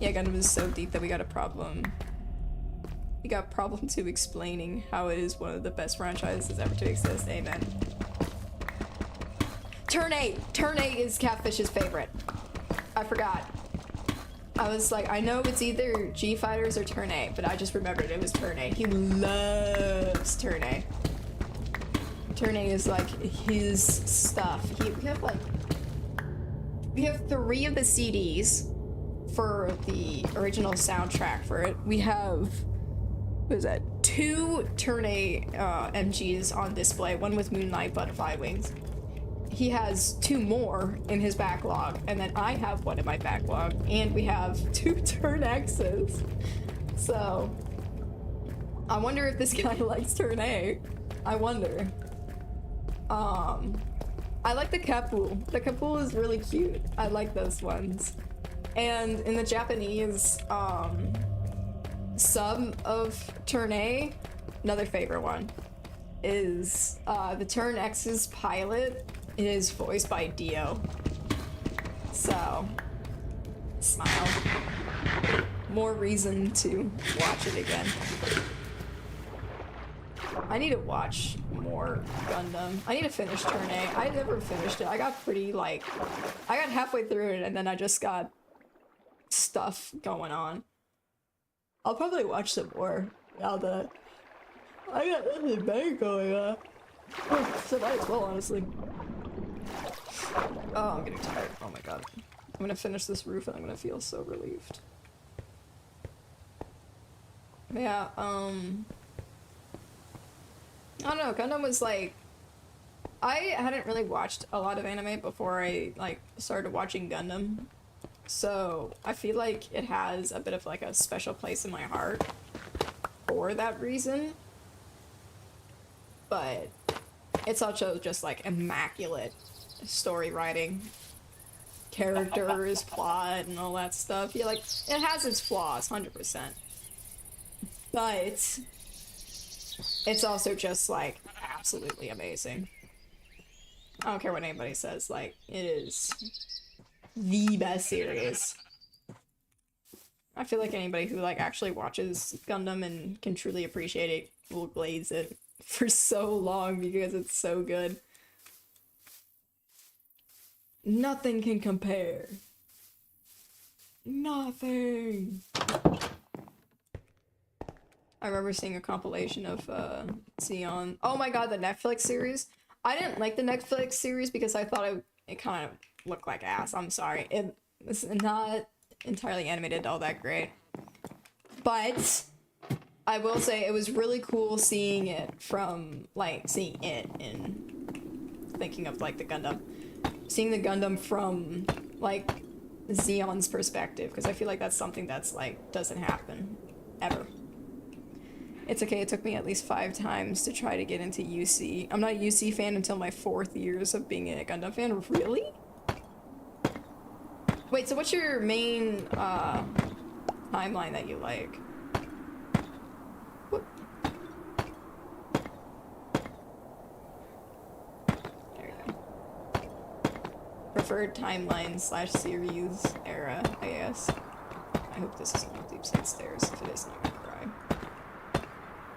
Yeah, Gundam is so deep that we got a problem. We got problem 2 explaining how it is one of the best franchises ever to exist. Amen. Turn 8! Turn 8 is Catfish's favorite. I forgot. I was like, I know it's either G-Fighters or Turn 8, but I just remembered it was Turn 8. He loves Turn 8. Turn 8 is like his stuff. We have 3 of the CDs for the original soundtrack for it. We have, what is that, 2 Turn 8 MGs on display, one with Moonlight Butterfly Wings. He has 2 more in his backlog, and then I have 1 in my backlog, and we have 2 Turn X's. So, I wonder if this guy likes Turn 8. I wonder. I like the Kapul. The Kapul is really cute. I like those ones. And in the Japanese, sub of Turn A, another favorite one, is, the Turn X's pilot is voiced by Dio. So, smile. More reason to watch it again. I need to watch more Gundam. I need to finish Turn A. I never finished it. I got pretty, like, I got halfway through it and then I just got stuff going on. I'll probably watch some more now that I got nothing bad going on. So might as well, honestly. Oh, I'm getting tired. Oh my god. I'm gonna finish this roof and I'm gonna feel so relieved. Yeah, I don't know, Gundam was like, I hadn't really watched a lot of anime before I like started watching Gundam. So I feel like it has a bit of like a special place in my heart for that reason. But it's also just like immaculate story writing, characters, plot, and all that stuff. Yeah, like it has its flaws, 100%. But it's also just like absolutely amazing. I don't care what anybody says, like it is the best series. I feel like anybody who like actually watches Gundam and can truly appreciate it will glaze it for so long because it's so good. Nothing can compare. Nothing. I remember seeing a compilation of Zeon. Oh my god, the Netflix series. I didn't like the Netflix series because I thought it kind of looked like ass. I'm sorry. It's not entirely animated all that great. But I will say it was really cool seeing it from, like, seeing it in thinking of, like, the Gundam. Seeing the Gundam from, like, Zeon's perspective, because I feel like that's something that's, like, doesn't happen. Ever. It's okay, it took me at least 5 times to try to get into UC. I'm not a UC fan until my 4th years of being a Gundam fan. Really? Wait, so what's your main, timeline that you like? Whoop. There we go. Preferred timeline / series era, I guess. I hope this is not deep side stairs. If it is, I'm gonna cry.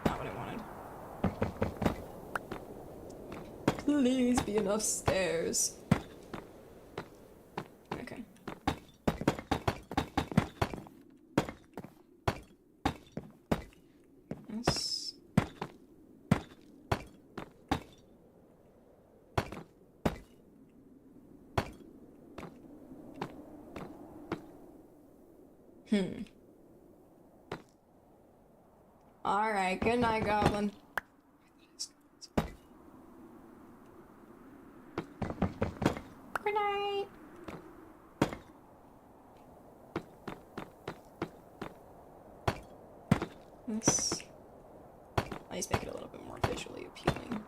Not what I wanted. Please be enough stairs. Okay. Yes. Alright, good night, Goblin. Good night. Let's at least make it a little bit more visually appealing.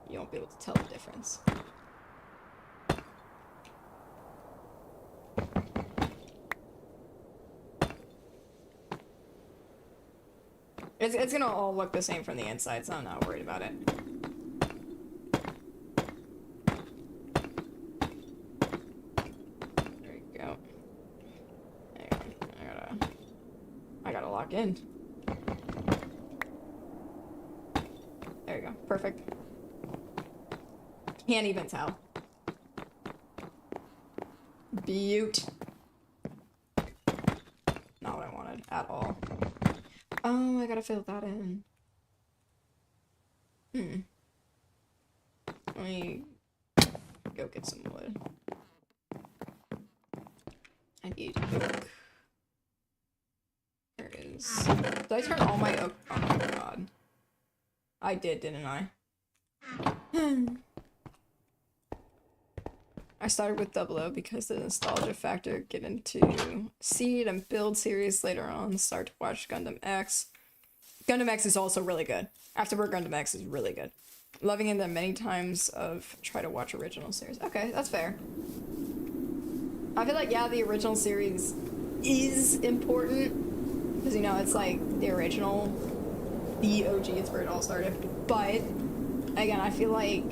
You won't be able to tell the difference. It's gonna all look the same from the inside, so I'm not worried about it. There you go. Hang on, I gotta lock in. There you go, perfect. Can't even tell. Beaut. Not what I wanted at all. Oh, I gotta fill that in. Let me go get some wood. I need oak. There it is. Did I turn all my oak? Oh my god. I did, didn't I? I started with 00 because the nostalgia factor, get into Seed and Build series later on, start to watch Gundam X. Gundam X is also really good. Afterbirth Gundam X is really good. Loving it that many times of try to watch original series. Okay, that's fair. I feel like, yeah, the original series is important. Because, you know, it's like the original, the OG, it's where it all started. But, again, I feel like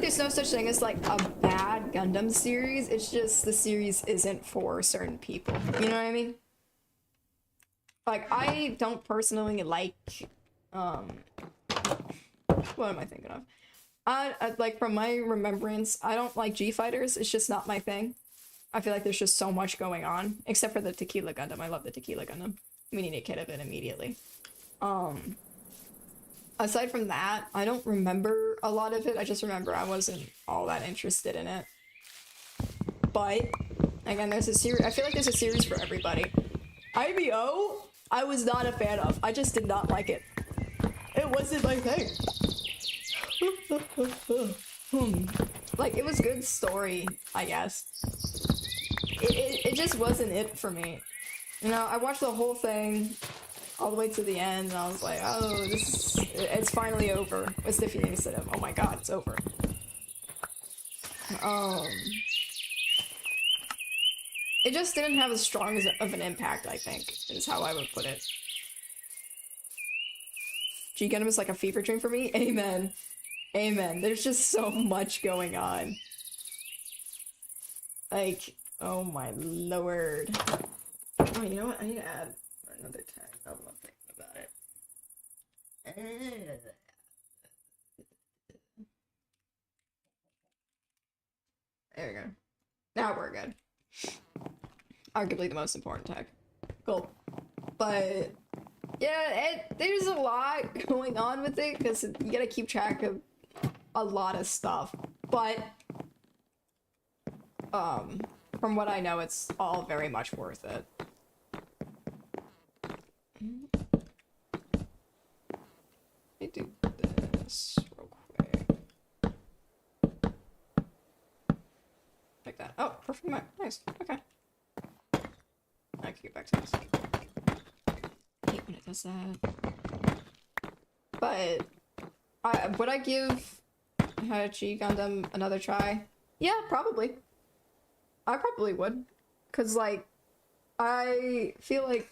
there's no such thing as, like, a bad Gundam series. It's just the series isn't for certain people. You know what I mean? Like, I don't personally like, what am I thinking of? Like, from my remembrance, I don't like G-Fighters. It's just not my thing. I feel like there's just so much going on. Except for the Tequila Gundam. I love the Tequila Gundam. We need a kid of it immediately. Aside from that, I don't remember a lot of it. I just remember I wasn't all that interested in it. But, again, there's a series. I feel like there's a series for everybody. IBO, I was not a fan of. I just did not like it. It was wasn't my thing. Like, it was good story, I guess. It just wasn't it for me. You know, I watched the whole thing all the way to the end, and I was like, oh, it's finally over. What's the feeling instead of, oh my god, it's over. It just didn't have as strong of an impact, I think, is how I would put it. G-Gundam is like a fever dream for me? Amen. Amen. There's just so much going on. Like, oh my lord. Oh, you know what? I need to add another tag. I'm not thinking about it. There we go. Now we're good. Arguably the most important tag. Cool. But yeah, there's a lot going on with it because you gotta keep track of a lot of stuff. But from what I know, it's all very much worth it. Let me do this real quick. Like that. Oh, perfect map. Nice. Okay. I can get back to this. I hate when it does that. But would I give Hachi Gundam another try? Yeah, probably. I probably would. Cause like, I feel like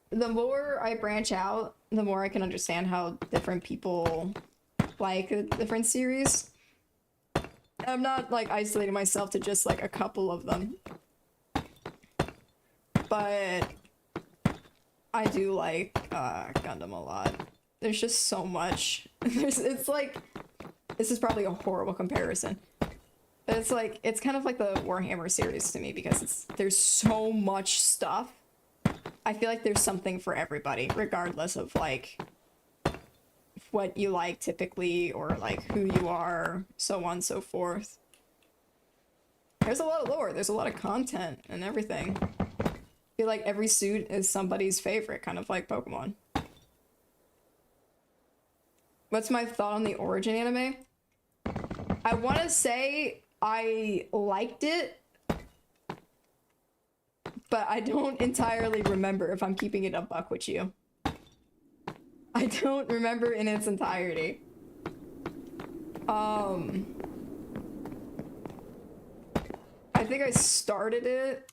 the more I branch out, the more I can understand how different people like a different series. I'm not like isolating myself to just like a couple of them. But I do like Gundam a lot. There's just so much. It's like, this is probably a horrible comparison. But it's like, it's kind of like the Warhammer series to me because there's so much stuff. I feel like there's something for everybody, regardless of like what you like typically or like who you are, so on and so forth. There's a lot of lore, there's a lot of content and everything. I feel like every suit is somebody's favorite, kind of like Pokemon. What's my thought on the Origin anime? I want to say I liked it, but I don't entirely remember if I'm keeping it a buck with you. I don't remember in its entirety. I think I started it.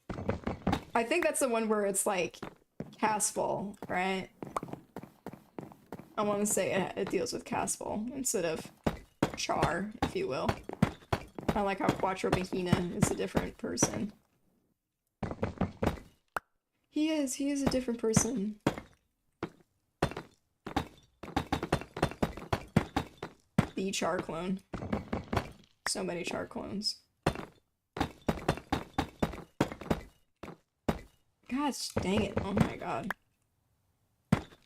I think that's the one where it's like Caspal, right? I want to say it deals with Caspal instead of Char, if you will. I like how Quattro Mahina is a different person. He is a different person. The Char clone. So many Char clones. Gosh dang it, oh my god.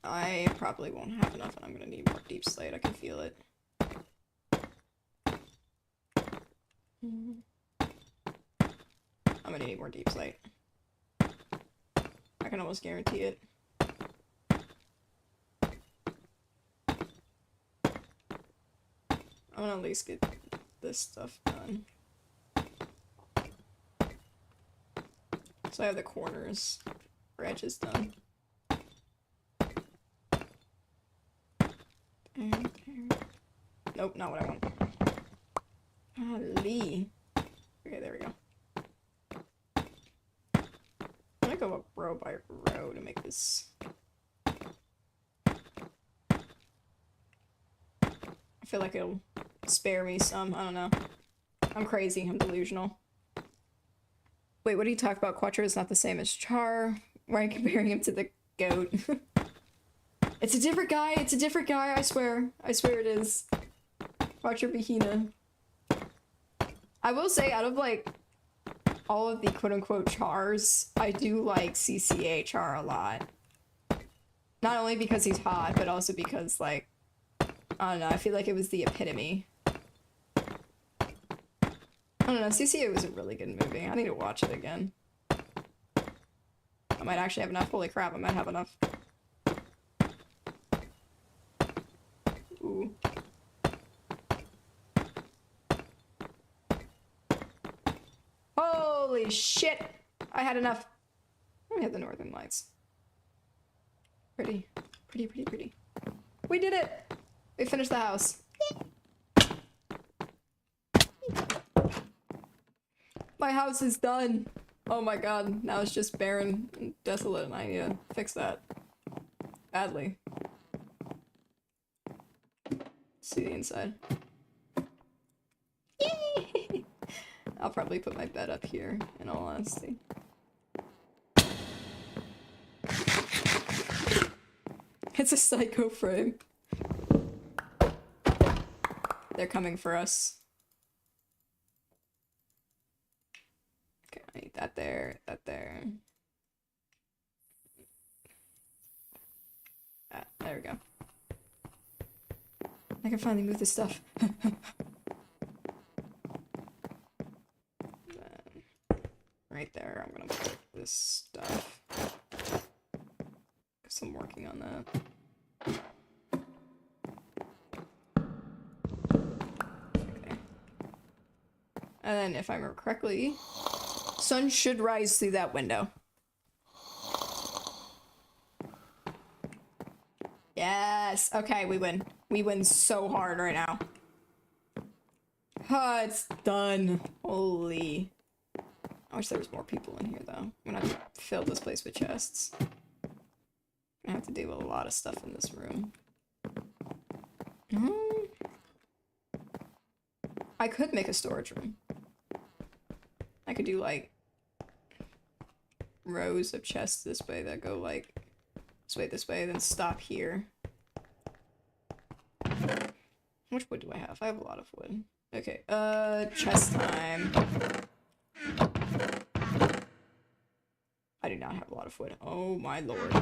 I probably won't have enough and I'm gonna need more Deep Slate, I can feel it. I'm gonna need more Deep Slate. I can almost guarantee it. I'm gonna at least get this stuff done. So I have the corners for edges done. Nope, not what I want. Golly. Okay, there we go. I'm gonna go up row by row to make this. I feel like it'll spare me some, I don't know. I'm crazy, I'm delusional. Wait, what do you talk about? Quattro is not the same as Char. Why are you comparing him to the goat? It's a different guy, it's a different guy, I swear. I swear it is. Quattro Mahina. I will say, out of like all of the quote-unquote Chars, I do like CCA Char a lot. Not only because he's hot, but also because like, I don't know, I feel like it was the epitome. I don't know, CCA was a really good movie. I need to watch it again. I might actually have enough. Holy crap, I might have enough. Holy shit! I had enough. We had the northern lights. Pretty. Pretty, pretty, pretty. We did it! We finished the house. My house is done. Oh my god, now it's just barren and desolate and I need to fix that. Badly. See the inside. Yay! I'll probably put my bed up here, in all honesty. It's a psycho frame. They're coming for us. Okay, I need that there, that there. There we go. I can finally move this stuff. Right there, I'm gonna put this stuff. Because I'm working on that. Okay. And then, if I remember correctly, sun should rise through that window. Yes! Okay, we win. We win so hard right now. Oh, it's done. Holy. I wish there was more people in here, though. I'm gonna have to fill this place with chests. I'm gonna have to deal with a lot of stuff in this room. I could make a storage room. I could do, like, rows of chests this way that go, like, this way, then stop here. How much wood do I have? I have a lot of wood. Okay, chest time. I do not have a lot of wood. Oh my lord.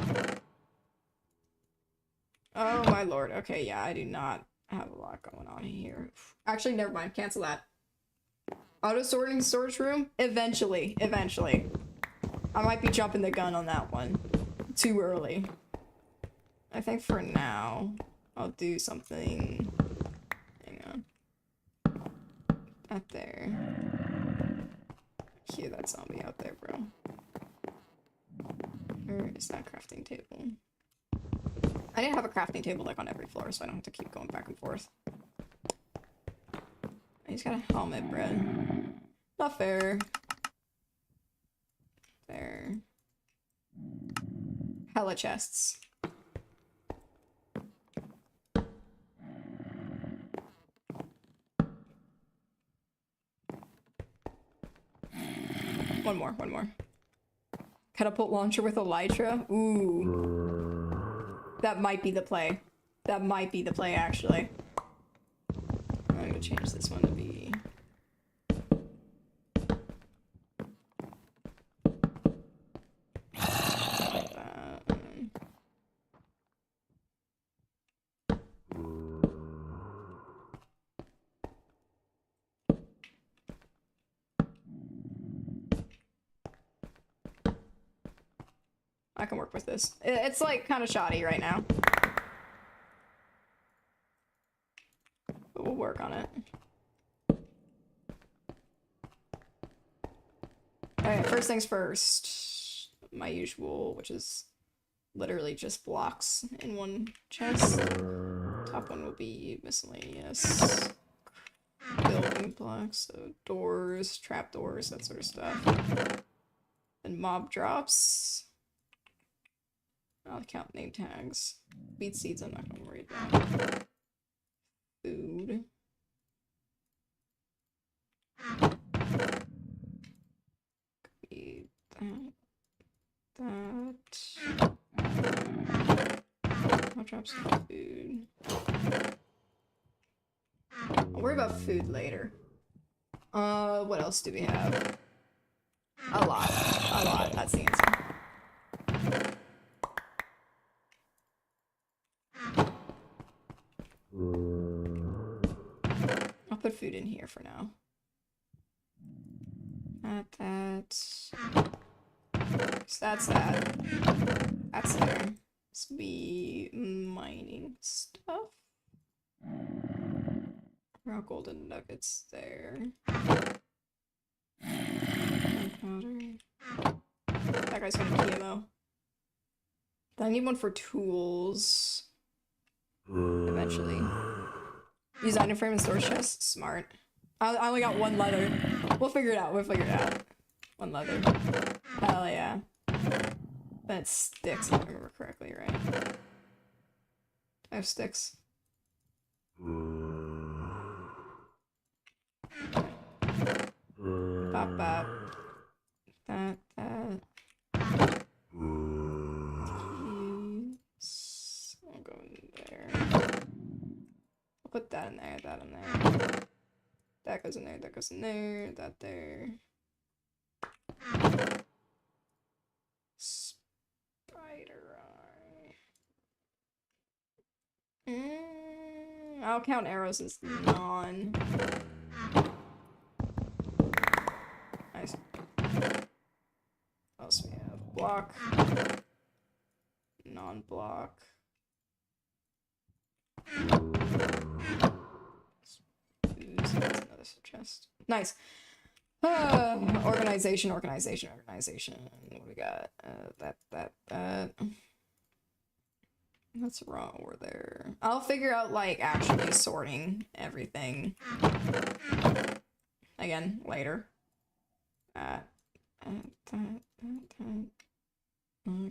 Oh my lord. Okay, yeah, I do not have a lot going on here. Actually, never mind. Cancel that. Auto sorting storage room? Eventually. Eventually. I might be jumping the gun on that one. Too early. I think for now, I'll do something. Hang on. Up there. Hear that zombie out there, bro. Where is that crafting table? I didn't have a crafting table like on every floor, so I don't have to keep going back and forth. He's got a helmet, bro. Not fair. There. Hella chests. One more. Catapult launcher with elytra? Ooh. That might be the play. That might be the play, actually. I'm gonna change this one to be... I can work with this. It's like kind of shoddy right now. But we'll work on it. Alright, first things first. My usual, which is literally just blocks in one chest. Top one will be miscellaneous building blocks, so doors, trapdoors, that sort of stuff. And mob drops. I'll count name tags. Beet seeds, I'm not gonna worry about. Food. Eat that. I'll drop some food. I'll worry about food later. What else do we have? A lot. That's the answer. I'll put food in here for now. That. So that's that. That's there. This will be mining stuff. Raw golden nuggets there. powder. That guy's gonna be though. I need one for tools. Eventually. Use item frame and storage chest. Smart. I only got one leather. We'll figure it out. We'll figure it out. One leather. Hell yeah. That sticks, if I remember correctly, right? I have sticks. Pop up. That. Keys. I'll go in there. I'll put that in there, that in there. That goes in there, that goes in there, that there. Spider eye. I'll count arrows as non. Nice. What else we have? Block. Non-block. That's another chest. Nice. Organization. What do we got? That. What's wrong over there? I'll figure out, like, actually sorting everything. Again, later. I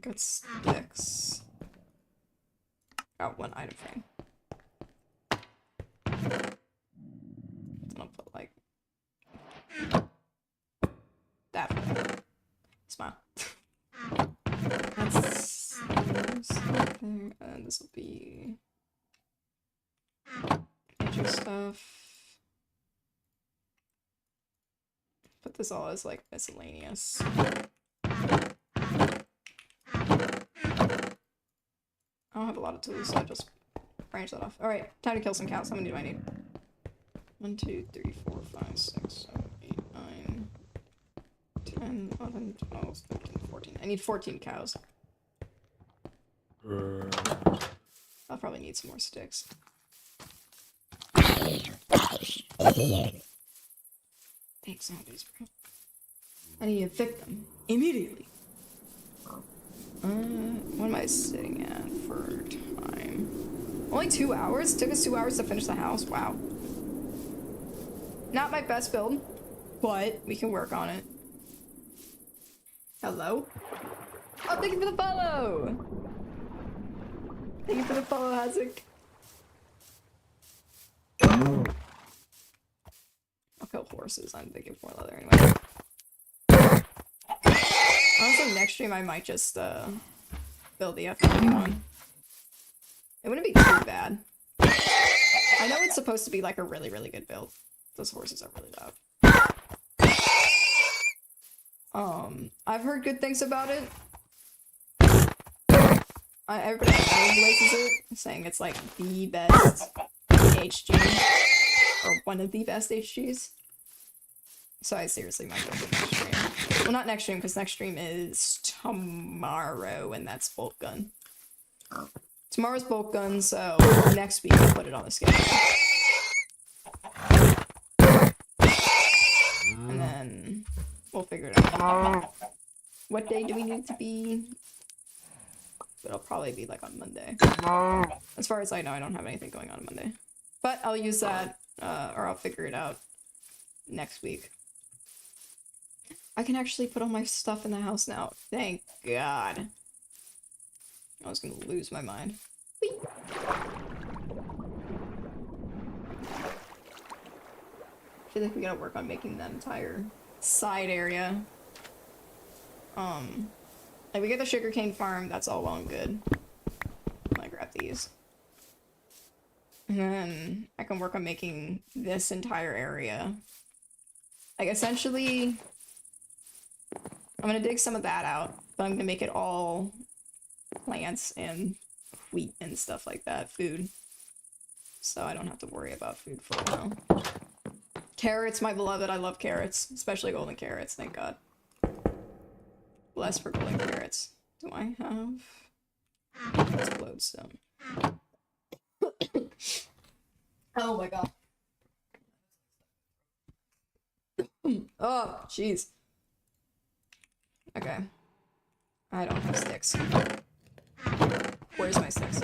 got sticks. Got one item frame. Then I'll put, like, that for that. Smile. That's something, and this will be major stuff. Put this all as like miscellaneous. I don't have a lot of tools, so I just branch that off. Alright, time to kill some cows. How many do I need? 1, 2, 3, 4, 5, 6, 7, 8, 9, 10, 11, 12, 13, 14. I need 14 cows. I'll probably need some more sticks. Thanks, zombies, bro. I need to evict them immediately. What am I sitting at for time? Only 2 hours? It took us 2 hours to finish the house? Wow. Not my best build, but we can work on it. Hello? Oh, thank you for the follow! Thank you for the follow, Hasek. I'll kill horses. I'm thinking more leather anyway. Honestly, next stream I might just build the F-91 one. It wouldn't be too bad. I know it's supposed to be like a really, really good build. Those horses are really loud. I've heard good things about it. Everybody places it, saying it's like the best HG, or one of the best HGs. So I seriously might go to next stream. Well, not next stream, because next stream is tomorrow, and that's bolt gun. Tomorrow's bolt gun, so next week I'll put it on the schedule. And then we'll figure it out. What day do we need to be? It'll probably be like on Monday. As far as I know, I don't have anything going on Monday. But I'll use that, or I'll figure it out next week. I can actually put all my stuff in the house now. Thank God. I was gonna lose my mind. Whee! I feel like we gotta work on making that entire side area. Like we get the sugarcane farm, that's all well and good. I grab these. And then I can work on making this entire area. Like essentially, I'm gonna dig some of that out, but I'm gonna make it all plants and wheat and stuff like that, food. So I don't have to worry about food for a while. Carrots, my beloved, I love carrots, especially golden carrots, thank God. Blessed for golden carrots. Do I have? Let's glowstone. Oh my God. Oh, jeez. Okay. I don't have sticks. Where's my sticks?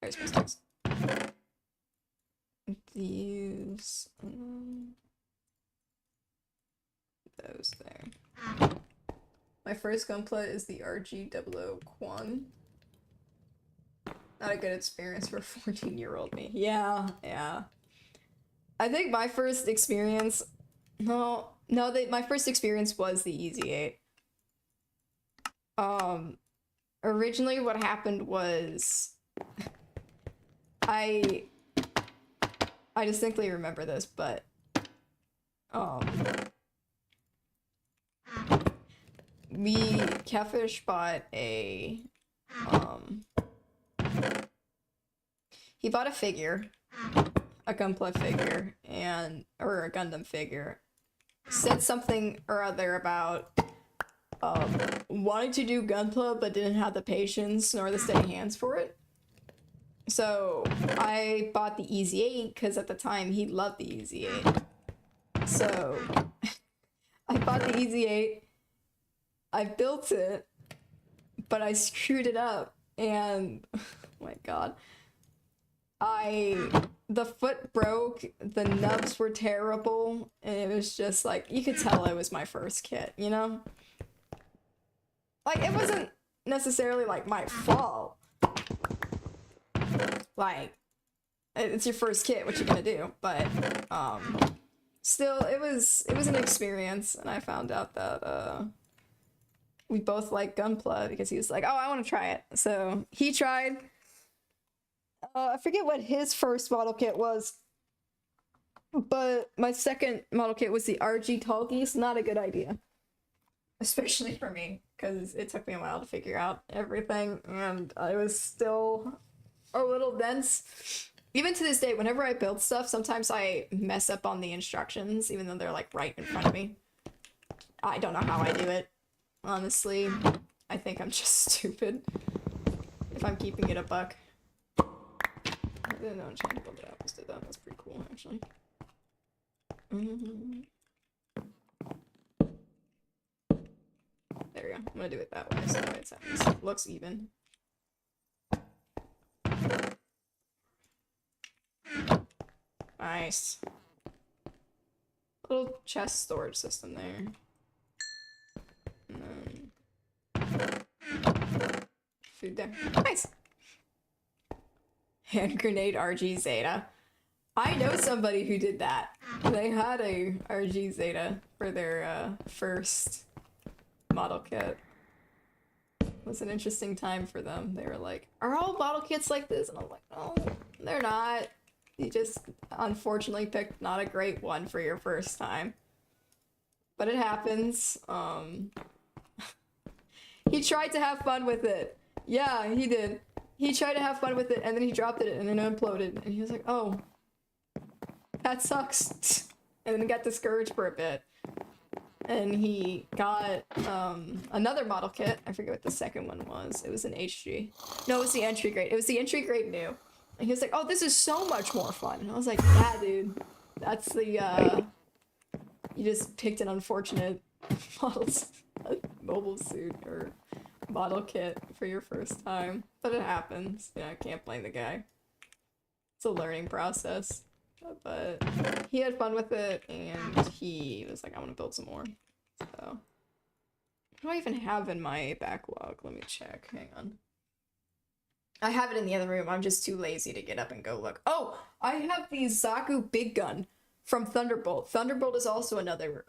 There's my sticks. These. Those there. My first gunpla is the RG00 Quan. Not a good experience for 14-year-old me. Yeah. I think my first experience... my first experience was the Easy 8. Originally what happened was... I distinctly remember this, but... Catfish bought a... he bought a figure, a Gunpla figure, or a Gundam figure, said something or other about wanting to do Gunpla but didn't have the patience nor the steady hands for it. So I bought the Easy 8 because at the time he loved the Easy 8. So I bought the Easy 8, I built it, but I screwed it up, and oh my god. The foot broke, the nubs were terrible, and it was just like, you could tell it was my first kit, you know? Like, it wasn't necessarily like my fault. Like, it's your first kit, what you gonna do? But, still, it was an experience, and I found out that, we both like Gunpla because he was like, oh, I want to try it. So he tried. I forget what his first model kit was, but my second model kit was the RG Talkies. Not a good idea, especially for me, because it took me a while to figure out everything, and I was still a little dense. Even to this day, whenever I build stuff, sometimes I mess up on the instructions, even though they're like right in front of me. I don't know how I do it. Honestly, I think I'm just stupid, if I'm keeping it a buck. I didn't know I'm trying to build it out. Just did that. That's pretty cool, actually. There we go. I'm gonna do it that way, so that it looks even. Nice. Little chest storage system there. And then food there. Nice. Hand grenade RG Zeta. I know somebody who did that. They had a RG Zeta for their first model kit. It was an interesting time for them. They were like, are all model kits like this? And I'm like, no, they're not. You just unfortunately picked not a great one for your first time. But it happens. He tried to have fun with it. Yeah, he did. He tried to have fun with it, and then he dropped it, and it imploded. And he was like, oh, that sucks. And then got discouraged for a bit. And he got another model kit. I forget what the second one was. It was an HG. No, it was the entry grade. It was the entry grade new. And he was like, oh, this is so much more fun. And I was like, yeah, dude. That's the, you just picked an unfortunate mobile suit or model kit for your first time. But it happens. Yeah, I can't blame the guy. It's a learning process. But he had fun with it, and he was like, I want to build some more. So, what do I even have in my backlog? Let me check. Hang on. I have it in the other room. I'm just too lazy to get up and go look. Oh, I have the Zaku Big Gun from Thunderbolt. Thunderbolt is also another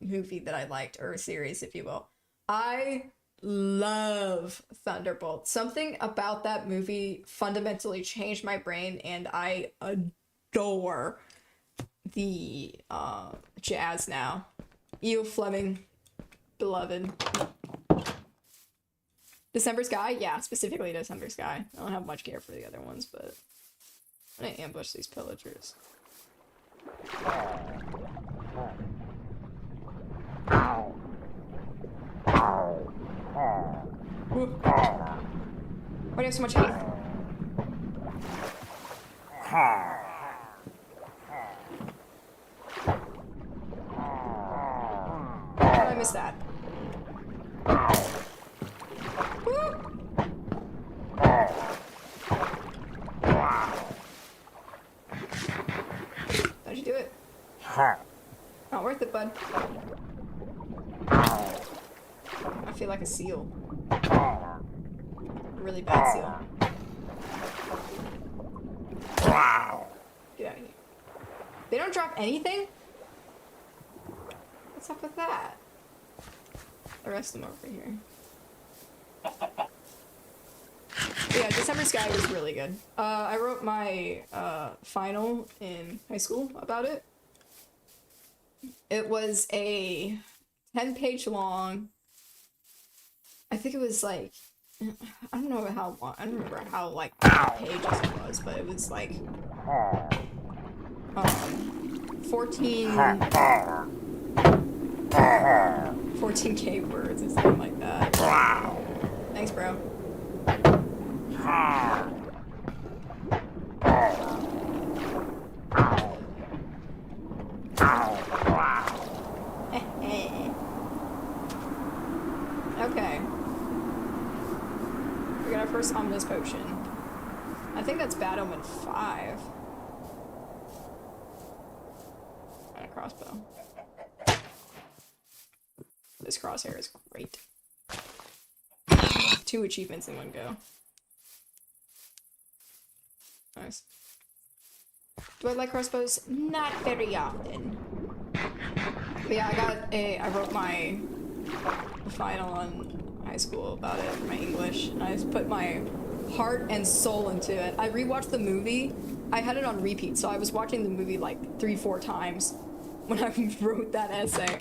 movie that I liked, or a series, if you will. I love Thunderbolt. Something about that movie fundamentally changed my brain, and I adore the jazz now. E.O. Fleming, beloved. December Sky? Yeah, specifically December Sky. I don't have much care for the other ones, but I'm gonna ambush these pillagers. Why do you have so much health? missed that? Woo! How'd you do it? Not worth it, bud. I feel like a seal. A really bad seal. Get out of here. They don't drop anything? What's up with that? The rest of them over here. But yeah, December Sky was really good. I wrote my final in high school about it. It was a 10-page long. I think it was like, I don't know how long. I don't remember how like pages it was, but it was like 14K words or something like that. Thanks, bro. Okay. We got our first Omnis potion. I think that's Bad Omen 5. And a crossbow. This crosshair is great. 2 achievements in one go. Nice. Do I like crossbows? Not very often. But yeah, I wrote my final on high school about it for my English, and I just put my heart and soul into it. I rewatched the movie. I had it on repeat, so I was watching the movie like 3-4 times when I wrote that essay.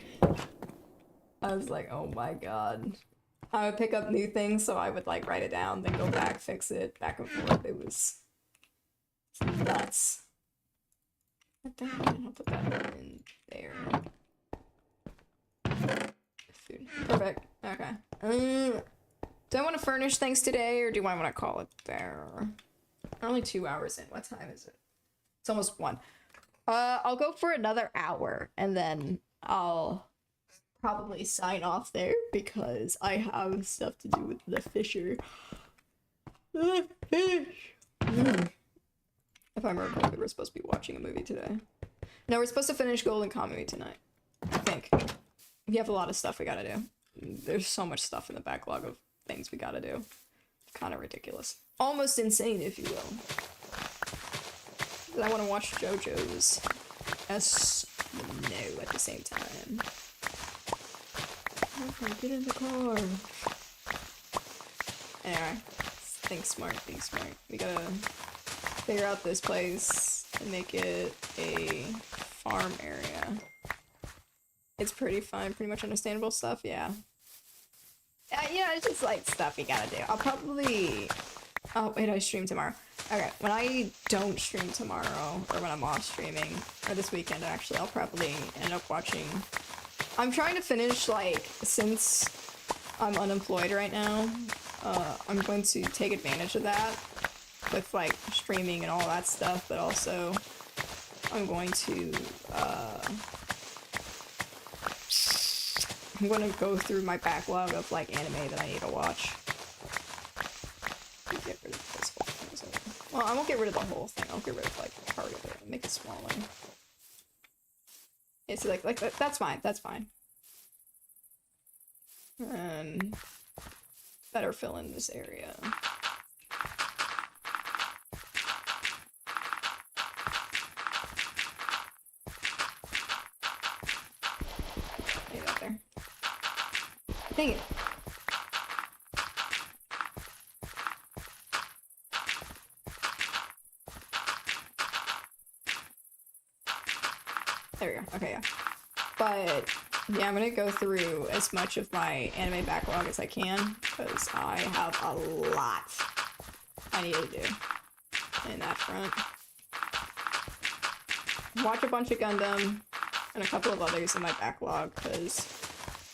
I was like, oh my god. I would pick up new things, so I would like write it down, then go back, fix it, back and forth. It was nuts. I'll put that in there. Food. Perfect. Okay. Do I want to furnish things today, or do I want to call it there? We're only 2 hours in. What time is it? It's almost 1. I'll go for another hour, and then I'll probably sign off there because I have stuff to do with the Fisher. The fish. If I remember correctly, we're supposed to be watching a movie today. No, we're supposed to finish Golden Kamuy tonight. I think. We have a lot of stuff we gotta do. There's so much stuff in the backlog of things we gotta do. Kind of ridiculous. Almost insane, if you will. But I want to watch JoJo's No at the same time. Okay, get in the car. Anyway, think smart, think smart. We gotta figure out this place and make it a farm area. It's pretty fun, pretty much understandable stuff, yeah. Yeah, it's just like stuff you gotta do. I'll probably... Oh, wait, I stream tomorrow. Okay, when I don't stream tomorrow, or when I'm off streaming, or this weekend actually, I'll probably end up watching... I'm trying to finish, like, since I'm unemployed right now, I'm going to take advantage of that with, like, streaming and all that stuff, but also I'm going to, I'm going to go through my backlog of, like, anime that I need to watch. Get rid of this whole thing. Well, I won't get rid of the whole thing. I'll get rid of, like, part of it and make it smaller. It's like that's fine. That's fine. And better fill in this area. Get that there. Dang it. There we go. Okay, yeah. But, yeah, I'm gonna go through as much of my anime backlog as I can, because I have a lot I need to do in that front. Watch a bunch of Gundam, and a couple of others in my backlog, because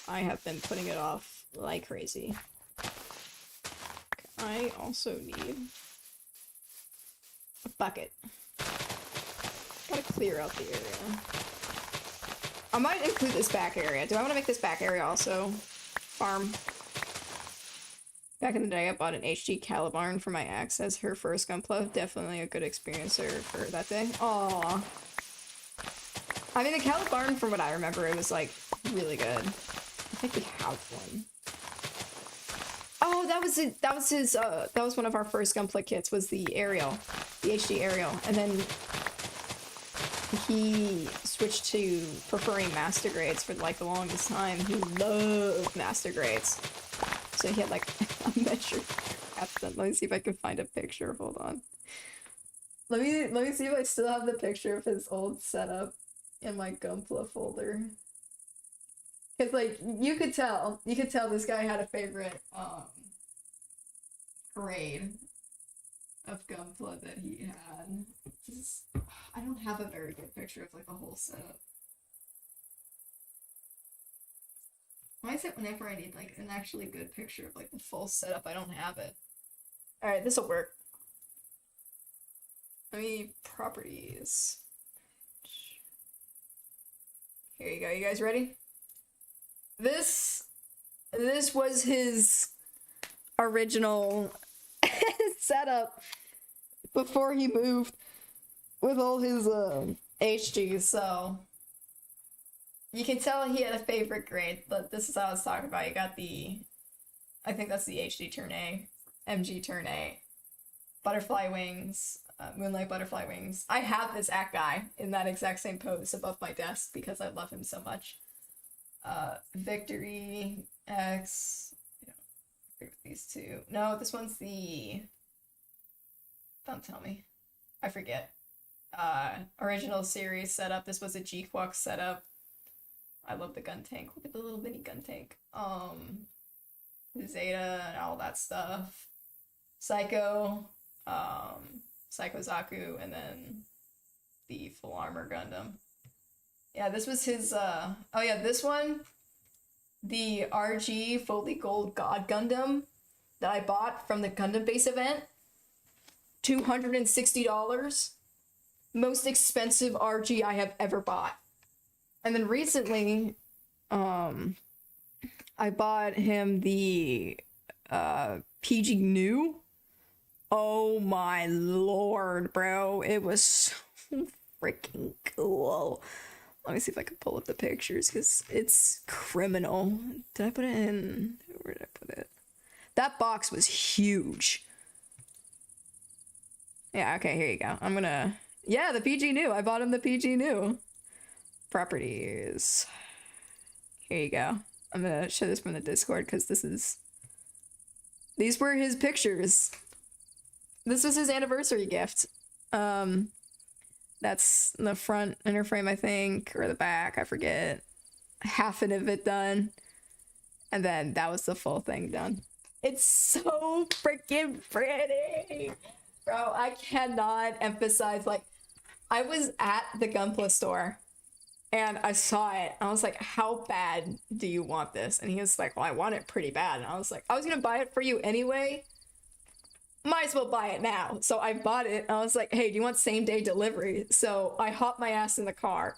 I have been putting it off like crazy. I also need a bucket. Gotta clear out the area. I might include this back area. Do I want to make this back area also farm? Back in the day, I bought an HD Calibarn for my ex as her first Gunpla. Definitely a good experience for that day. Aww. I mean, the Calibarn, from what I remember, it was, like, really good. I think we have one. Oh, that was it. That was his, that was one of our first Gunpla kits, was the Aerial. The HD Aerial. And then he switched to preferring master grades for, like, the longest time. He loved master grades. So he had, like, a measure captain. Let me see if I can find a picture. Hold on. Let me see if I still have the picture of his old setup in my Gunpla folder. Cause like you could tell this guy had a favorite grade of Gunpla that he had. Just, I don't have a very good picture of like the whole setup. Why is it whenever I need like an actually good picture of like the full setup, I don't have it? Alright, this'll work. Let me properties. Here you go, you guys ready? This was his original setup before he moved with all his HGs, so you can tell he had a favorite grade, but this is how I was talking about. You got the, I think that's the HD Turn A, MG Turn A, butterfly wings, Moonlight butterfly wings. I have this Act guy in that exact same pose above my desk because I love him so much. Victory X. You know, I forget these two. No, this one's the. Don't tell me. I forget. Original series setup. This was a G-Quox setup. I love the gun tank. Look at the little mini gun tank. Zeta and all that stuff. Psycho. Psycho Zaku, and then the full armor Gundam. Yeah, this was his, oh yeah, this one, the RG Fully Gold God Gundam that I bought from the Gundam Base event, $260. Most expensive RG I have ever bought. And then recently, I bought him the, PG New. Oh my lord, bro. It was so freaking cool. Let me see if I can pull up the pictures, because it's criminal. Did I put it in? Where did I put it? That box was huge. Yeah, okay, here you go. I'm gonna... Yeah, the PG New. I bought him the PG New. Properties. Here you go. I'm gonna show this from the Discord, because this is... These were his pictures. This was his anniversary gift. That's the front inner frame, I think, or the back, I forget. Half of it done. And then that was the full thing done. It's so freaking pretty! Bro, I cannot emphasize, like, I was at the Gunpla store and I saw it. I was like, how bad do you want this? And he was like, well, I want it pretty bad. And I was like, I was gonna buy it for you anyway. Might as well buy it now. So I bought it. I was like, hey, do you want same day delivery? So I hopped my ass in the car,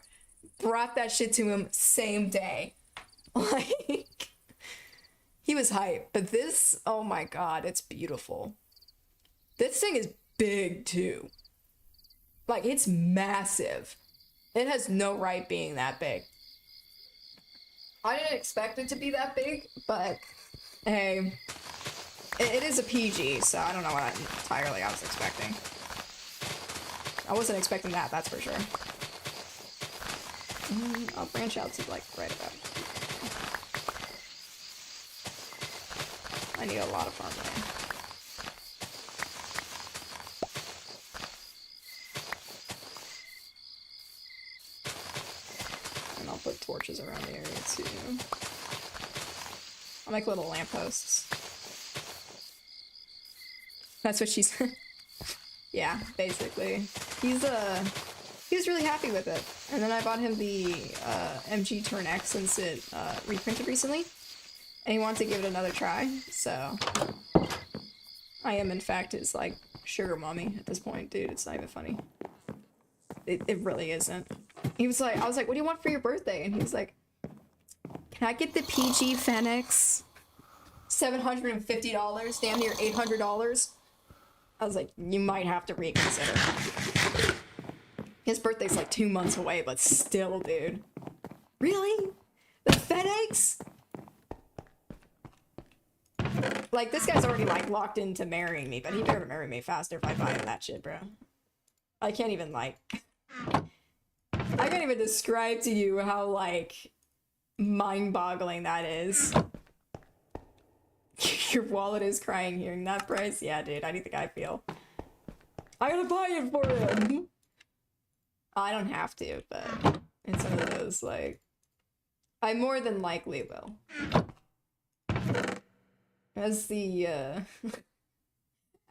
brought that shit to him same day. Like, he was hyped. But this, oh my god, it's beautiful. This thing is big too. Like, it's massive. It has no right being that big. I didn't expect it to be that big, but hey. It is a PG, so I don't know what entirely I was expecting. I wasn't expecting that, that's for sure. I'll branch out to, like, right about here. I need a lot of farmland. And I'll put torches around the area, too. I'll make little lampposts. That's what she said. Yeah, basically. He was really happy with it. And then I bought him the MG Turn X since it reprinted recently. And he wanted to give it another try, so I am in fact his like sugar mommy at this point, dude. It's not even funny. It really isn't. he was like, I was like, what do you want for your birthday? And he was like, can I get the PG Fenix? $750, damn near $800. I was like, you might have to reconsider. His birthday's like 2 months away, but still, dude. Really? The FedEx? Like, this guy's already, like, locked into marrying me, but he better marry me faster if I buy him that shit, bro. I can't even, like... I can't even describe to you how, like, mind-boggling that is. Your wallet is crying hearing that price? Yeah, dude, how do you think I feel? I gotta buy it for him! I don't have to, but it's one of those, like... I more than likely will. As the,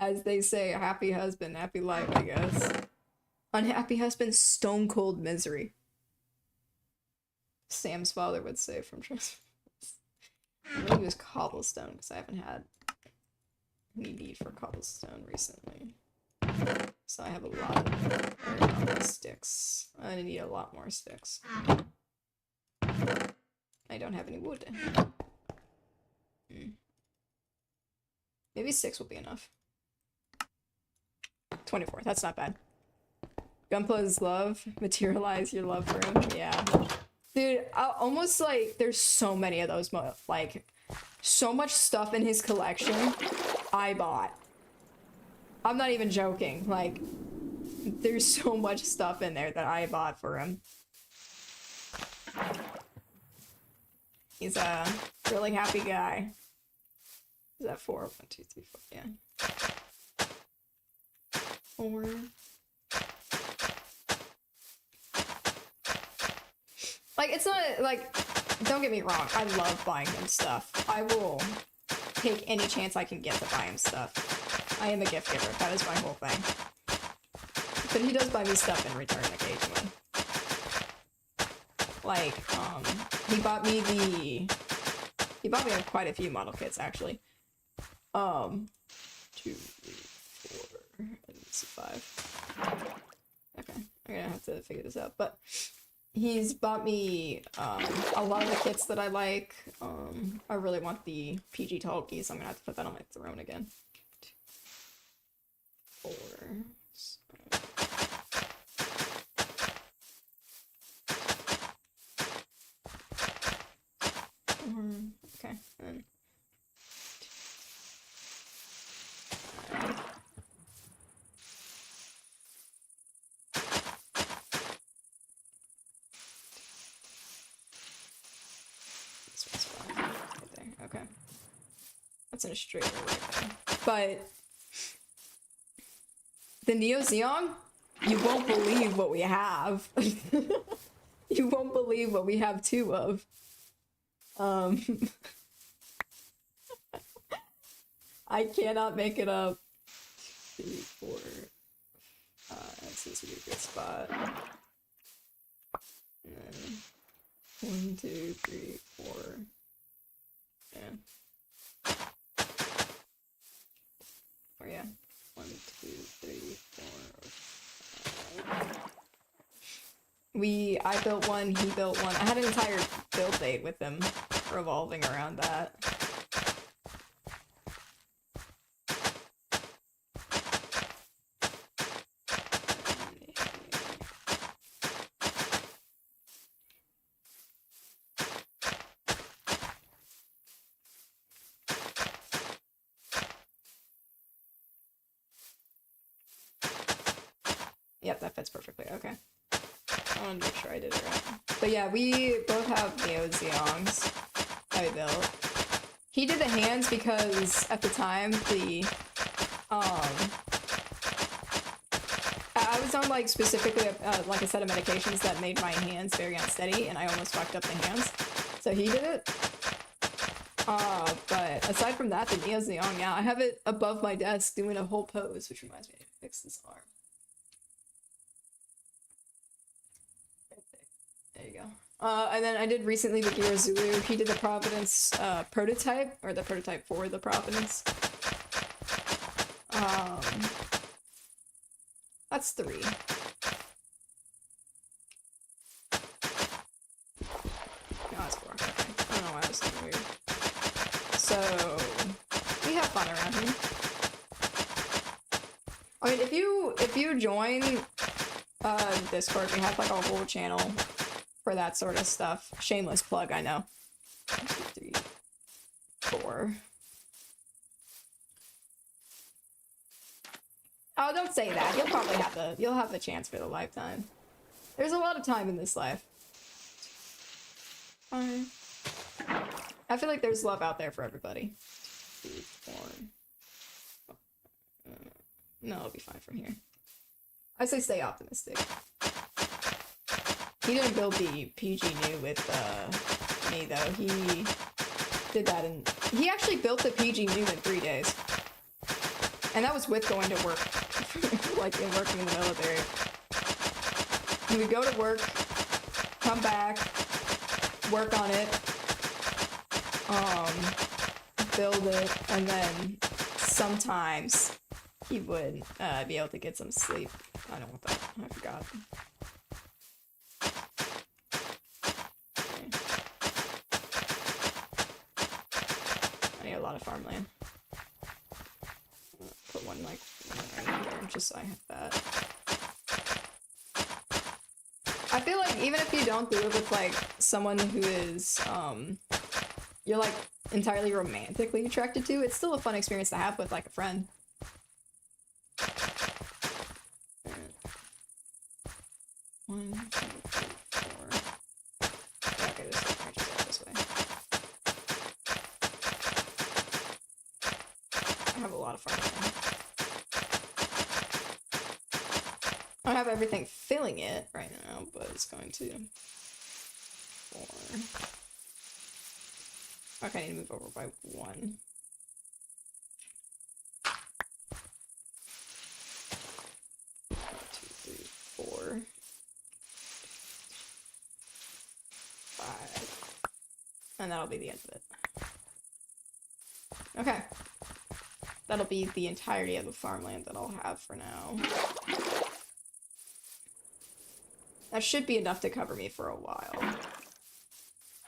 as they say, happy husband, happy life, I guess. Unhappy husband, stone cold misery. Sam's father would say from Transformers. I'm gonna use cobblestone because I haven't had any need for cobblestone recently. So I have a lot of sticks. I need a lot more sticks. I don't have any wood. Maybe 6 will be enough. 24, that's not bad. Gunpla's love, materialize your love for him. Yeah. Dude, almost like there's so many of those, like, so much stuff in his collection I bought. I'm not even joking. Like, there's so much stuff in there that I bought for him. He's a really happy guy. Is that 4? 1, 2, 3, 4. Yeah. 4. Like, it's not, like, don't get me wrong, I love buying him stuff. I will take any chance I can get to buy him stuff. I am a gift giver, that is my whole thing. But he does buy me stuff in return occasionally. Like, he bought me quite a few model kits, actually. 2, 3, 4, and 5. Okay, I'm gonna have to figure this out, but he's bought me a lot of the kits that I like. I really want the PG Talkie, so I'm gonna have to put that on my throne again. 4. Okay. And this one's fine. Right there. Okay. That's in a straight row right there. But the Neo Zeong, you won't believe what we have. You won't believe what we have 2 of. I cannot make it up. 3, 4, 5. This seems to be a good spot. And then 1, 2, 3, 4. Yeah. Oh yeah. 1, 2, 3, 4, 5. I built one, he built one. I had an entire build date with him revolving around that. Yep, that fits perfectly. Okay. I want to make sure I did it right. But yeah, we both have Neo Zeongs I built. He did the hands because at the time I was on like specifically like a set of medications that made my hands very unsteady, and I almost fucked up the hands. So he did it. But aside from that, the Neo Zeong, yeah, I have it above my desk doing a whole pose, which reminds me to fix this arm. There you go. And then I did recently the Gira Zulu. He did the Providence prototype, or the prototype for the Providence. That's 3. mean, if you join Discord, we have like a whole channel for that sort of stuff. Shameless plug, I know. 1, 2, 3, 4. Oh, don't say that. You'll probably have the chance for the lifetime. There's a lot of time in this life. 5. I feel like there's love out there for everybody. 2, 4. No, it'll be fine from here. I say stay optimistic. He didn't build the PG new with me though. He did that he actually built the PG new in 3 days. And that was with going to work. Like in working in the military. He would go to work, come back, work on it, build it, and then sometimes he would be able to get some sleep. I don't want that. I forgot. Okay. I need a lot of farmland. Put one like right here, just so I have that. I feel like even if you don't do it with like someone who is you're like entirely romantically attracted to, it's still a fun experience to have with like a friend. 1, 2, 3, 4. Okay, this is this way. I have a lot of farmland. I don't have everything filling it right now, but it's going to. 4. Okay, I need to move over by 1. 1, 2, 3, 4. 5. And that'll be the end of it. Okay. That'll be the entirety of the farmland that I'll have for now. That should be enough to cover me for a while.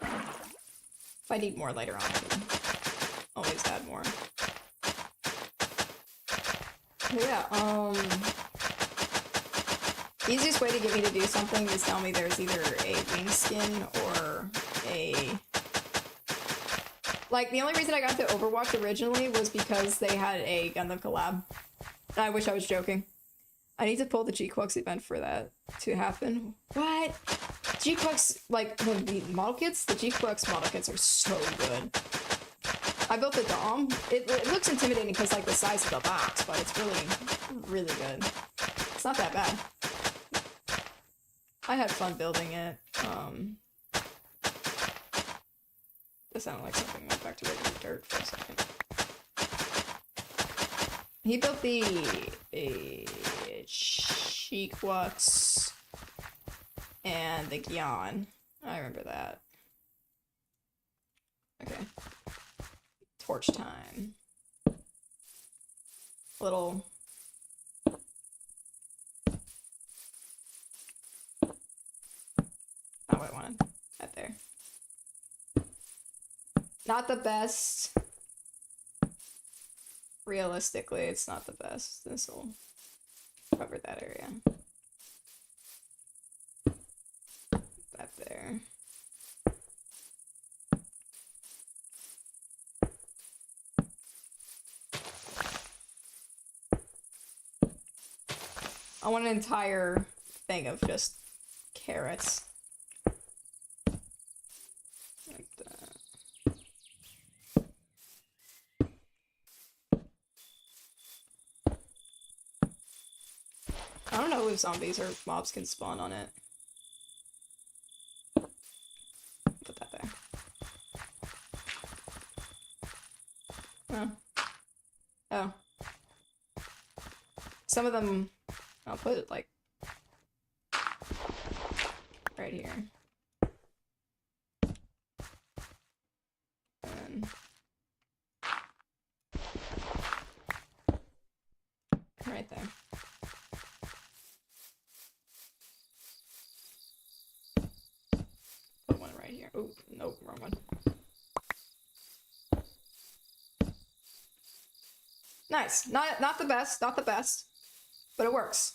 If I need more later on, I can always add more. But yeah, easiest way to get me to do something is tell me there's either a wing skin or a... Like, the only reason I got to Overwatch originally was because they had a Gundam collab. I wish I was joking. I need to pull the G-Quux event for that to happen. What? G-Quux, like, the model kits? The G-Quux model kits are so good. I built the Dom. It looks intimidating because, like, the size of the box, but it's really, really good. It's not that bad. I had fun building it. This sounded like something went back to regular dirt for a second. He built the G-Quux and the Gyan. I remember that. Okay. Torch time. Little... Not what I wanted. Right there. Not the best. Realistically, it's not the best. This will cover that area. That there. I want an entire thing of just carrots. Like that. I don't know if zombies or mobs can spawn on it. Put that there. Oh. Oh. Some of them, I'll put it like right here. And right there. Put one right here. Oh, nope, wrong one. Nice. Not the best, not the best. but it works.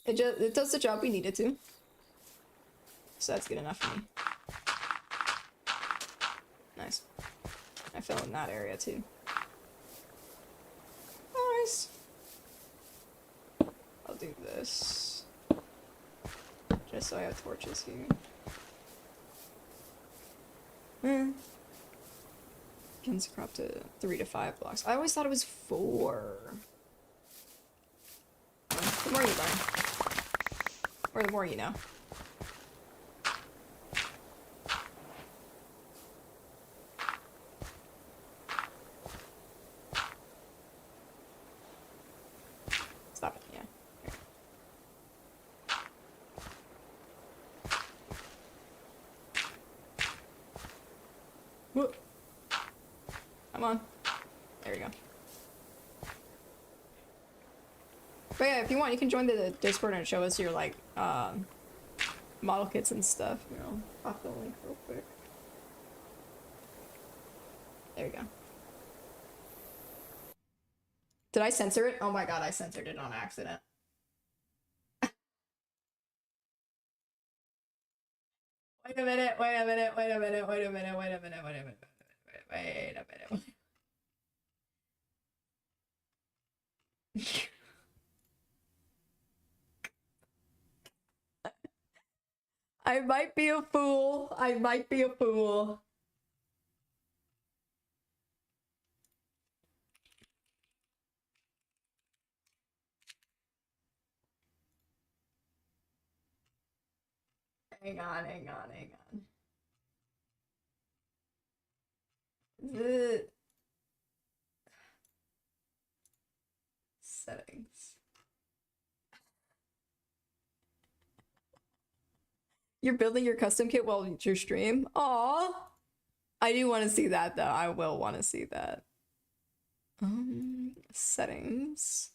It does the job we need it to. So that's good enough for me. Nice. I fell in that area too. Nice. I'll do this. Just so I have torches here. Can crop to 3 to 5 blocks. I always thought it was 4. The more you learn. Or the more you know. Stop it, yeah. Here. Whoop. Come on. There we go. But yeah, if you want, you can join the Discord and show us your, like, model kits and stuff. You know, pop the link real quick. There we go. Did I censor it? Oh my god, I censored it on accident. Wait a minute, wait a minute, wait a minute, wait a minute, wait a minute, wait a minute, wait a minute. I might be a fool. I might be a fool. Hang on, hang on, hang on. The settings. You're building your custom kit while you stream? Aww. I do want to see that though. I will want to see that. Settings.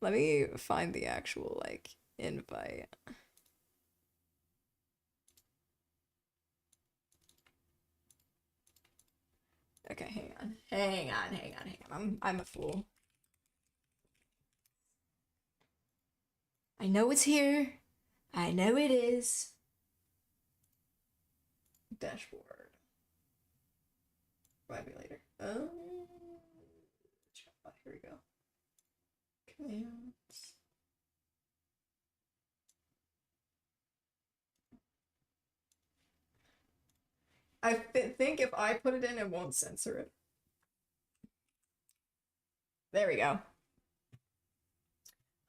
Let me find the actual like invite. Okay, hang on. Hang on, hang on, hang on. I'm a fool. I know it's here. I know it is. Dashboard. Provide me later. Here we go. Commands. I think if I put it in, it won't censor it. There we go.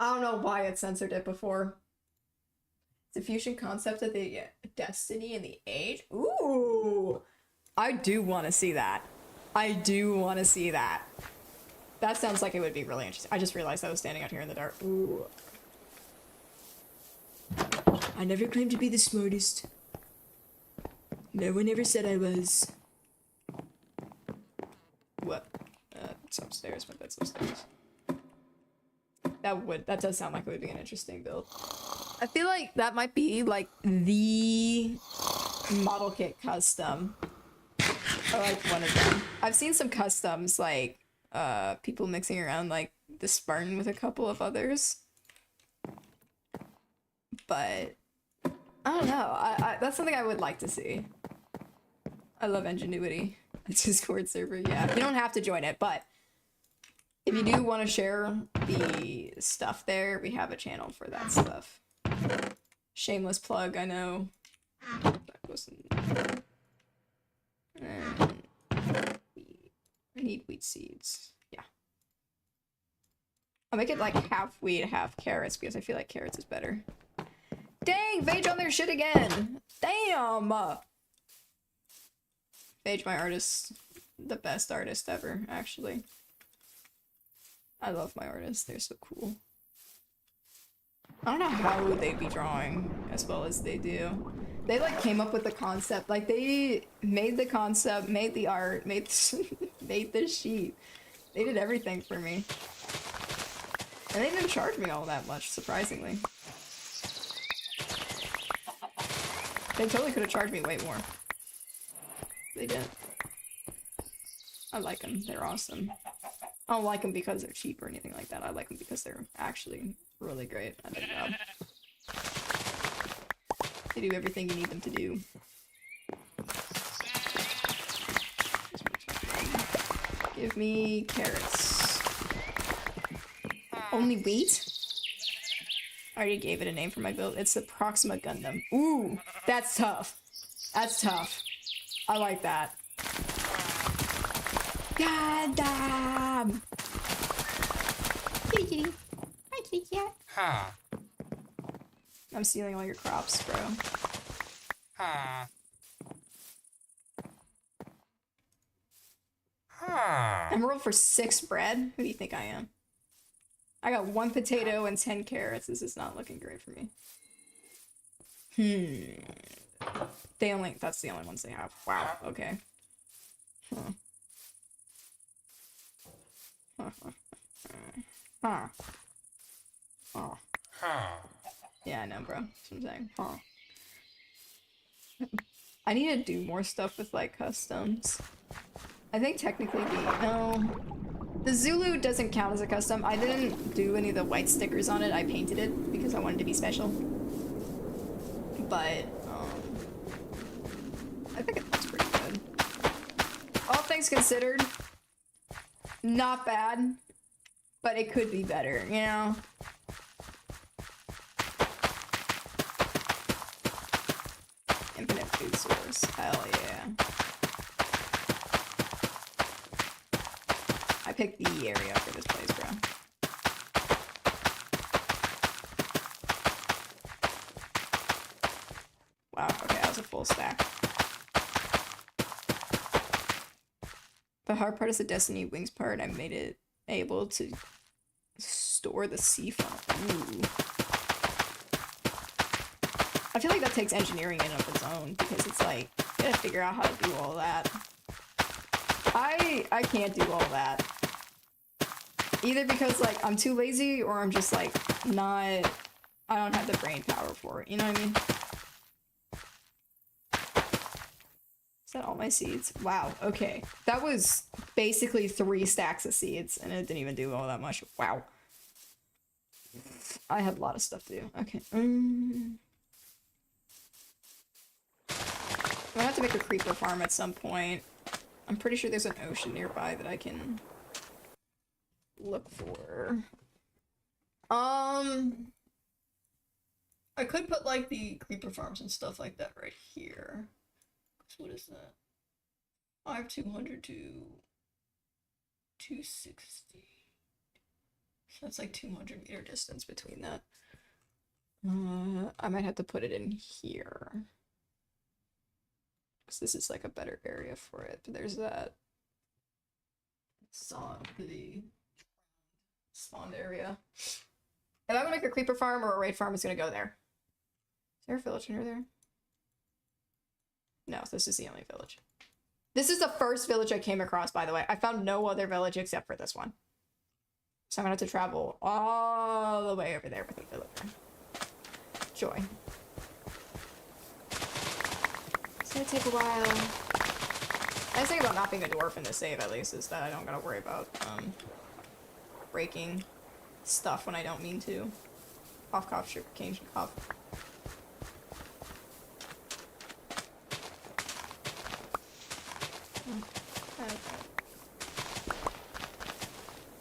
I don't know why it censored it before. Diffusion concept of the destiny and the age. Ooh, I do want to see that. I do want to see that. That sounds like it would be really interesting. I just realized I was standing out here in the dark. Ooh. I never claimed to be the smartest. No one ever said I was. What? It's upstairs, but that's upstairs. That does sound like it would be an interesting build. I feel like that might be like the model kit custom. Or like one of them. I've seen some customs like people mixing around like the Spartan with a couple of others. But I don't know. That's something I would like to see. I love Ingenuity. Discord server, yeah. You don't have to join it, but if you do want to share the stuff there, we have a channel for that stuff. Shameless plug, I know. That wasn't... I need wheat seeds. Yeah. I'll make it like half wheat, half carrots, because I feel like carrots is better. Dang, Vage on their shit again! Damn! Vage, my artist, the best artist ever, actually. I love my artists, they're so cool. I don't know how they'd be drawing as well as they do. They like came up with the concept, like they made the concept, made the art, made the sheet. They did everything for me. And they didn't charge me all that much, surprisingly. They totally could have charged me way more. They didn't. I like them, they're awesome. I don't like them because they're cheap or anything like that. I like them because they're actually really great at their job. They do everything you need them to do. Give me carrots. Only wheat? I already gave it a name for my build. It's the Proxima Gundam. Ooh, that's tough. That's tough. I like that. Gundam! Kitty kitty. Hi, kitty cat. Huh. I'm stealing all your crops, bro. Huh. Huh. Emerald for 6 bread? Who do you think I am? I got 1 potato and 10 carrots. This is not looking great for me. That's the only ones they have. Wow, okay. Huh. Huh. Oh. Huh. Yeah, I know, bro. That's what I'm saying. Huh. I need to do more stuff with, like, customs. I think technically the Zulu doesn't count as a custom. I didn't do any of the white stickers on it. I painted it because I wanted to be special. But, I think it looks pretty good. All things considered, not bad, but it could be better, you know? Infinite food source. Hell yeah. I picked the area for this place, bro. Wow, okay, that was a full stack. The hard part is the Destiny Wings part. I made it able to store the sea foam. Ooh. I feel like that takes engineering in of its own, because it's like, you gotta figure out how to do all that. I can't do all that. Either because, like, I'm too lazy, or I'm just, like, I don't have the brain power for it, you know what I mean? Is that all my seeds? Wow, okay. That was basically 3 stacks of seeds, and it didn't even do all that much. Wow. I had a lot of stuff to do. Okay. I'm gonna have to make a creeper farm at some point. I'm pretty sure there's an ocean nearby that I can look for. I could put, like, the creeper farms and stuff like that right here. So what is that? 5200 to 260. So that's like 200-meter distance between that. I might have to put it in here. Because this is like a better area for it. There's that the spawned area. If I'm gonna make a creeper farm or a raid farm, it's gonna go there. Is there a village near there? No, this is the only village. This is the first village I came across, by the way. I found no other village except for this one. So I'm gonna have to travel all the way over there with a villager. Joy. It's gonna take a while. The nice thing about not being a dwarf in this save, at least, is that I don't gotta worry about, breaking stuff when I don't mean to. Cough, cough, sugar cane, cough.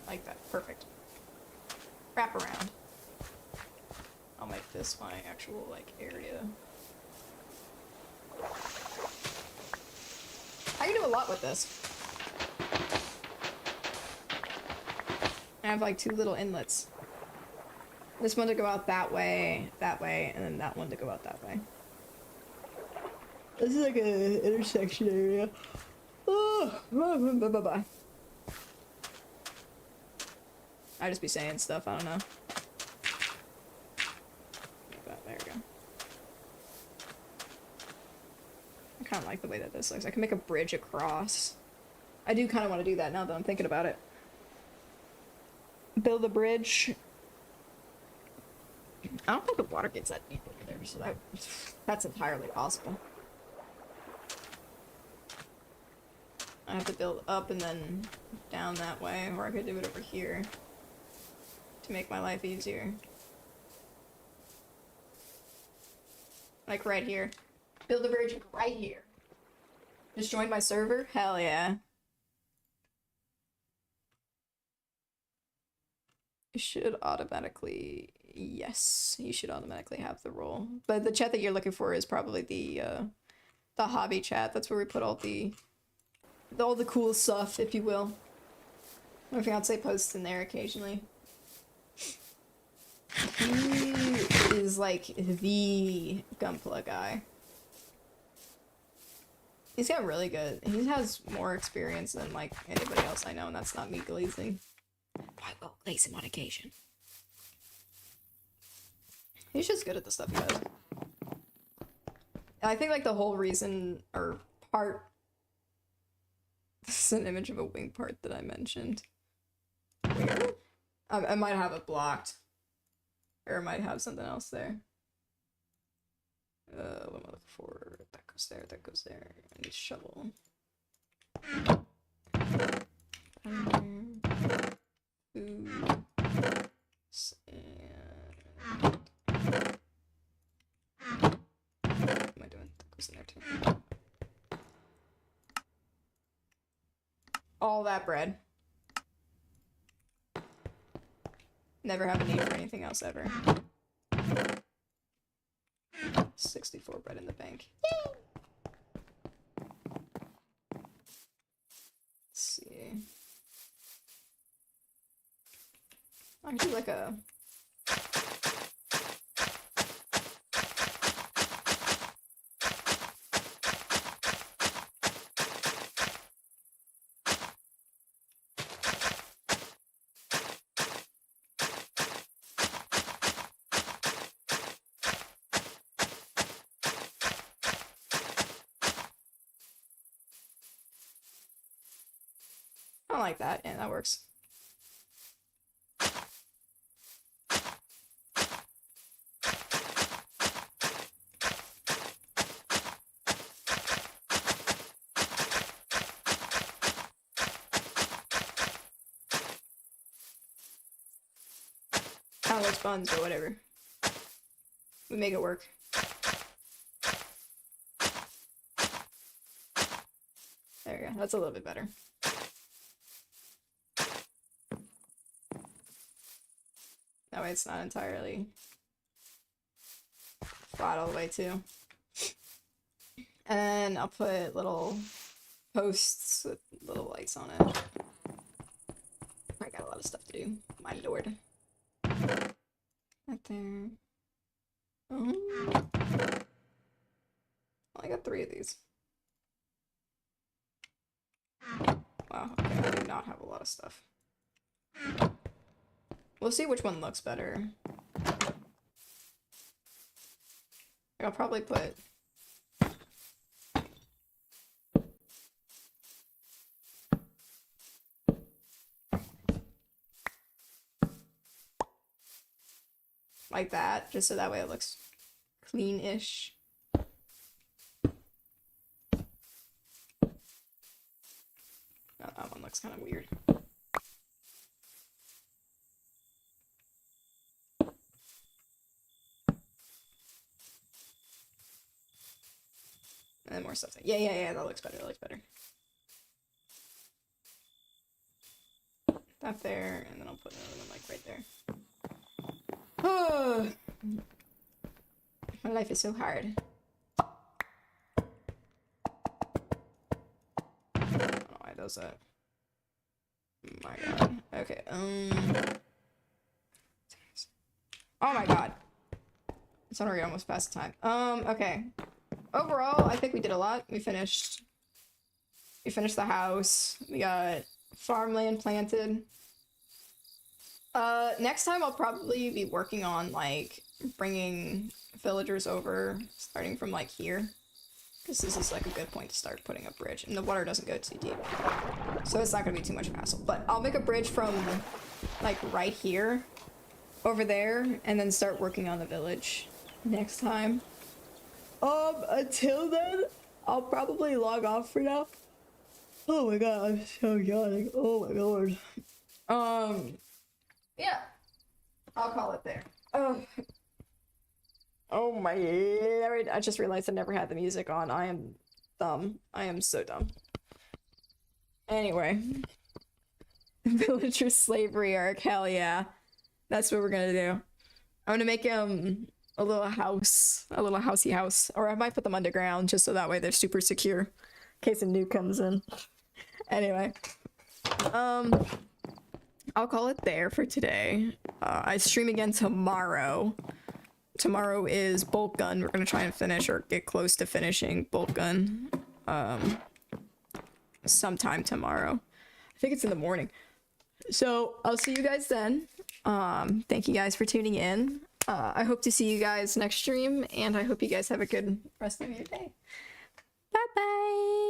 Like that. Perfect. Wrap around. I'll make this my actual, like, area. I can do a lot with this. I have, like, 2 little inlets. This one to go out that way, and then that one to go out that way. This is like an intersection area. Oh, bye-bye. I just be saying stuff, I don't know. There we go. I kind of like the way that this looks. I can make a bridge across. I do kind of want to do that now that I'm thinking about it. Build a bridge. I don't think the water gets that deep over there, so that's entirely possible. I have to build up and then down that way, or I could do it over here to make my life easier. Like right here. Build a bridge right here. Just join my server? Hell yeah. You should automatically... Yes, you should automatically have the role. But the chat that you're looking for is probably the hobby chat. That's where we put all the cool stuff, if you will. My fiance posts in there occasionally. He is like the Gunpla guy. He's got really good. He has more experience than like anybody else I know, and that's not me glazing. I will glaze him on occasion. He's just good at the stuff he does. And I think like the whole reason or part. This is an image of a wing part that I mentioned. Where? I might have it blocked. Or I might have something else there. What am I looking for? That goes there, that goes there. I need a shovel. Food. Sand. What am I doing? That goes in there too. All that bread. Never have a need for anything else ever. 64 bread in the bank. Yay! Let's see. I can do like a... I like that. Yeah, that works. Kind of looks fun, but whatever. We make it work. There we go. That's a little bit better. That way it's not entirely flat all the way too. And I'll put little posts with little lights on it. I got a lot of stuff to do. My lord. Right there. Oh. Well, I got 3 of these. Wow, okay, I do not have a lot of stuff. We'll see which one looks better. I'll probably put... like that, just so that way it looks clean-ish. Oh, that one looks kind of weird. And then more stuff. Yeah, that looks better, that looks better. That there, and then I'll put another one, like, right there. Oh, my life is so hard. I don't know why it does that. My god. Okay, oh my god. It's already almost past the time. Okay. Overall, I think we did a lot. We finished the house. We got farmland planted. Next time I'll probably be working on, like, bringing villagers over, starting from, like, here. Because this is, like, a good point to start putting a bridge. And the water doesn't go too deep. So it's not gonna be too much hassle. But I'll make a bridge from, like, right here, over there, and then start working on the village next time. Until then, I'll probably log off for now. Oh my god, I'm so yawning. Oh my lord. Yeah. I'll call it there. Oh my lord. I just realized I never had the music on. I am dumb. I am so dumb. Anyway. Villager slavery arc, hell yeah. That's what we're gonna do. I'm gonna make a little house, a little housey house. Or I might put them underground just so that way they're super secure. In case a nuke comes in. Anyway. I'll call it there for today. I stream again tomorrow. Tomorrow is Bolt Gun. We're gonna try and finish or get close to finishing Bolt Gun. Sometime tomorrow. I think it's in the morning. So I'll see you guys then. Thank you guys for tuning in. I hope to see you guys next stream, and I hope you guys have a good rest of your day. Bye bye.